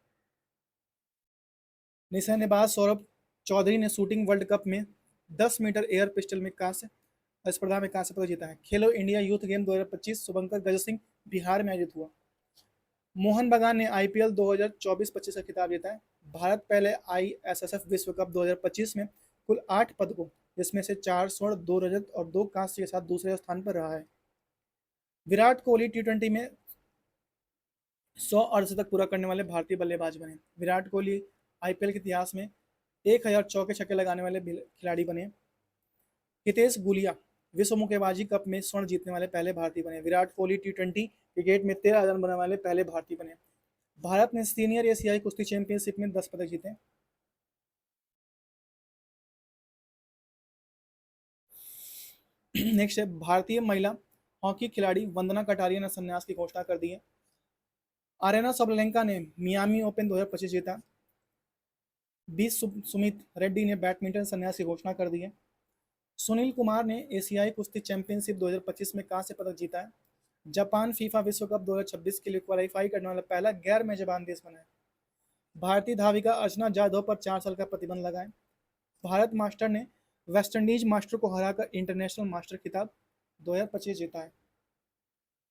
निशानेबाज सौरभ चौधरी ने शूटिंग वर्ल्ड कप में 10 मीटर एयर पिस्टल में कांस्य स्पर्धा में कांस्य पदक जीता है। खेलो इंडिया यूथ गेम 2025 शुभंकर गजर सिंह बिहार में आयोजित हुआ। मोहन बगान ने IPL 2024-25 का खिताब जीता है। भारत पहले ISSF विश्व कप 2025 में कुल 8 पदकों, जिसमें से 4 स्वर्ण, 2 रजत और 2 कांस्य के साथ दूसरे स्थान पर रहा है। विराट कोहली T20 में 100 अर्धशतक पूरा करने वाले भारतीय बल्लेबाज बने। विराट कोहली IPL के इतिहास में 1000 चौके छक्के लगाने वाले खिलाड़ी बने। हितेश गुलिया विश्व मुक्केबाजी कप में स्वर्ण जीतने वाले पहले भारतीय बने। विराट कोहली T20 क्रिकेट में 13,000 रन बनाने वाले पहले भारतीय बने। भारत ने सीनियर एशियाई कुश्ती चैंपियनशिप में 10 पदक जीते। नेक्स्ट है भारतीय महिला हॉकी खिलाड़ी वंदना कटारिया ने संन्यास की घोषणा कर दी है। आरेना सबलेंका ने मियामी ओपन 2025 जीता। सुमित रेड्डी ने बैडमिंटन संन्यास की घोषणा कर दी है। सुनील कुमार ने एशियाई कुश्ती चैंपियनशिप 2025 में कांस्य पदक जीता है। जापान फीफा विश्व कप 2026 के लिए क्वालीफाई करने वाला पहला गैर मेजबान देश बना है। भारतीय धाविका अर्चना जाधव पर 4 साल का प्रतिबंध लगा है। भारत मास्टर ने वेस्टइंडीज मास्टर को हराकर इंटरनेशनल मास्टर खिताब 2025 जीता है।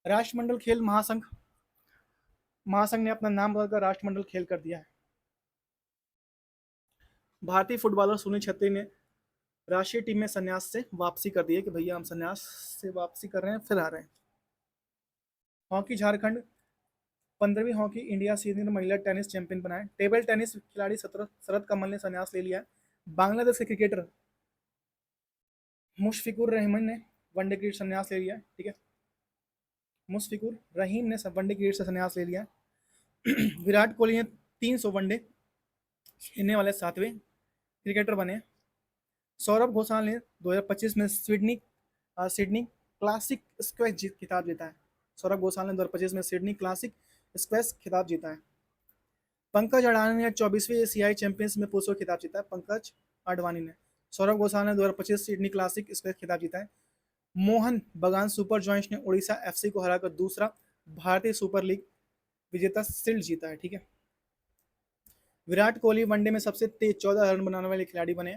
राष्ट्रमंडल खेल महासंघ ने अपना नाम बदलकर राष्ट्रमंडल खेल कर दिया है। भारतीय फुटबॉलर सुनील छेत्री ने राष्ट्रीय टीम में संन्यास से वापसी कर दी है कि भैया हम संन्यास से वापसी कर रहे हैं, फिर आ रहे हैं। हॉकी झारखंड 15वीं हॉकी इंडिया सीनियर महिला टेनिस चैंपियन बनाए। टेबल टेनिस खिलाड़ी शरद कमल ने संन्यास ले लिया है। बांग्लादेश के क्रिकेटर मुशफिकुर रहमान ने वनडे क्रिकेट संन्यास ले लिया है। ठीक है, मुशफिकुर रहीम ने वनडे क्रिकेट से संन्यास ले लिया है। विराट कोहली ने 300 वनडे खेलने वाले 7वें क्रिकेटर बने। सौरभ घोषाल ने 2025 में सिडनी सिडनी क्लासिक स्क्वैश खिताब जीता है। सौरभ घोषाल ने 2025 में सिडनी क्लासिक स्क्वैश खिताब जीता है। पंकज अडानी ने 24वीं एशियाई चैंपियंस में पुरुषों खिताब जीता है। पंकज अडवाणी ने। सौरभ घोषाल ने 2025 सिडनी क्लासिक स्क्वैश खिताब जीता है। मोहन बगान सुपर जॉइंट्स ने उड़ीसा एफसी को हराकर दूसरा भारतीय सुपर लीग विजेता शील्ड जीता है। ठीक है। विराट कोहली वनडे में सबसे तेज 14 रन बनाने वाले खिलाड़ी बने।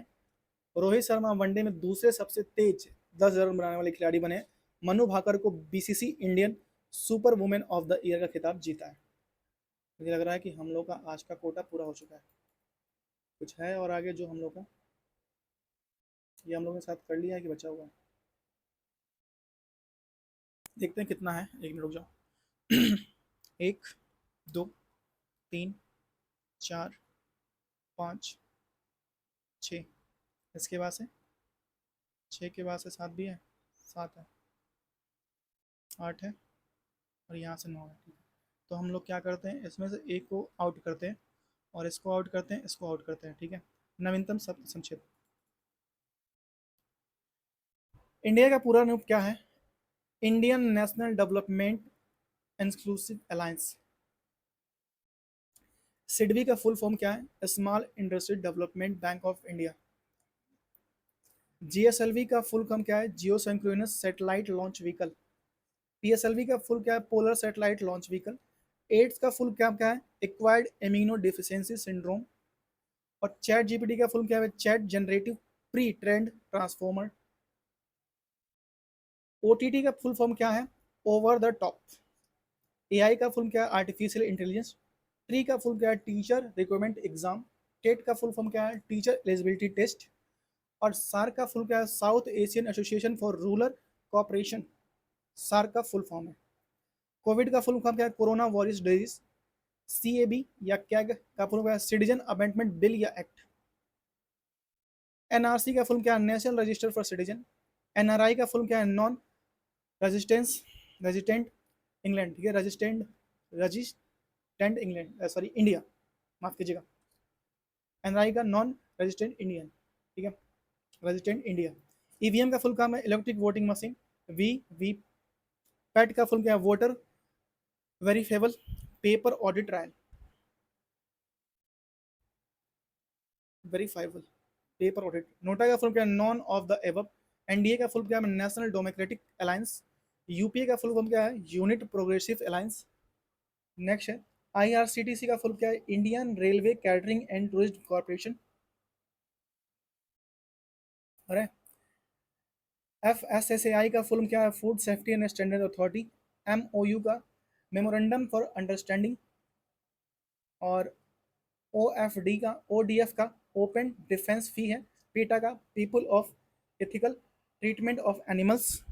रोहित शर्मा वनडे में दूसरे सबसे तेज 10 रन बनाने वाले खिलाड़ी बने। मनु भाकर को BCC Indian super women of the year का खिताब जीता है। मुझे लग रहा है कि हम लोग का आज का कोटा पूरा हो चुका है। कुछ है और आगे जो हम लोग का ये हम लोगों ने साथ कर लिया है कि बचा हुआ है, देखते हैं कितना है। एक मिनट रुक जाओ। 1 2 3 4 5 6, इसके बाद से 6 के बाद से 7 भी है, 7 है, 8 है और यहाँ से 9 है। ठीक है। तो हम लोग क्या करते हैं, इसमें से एक को आउट करते हैं और इसको आउट करते हैं, इसको आउट करते हैं। ठीक है। नवीनतम संक्षेप। इंडिया का पूरा रूप क्या है? Indian national development inclusive alliance. SIDBI का फुल फॉर्म क्या है? Small industry development bank of India. GSLV का फुल फॉर्म क्या है? Geosynchronous satellite launch vehicle. PSLV का फुल क्या है? Polar satellite launch vehicle. AIDS का फुल क्या क्या है? Acquired immunodeficiency syndrome. और चैट जीपीटी का फुल क्या है? Chat generative pre trained transformer. OTT का फुल फॉर्म क्या है? Over the top. एआई का फुल क्या है? Artificial intelligence. ट्री का फुल क्या है? Teacher recruitment exam. टेट का फुल फॉर्म क्या है? Teacher eligibility test. और सार्क का फुल क्या है? South Asian association for rural cooperation. SAARC का फुल फॉर्म है। कोविड का फुल फॉर्म क्या है? Corona virus disease. सीएबी या कैग का फुल क्या है? सिटीजन अमेंडमेंट बिल या एक्ट। एनआरसी का फुल क्या है? National register for citizen. NRI का फुल क्या है? Non resistance resistant England. ठीक है। रजिस्टेंट इंग्लैंड, सॉरी इंडिया, माफ कीजिएगा। एनआरआई का नॉन रेजिस्टेंट इंडियन। ठीक है। Resistant India. ईवीएम का फुल काम है electric voting machine. VVPAT का फुल क्या है? Voter verifiable paper audit trial. Verifiable paper audit. NOTA का फुल क्या है? None of the above. NDA का फुल क्या है? National democratic alliance. यूपीए का फुल फॉर्म क्या है? Unit progressive alliance. नेक्स्ट है आईआरसीटीसी का फुल क्या है? Indian railway catering and tourism corporation. अरे एफएसएसएआई का फुल क्या है? Food safety and standard authority. MOU का मेमोरेंडम फॉर अंडरस्टैंडिंग। और ओएफडी का ओडीएफ का ओपन डिफेंस फी है। पीटा का people of ethical treatment of animals.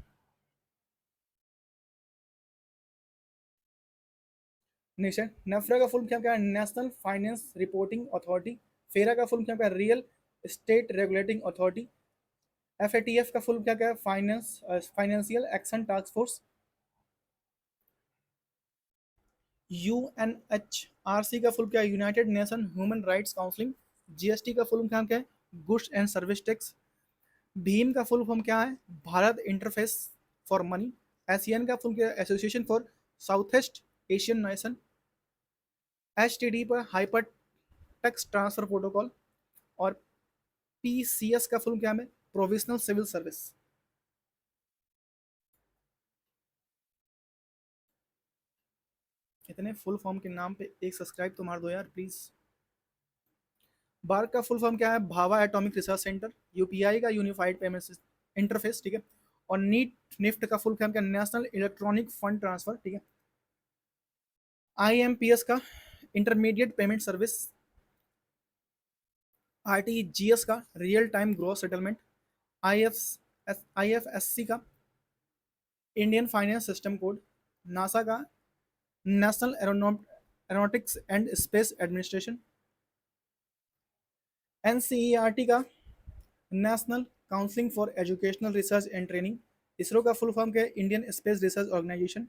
Next है नेफ्रा का फुल क्या है? National finance reporting authority. फेरा का फुल क्या है? Real estate regulating authority. FATF का फुल क्या है? Financial action task force. UNHRC का फुल क्या है? United nation human rights counselling. GST का फुल क्या है? Goods and service tax. Bhim का फुल फॉर्म क्या है? Bharat interface for money. Asian का फुल क्या है? Association for south east Asian nation. एचटीडी पर हाइपर टेक्स्ट ट्रांसफर प्रोटोकॉल। और पीसीएस का फुल क्या है? Provisional civil service. इतने फुल फॉर्म के नाम पे एक सब्सक्राइब तो मार दो यार प्लीज। बार्क का फुल फॉर्म क्या है? भावा एटॉमिक रिसर्च सेंटर। यूपीआई का यूनिफाइड पेमेंट इंटरफेस। ठीक है। और नीट निफ्ट का फुल फॉर्म क्या? National electronic fund transfer. ठीक है। आईएमपीएस का इंटरमीडिएट पेमेंट सर्विस। आरटीजीएस का real time gross settlement. IFSC का Indian finance system code. NASA का national aeronautics and space administration. NCERT का national counselling for educational research and training. ISRO का full form क्या है? Indian space research organisation.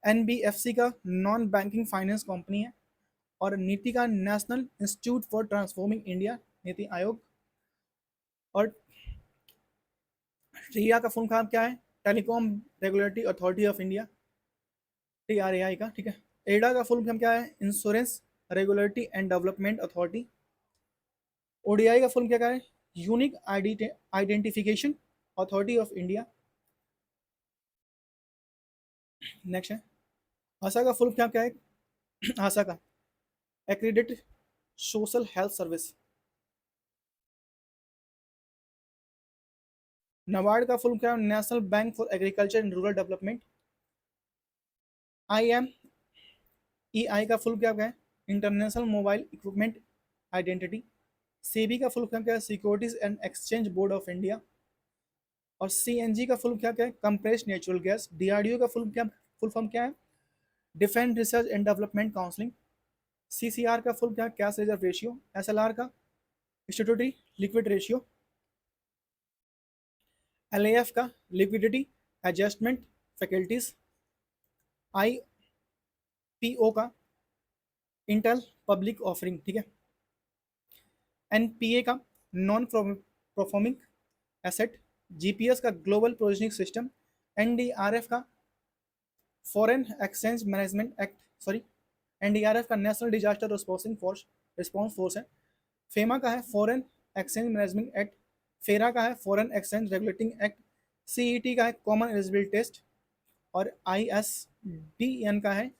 NBFC का non banking finance company है। और नीति का national institute for transforming India NITI Aayog. और TRAI का फुल फॉर्म क्या है? Telecom regulatory authority of India, TRAI का, ठीक है। एडा का फुल फॉर्म क्या है? Insurance regulatory and development authority. ODI का फुल क्या है? Unique identification authority of India. Next है आशा का फुल फॉर्म क्या है? आशा का accredited social health service. NABARD का फुल क्या है? National bank for agriculture and rural development. IMEI का फुल क्या है? International mobile equipment identity. SEBI का फुल क्या है? Securities and exchange board of India. और CNG का फुल क्या है? Compressed natural gas. DRDO का फुल फॉर्म क्या है? Defence research and development counselling. CCR का फुल क्या है? Cash reserve ratio. SLR का स्टैट्यूटरी लिक्विड रेशियो। LAF का लिक्विडिटी एडजस्टमेंट फैकल्टीज। IPO का इंटेल पब्लिक ऑफरिंग, ठीक है। NPA का नॉन परफॉर्मिंग एसेट। GPS का ग्लोबल प्रोविजनिंग सिस्टम। NDRF का foreign exchange management act, sorry, NDRF का नेशनल डिजास्टर रिस्पॉन्स फोर्स है। FEMA का है foreign exchange management act. FERA का है foreign exchange regulating act. CET का है कॉमन एलिजिबिलिटी टेस्ट। और ISDN का है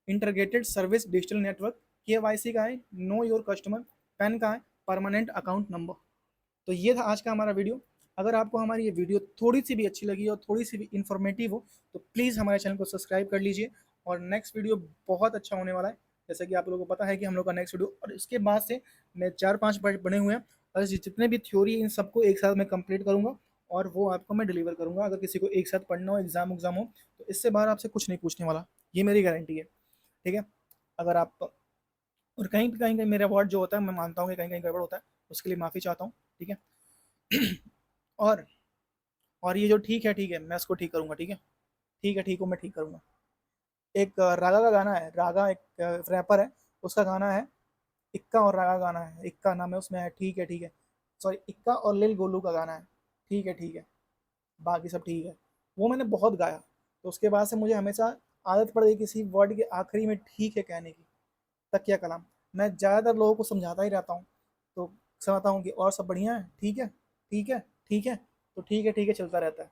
integrated service digital network. KYC का है नो योर कस्टमर। पैन का है परमानेंट अकाउंट नंबर। तो ये था आज का हमारा वीडियो। अगर आपको हमारी ये वीडियो थोड़ी सी भी अच्छी लगी और थोड़ी सी भी इन्फॉर्मेटिव हो तो प्लीज़ हमारे चैनल को सब्सक्राइब कर लीजिए। और नेक्स्ट वीडियो बहुत अच्छा होने वाला है, जैसे कि आप लोगों को पता है कि हम लोग का नेक्स्ट वीडियो, और इसके बाद से मैं 4-5 पार्ट बने हुए हैं और जितने भी थ्योरी इन सबको एक साथ मैं कंप्लीट करूँगा और वो आपको मैं डिलीवर करूँगा। अगर किसी को एक साथ पढ़ना हो, एग्जाम हो, तो इससे बाहर आपसे कुछ नहीं पूछने वाला, ये मेरी गारंटी है, ठीक है। अगर आप और कहीं मेरा वर्ड जो होता है, मैं मानता हूँ कि कहीं कहीं गड़बड़ होता है, उसके लिए माफ़ी चाहता हूँ, ठीक है। और और ये जो ठीक है मैं इसको ठीक करूँगा, ठीक है। ठीक हो, मैं ठीक करूँगा। एक रागा का गाना है, रागा एक रैपर है, उसका गाना है, इक्का और रागा गाना है, इक्का नाम है उसमें है ठीक है, सॉरी, इक्का और लिल गोलू का गाना है, ठीक है, बाकी सब ठीक है। वो मैंने बहुत गाया, तो उसके बाद से मुझे हमेशा आदत पड़ गई किसी वर्ड के आखिरी में ठीक है कहने की। तकिया कलाम, मैं ज़्यादातर लोगों को समझाता ही रहता हूँ, तो समझता हूँ कि और सब बढ़िया है, ठीक है, ठीक है, तो ठीक है चलता रहता है।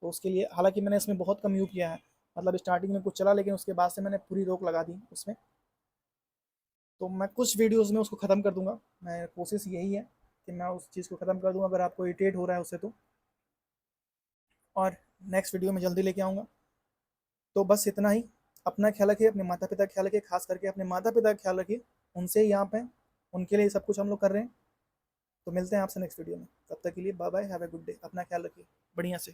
तो उसके लिए हालांकि मैंने इसमें बहुत कम यूज़ किया है, मतलब स्टार्टिंग में कुछ चला, लेकिन उसके बाद से मैंने पूरी रोक लगा दी उसमें। तो मैं कुछ वीडियोज़ में उसको ख़त्म कर दूंगा, मैं कोशिश यही है कि मैं उस चीज़ को ख़त्म कर दूंगा अगर आपको इरिटेट हो रहा है उससे तो। और नेक्स्ट वीडियो में जल्दी लेके आऊँगा। तो बस इतना ही। अपना ख्याल रखिए, अपने माता पिता का ख्याल रखिए, खास करके अपने माता पिता का ख्याल रखिए, उनसे ही आप हैं, उनके लिए सब कुछ हम लोग कर रहे हैं। तो मिलते हैं आपसे नेक्स्ट वीडियो में, तब तक के लिए bye bye, have a good day, अपना ख्याल रखिए बढ़िया से।